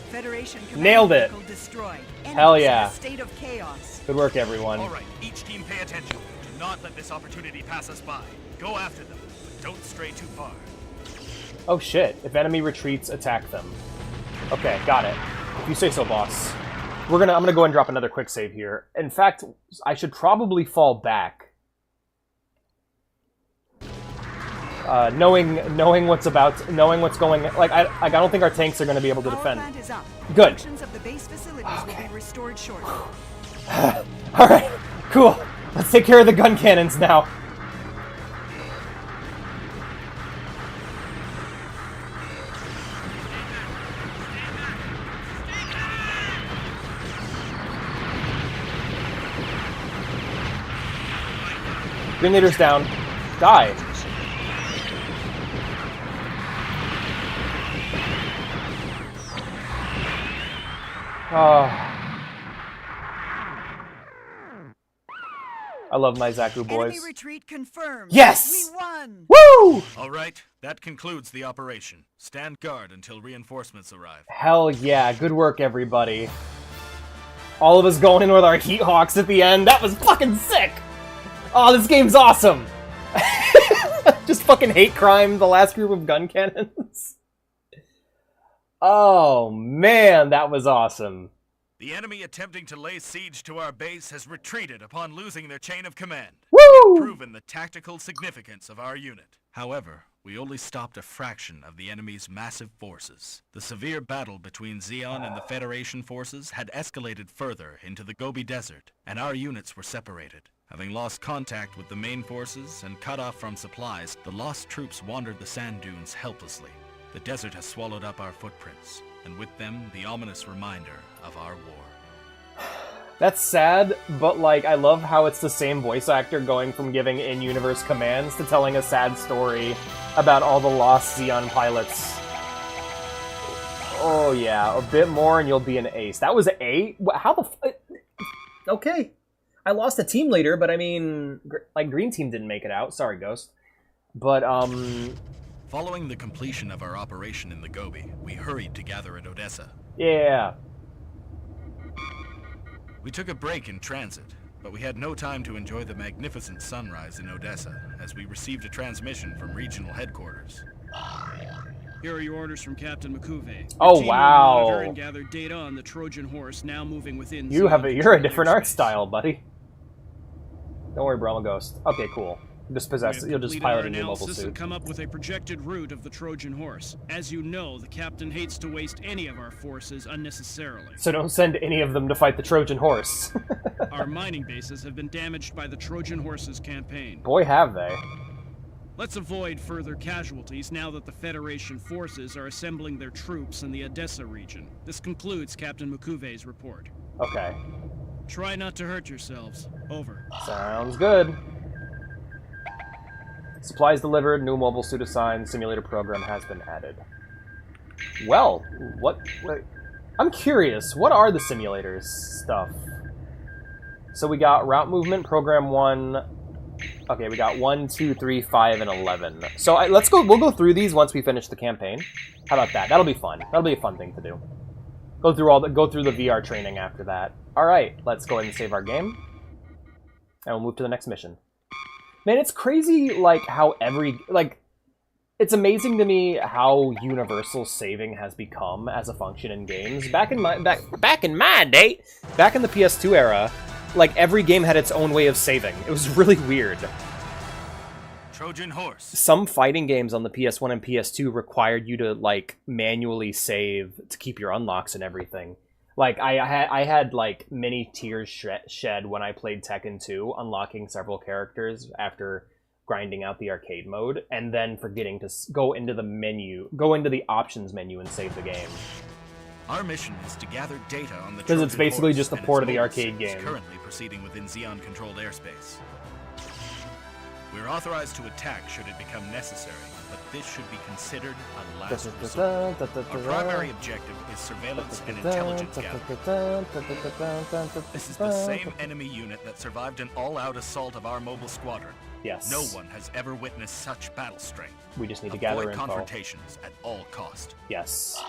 Federation nailed it. Destroyed. Hell yeah. State of chaos. Good work, everyone. All right, each team pay attention. Do not let this opportunity pass us by. Go after them, but don't stray too far. Oh shit. If enemy retreats, attack them. Okay, got it. If you say so, boss. I'm gonna go and drop another quick save here. In fact, I should probably fall back. Knowing what's going, like I don't think our tanks are going to be able to defend. Good. Of the base facilities will be restored shortly. All right, cool. Let's take care of the gun cannons now. Green leader's down. Die. I love my Zaku boys. Enemy retreat confirmed. Yes! We won! Woo! Alright, that concludes the operation. Stand guard until reinforcements arrive. Hell yeah, good work everybody. All of us going in with our Heat Hawks at the end, that was fucking sick! Oh, this game's awesome! Just fucking hate crime the last group of gun cannons. Oh man, that was awesome. The enemy attempting to lay siege to our base has retreated upon losing their chain of command. Woo! We've proven the tactical significance of our unit. However, we only stopped a fraction of the enemy's massive forces. The severe battle between Zeon and the Federation forces had escalated further into the Gobi Desert, and our units were separated. Having lost contact with the main forces and cut off from supplies, the lost troops wandered the sand dunes helplessly. The desert has swallowed up our footprints, and with them, the ominous reminder of our war. That's sad, but like, I love how it's the same voice actor going from giving in-universe commands to telling a sad story about all the lost Zeon pilots. Oh yeah, a bit more and you'll be an ace. That was 8? How the okay. I lost a team leader, but I mean, like, Green Team didn't make it out. Sorry, Ghost. But, Following the completion of our operation in the Gobi, we hurried to gather at Odessa. Yeah. We took a break in transit, but we had no time to enjoy the magnificent sunrise in Odessa, as we received a transmission from regional headquarters. Here are your orders from Captain Mekuve. Oh, wow. Monitor and gather data on the Trojan horse now moving within. You're a different art style, buddy. Don't worry, bro, I'm a ghost. Okay, cool. You'll just pilot a new mobile suit. And come up with a projected route of the Trojan horse. As you know, the captain hates to waste any of our forces unnecessarily. So don't send any of them to fight the Trojan horse. Our mining bases have been damaged by the Trojan horse's campaign. Boy, have they. Let's avoid further casualties now that the Federation forces are assembling their troops in the Odessa region. This concludes Captain Mekuve's report. Okay. Try not to hurt yourselves. Over. Sounds good. Supplies delivered, new mobile suit assigned, simulator program has been added. Well, what I'm curious, what are the simulators stuff? So we got route movement, program 1. Okay, we got 1, 2, 3, 5, and 11. So we'll go through these once we finish the campaign. How about that? That'll be fun. That'll be a fun thing to do. Go through the VR training after that. Alright, let's go ahead and save our game. And we'll move to the next mission. Man, it's crazy, like, how it's amazing to me how universal saving has become as a function in games. Back in the PS2 era, like, every game had its own way of saving. It was really weird. Trojan horse. Some fighting games on the PS1 and PS2 required you to, like, manually save to keep your unlocks and everything. Like, I had like, many tears shed when I played Tekken 2, unlocking several characters after grinding out the arcade mode, and then forgetting to go into the options menu and save the game. Our mission is to gather data on the because it's basically just a port of the arcade game. Currently proceeding within Zeon-controlled airspace. We're authorized to attack should it become necessary, but this should be considered a last resort. Our primary objective is surveillance and intelligence gathering. This is the same enemy unit that survived an all-out assault of our mobile squadron. Yes. No one has ever witnessed such battle strength. We just need to gather info. Avoid confrontations at all cost. Yes.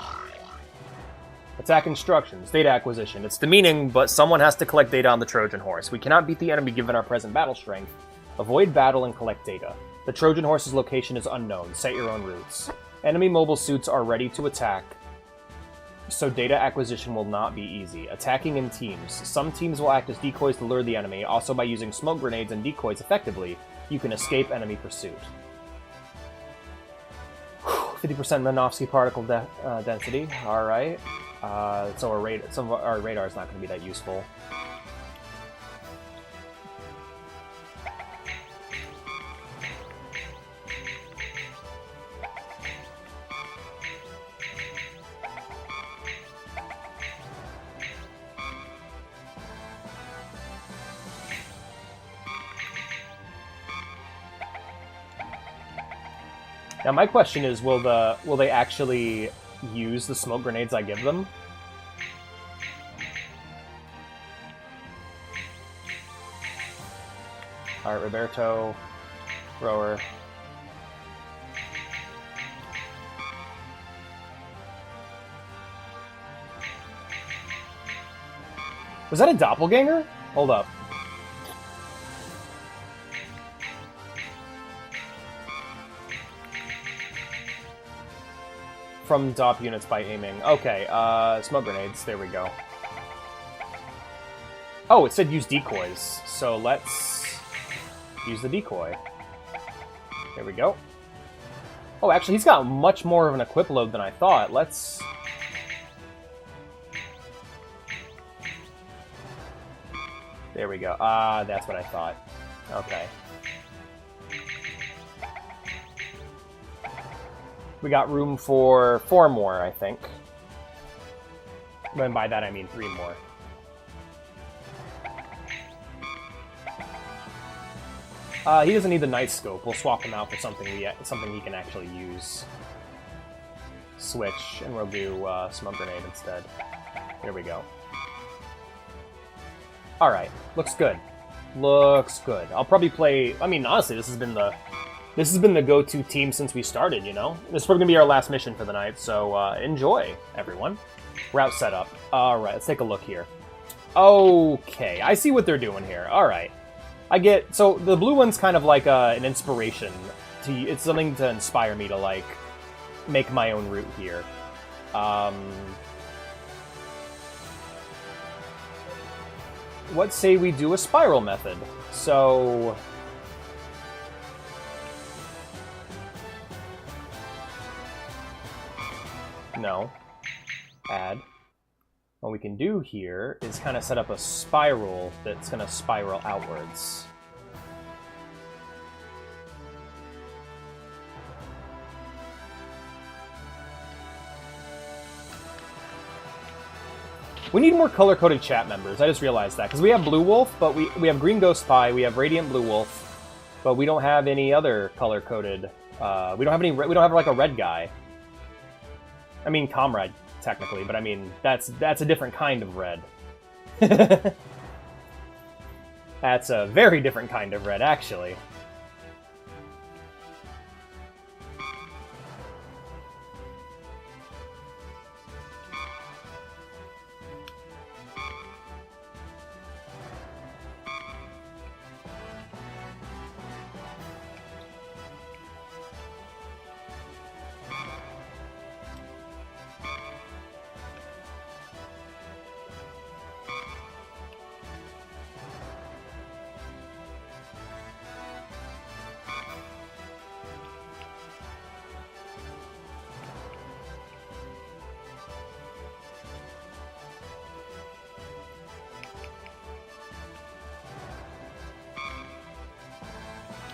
Attack instructions, data acquisition. It's demeaning, but someone has to collect data on the Trojan horse. We cannot beat the enemy given our present battle strength. Avoid battle and collect data. The Trojan horse's location is unknown. Set your own routes. Enemy mobile suits are ready to attack, so data acquisition will not be easy. Attacking in teams. Some teams will act as decoys to lure the enemy. Also, by using smoke grenades and decoys effectively, you can escape enemy pursuit. 50% Minovsky particle density. Alright. So some of our radar is not going to be that useful. Now my question is, will they actually use the smoke grenades I give them? Alright, Roberto. Rower. Was that a doppelganger? Hold up. From DOP units by aiming. Okay, smoke grenades. There we go. Oh, it said use decoys. So let's use the decoy. There we go. Oh, actually, he's got much more of an equip load than I thought. Let's... There we go. Ah, that's what I thought. Okay. We got room for 4 more, I think. And by that I mean 3 more. He doesn't need the night scope. We'll swap him out for something he can actually use. Switch, and we'll do smoke grenade instead. There we go. Alright, looks good. Looks good. I'll probably play... I mean, honestly, this has been the go-to team since we started, you know? This is probably going to be our last mission for the night, so enjoy, everyone. Route setup. Alright, let's take a look here. Okay, I see what they're doing here. Alright. I get... So, the blue one's kind of like an inspiration. It's something to inspire me to, like, make my own route here. What say we do a spiral method? So... No. Add. What we can do here is kind of set up a spiral that's going to spiral outwards. We need more color-coded chat members. I just realized that. Because we have Blue Wolf, but we have Green Ghost Spy, we have Radiant Blue Wolf, but we don't have any other color-coded... we don't have like a red guy. I mean, Comrade, technically, but I mean, that's a different kind of red. That's a very different kind of red, actually.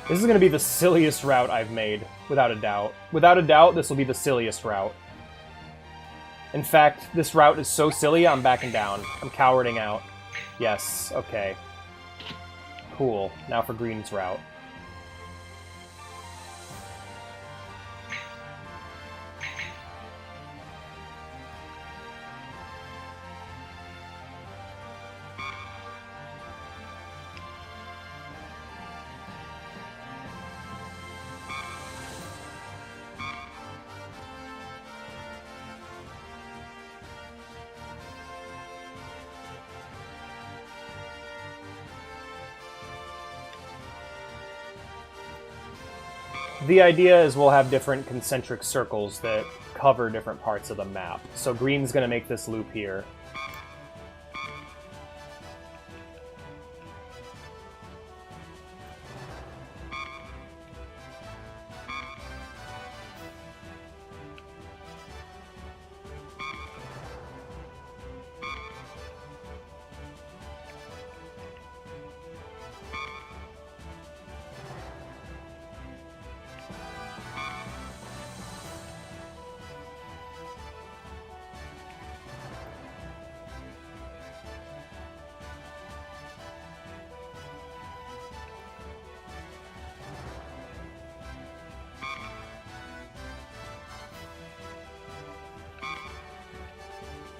This is going to be the silliest route I've made, without a doubt. Without a doubt, this will be the silliest route. In fact, this route is so silly, I'm backing down. I'm cowarding out. Yes, okay. Cool. Now for Green's route. The idea is we'll have different concentric circles that cover different parts of the map. So Green's going to make this loop here.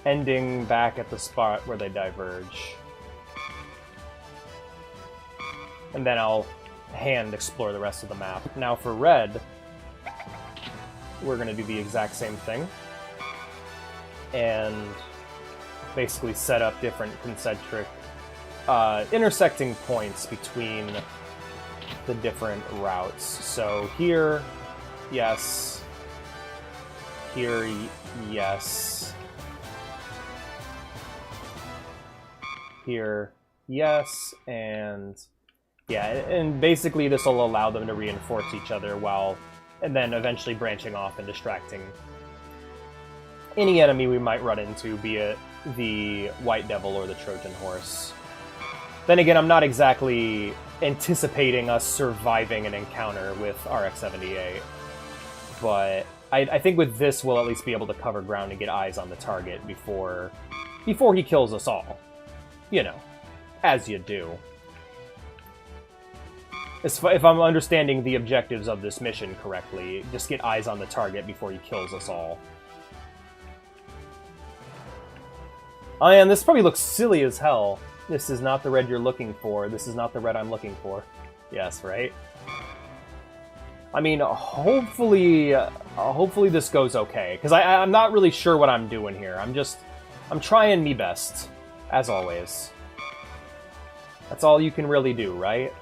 Ending back at the spot where they diverge. and then I'll hand explore the rest of the map. Now for red, we're going to do the exact same thing, and basically set up different concentric intersecting points between the different routes. So here, yes. Here, yes. Here, yes, and yeah, and basically this will allow them to reinforce each other and then eventually branching off and distracting any enemy we might run into, be it the White Devil or the Trojan Horse. Then again, I'm not exactly anticipating us surviving an encounter with RX-78, but I think with this we'll at least be able to cover ground and get eyes on the target before he kills us all. You know, as you do. If I'm understanding the objectives of this mission correctly, just get eyes on the target before he kills us all. Oh, and this probably looks silly as hell. This is not the red you're looking for. This is not the red I'm looking for. Yes, right? I mean, hopefully this goes okay. Because I'm not really sure what I'm doing here. I'm trying me best. As always. That's all you can really do, right?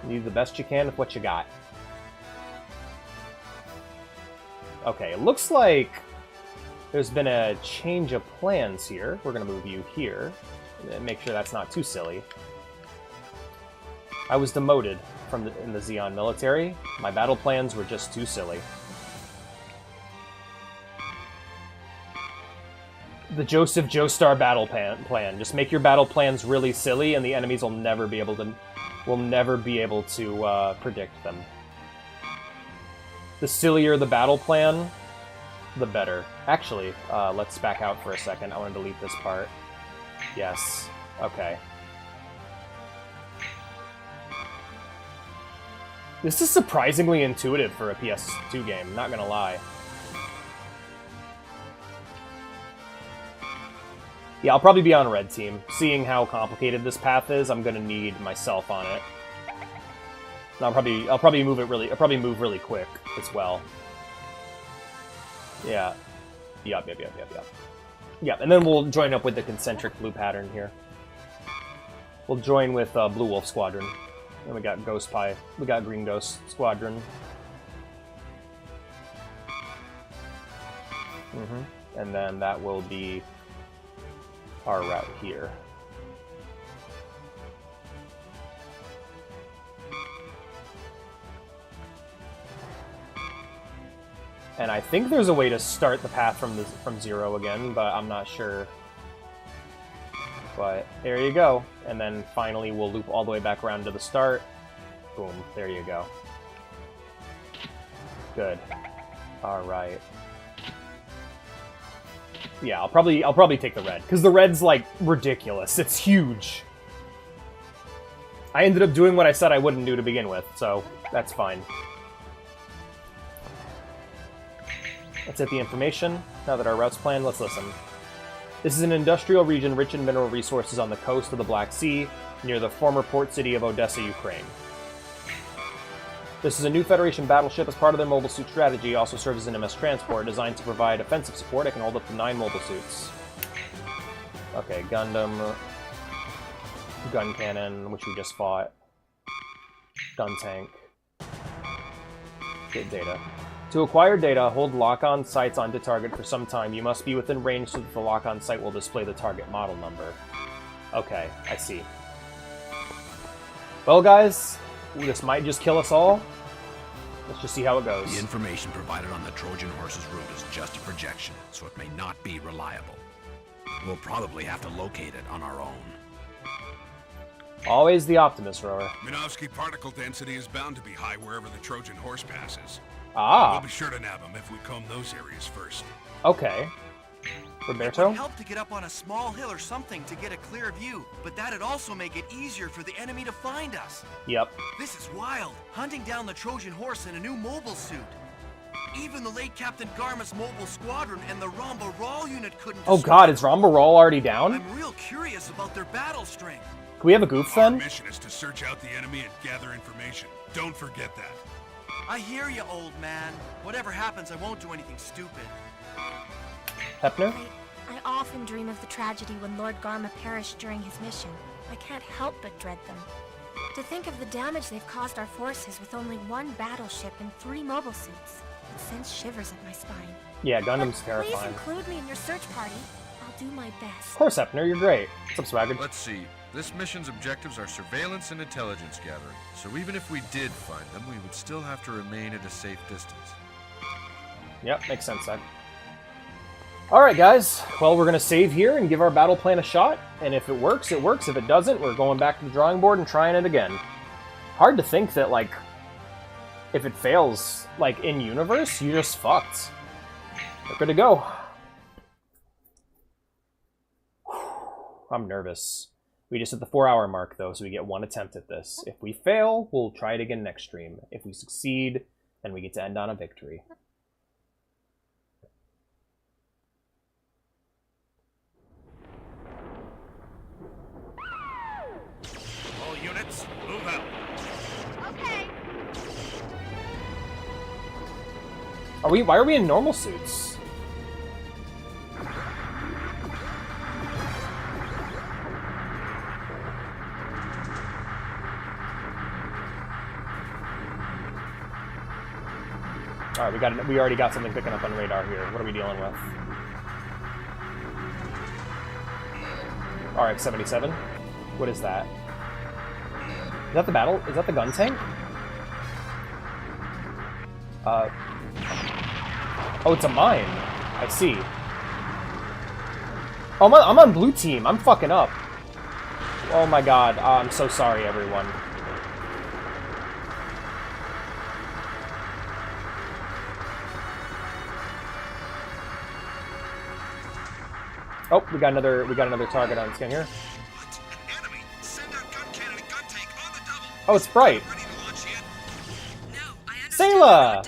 You do the best you can with what you got. Okay, it looks like there's been a change of plans here. We're going to move you here. And make sure that's not too silly. I was demoted in the Zeon military. My battle plans were just too silly. The Joseph Joestar battle plan. Just make your battle plans really silly, and the enemies will never be able to predict them. The sillier the battle plan, the better. Actually, let's back out for a second. I want to delete this part. Yes. Okay. This is surprisingly intuitive for a PS2 game, not gonna lie. Yeah, I'll probably be on red team. Seeing how complicated this path is, I'm gonna need myself on it. And I'll probably move really quick as well. Yeah. Yep. Yep, and then we'll join up with the concentric blue pattern here. We'll join with Blue Wolf Squadron. And we got Ghost Pie. We got Green Ghost Squadron. And then that will be our route here. And I think there's a way to start the path from zero again, but I'm not sure. But there you go. And then finally we'll loop all the way back around to the start. Boom, there you go. Good. Alright. Yeah, I'll probably take the red, because the red's, like, ridiculous. It's huge. I ended up doing what I said I wouldn't do to begin with, so that's fine. Let's hit the information. Now that our route's planned, let's listen. This is an industrial region rich in mineral resources on the coast of the Black Sea, near the former port city of Odessa, Ukraine. This is a new Federation battleship. As part of their mobile suit strategy, also serves as an MS transport designed to provide offensive support. It can hold up to 9 mobile suits. Okay, Gundam, gun cannon, which we just fought, gun tank, get data. To acquire data, hold lock-on sights onto target for some time. You must be within range so that the lock-on sight will display the target model number. Okay, I see. Well, guys, this might just kill us all. Let's just see how it goes. The information provided on the Trojan Horse's route is just a projection, so it may not be reliable. We'll probably have to locate it on our own. Always the optimist, Rower. Minovsky particle density is bound to be high wherever the Trojan Horse passes. Ah. We'll be sure to nab them if we comb those areas first. Okay. Roberto? It would help to get up on a small hill or something to get a clear view, but that'd also make it easier for the enemy to find us. Yep. This is wild. Hunting down the Trojan Horse in a new mobile suit. Even the late Captain Garma's mobile squadron and the Ramba Rawl unit couldn't. Oh god, is Ramba Rawl already down? I'm real curious about their battle strength. Can we have a goof Our then? mission is to search out the enemy and gather information. Don't forget that. I hear you, old man. Whatever happens, I won't do anything stupid. Hepner? I often dream of the tragedy when Lord Garma perished during his mission. I can't help but dread them. To think of the damage they've caused our forces with only one battleship and 3 mobile suits. It sends shivers up my spine. Yeah, Gundam's Please terrifying. include me in your search party. I'll do my best. Of course, Hepner, you're great. What's up, Swagger? Let's see. This mission's objectives are surveillance and intelligence gathering. So even if we did find them, we would still have to remain at a safe distance. Yep, makes sense, Zach. Alright, guys. Well, we're going to save here and give our battle plan a shot. And if it works, it works. If it doesn't, we're going back to the drawing board and trying it again. Hard to think that, like, if it fails, like, in-universe, you just fucked. We're good to go. I'm nervous. We just hit the 4-hour mark, though, so we get 1 attempt at this. If we fail, we'll try it again next stream. If we succeed, then we get to end on a victory. All units, move out. Okay. Why are we in normal suits? Alright, we already got something picking up on radar here. What are we dealing with? RX-77? What is that? Is that the battle? Is that the gun tank? Oh, it's a mine. I see. Oh, I'm on blue team. I'm fucking up. Oh my god. I'm so sorry, everyone. Oh, we got another target on scan here. Oh, it's Bright. Sayla!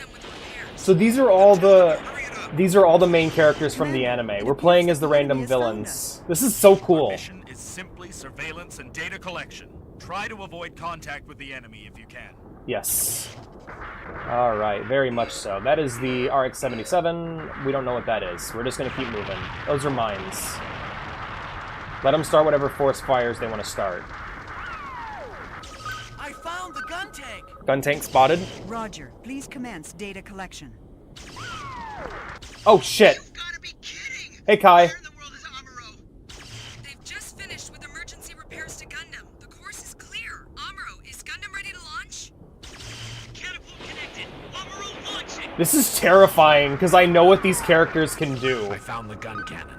So these are all the main characters from the anime. We're playing as the random villains. This is so cool. Our mission is simply surveillance and data collection. Try to avoid contact with the enemy if you can. Yes. Alright, very much so. That is the RX-77. We don't know what that is. We're just going to keep moving. Those are mines. Let them start whatever force fires they want to start. I found the gun tank! Gun tank spotted. Roger. Please commence data collection. Oh, shit! Hey, Kai. They've just finished with emergency repairs to Gundam. The course is clear. Amuro, is Gundam ready to launch? This is terrifying, because I know what these characters can do. I found the gun cannon.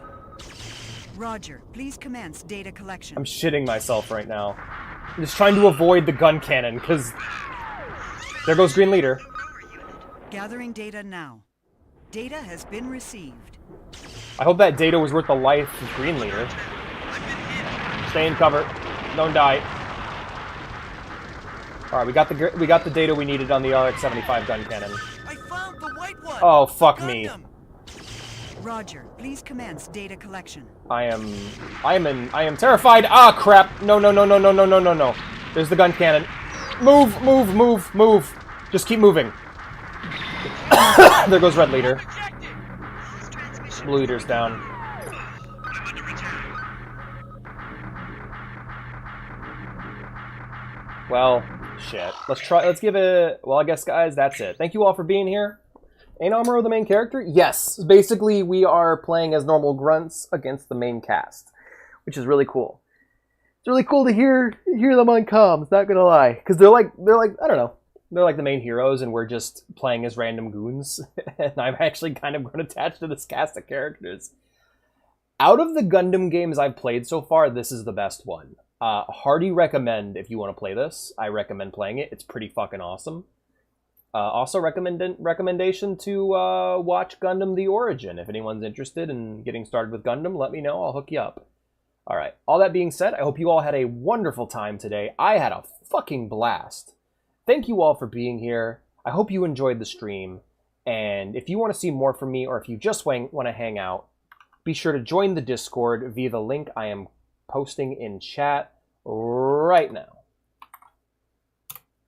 Roger. Please commence data collection. I'm shitting myself right now. I'm just trying to avoid the gun cannon, because... There goes Green Leader. Gathering data now. Data has been received. I hope that data was worth the life of Green Leader. Stay in cover. Don't die. Alright, we got the data we needed on the RX-75 gun cannon. I found the white one! Oh, fuck me. Roger. Please commence data collection. I am terrified. Ah, crap. No. There's the gun cannon. Move. Just keep moving. There goes Red Leader. Blue Leader's down. Well, shit. Let's give it... Well, I guess, guys, that's it. Thank you all for being here. Ain't Amuro the main character? Yes. Basically, we are playing as normal grunts against the main cast, which is really cool. It's really cool to hear them on comms, not gonna lie. Because they're like, I don't know. They're like the main heroes, and we're just playing as random goons. And I've actually kind of grown attached to this cast of characters. Out of the Gundam games I've played so far, this is the best one. Hearty recommend if you want to play this. I recommend playing it. It's pretty fucking awesome. Also recommendation to watch Gundam The Origin. If anyone's interested in getting started with Gundam, let me know. I'll hook you up. Alright, all that being said, I hope you all had a wonderful time today. I had a fucking blast. Thank you all for being here. I hope you enjoyed the stream. And if you want to see more from me, or if you just want to hang out, be sure to join the Discord via the link I am posting in chat, right now.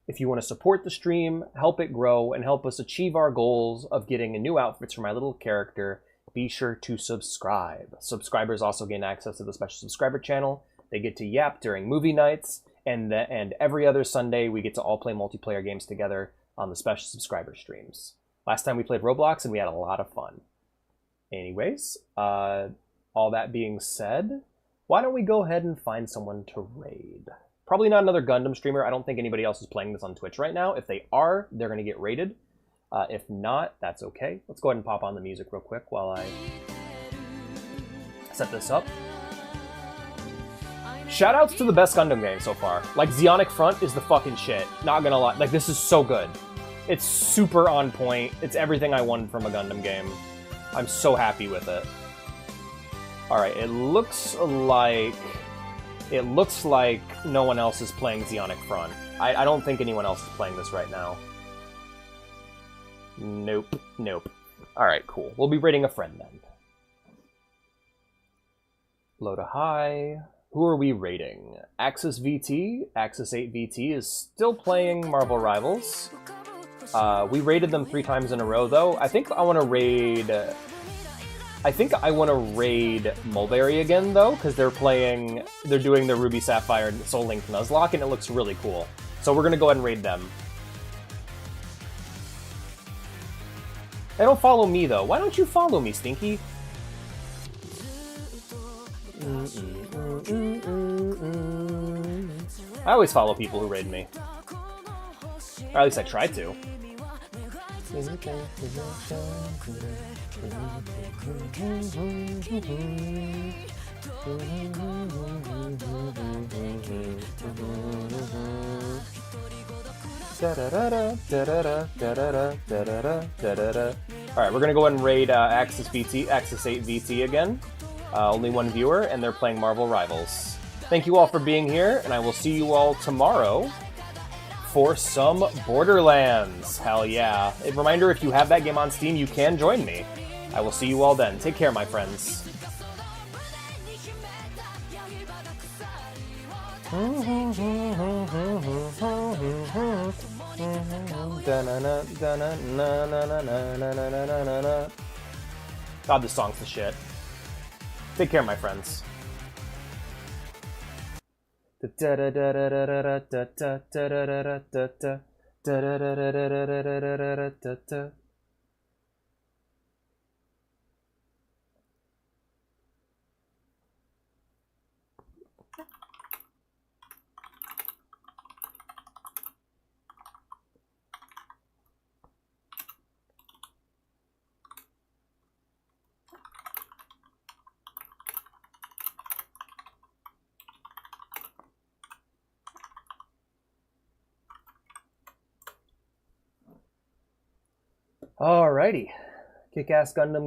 If you want to support the stream, help it grow, and help us achieve our goals of getting new outfits for my little character, be sure to subscribe. Subscribers also gain access to the special subscriber channel. They get to yap during movie nights, and every other Sunday we get to all play multiplayer games together on the special subscriber streams. Last time we played Roblox and we had a lot of fun. Anyways, all that being said, why don't we go ahead and find someone to raid? Probably not another Gundam streamer. I don't think anybody else is playing this on Twitch right now. If they are, they're going to get raided. If not, that's okay. Let's go ahead and pop on the music real quick while I set this up. Shoutouts to the best Gundam game so far. Like, Zeonic Front is the fucking shit. Not gonna lie. Like, this is so good. It's super on point. It's everything I wanted from a Gundam game. I'm so happy with it. Alright, it looks like no one else is playing Zeonic Front. I don't think anyone else is playing this right now. Nope. Alright, cool. We'll be raiding a friend then. Low to high. Who are we raiding? Axis VT, Axis 8 VT is still playing Marvel Rivals. We raided them 3 times in a row though. I think I want to raid Mulberry again though, because they're doing the Ruby Sapphire Soul Link Nuzlocke and it looks really cool. So we're gonna go ahead and raid them. They don't follow me though. Why don't you follow me, Stinky? I always follow people who raid me. Or at least I try to. Alright, we're gonna go ahead and raid Axis 8 VT again. Only one viewer, and they're playing Marvel Rivals. Thank you all for being here, and I will see you all tomorrow for some Borderlands. Hell yeah. A reminder, if you have that game on Steam, you can join me. I will see you all then. Take care, my friends. God, this song's the shit. Take care, my friends. Alrighty. Kick-Ass Gundam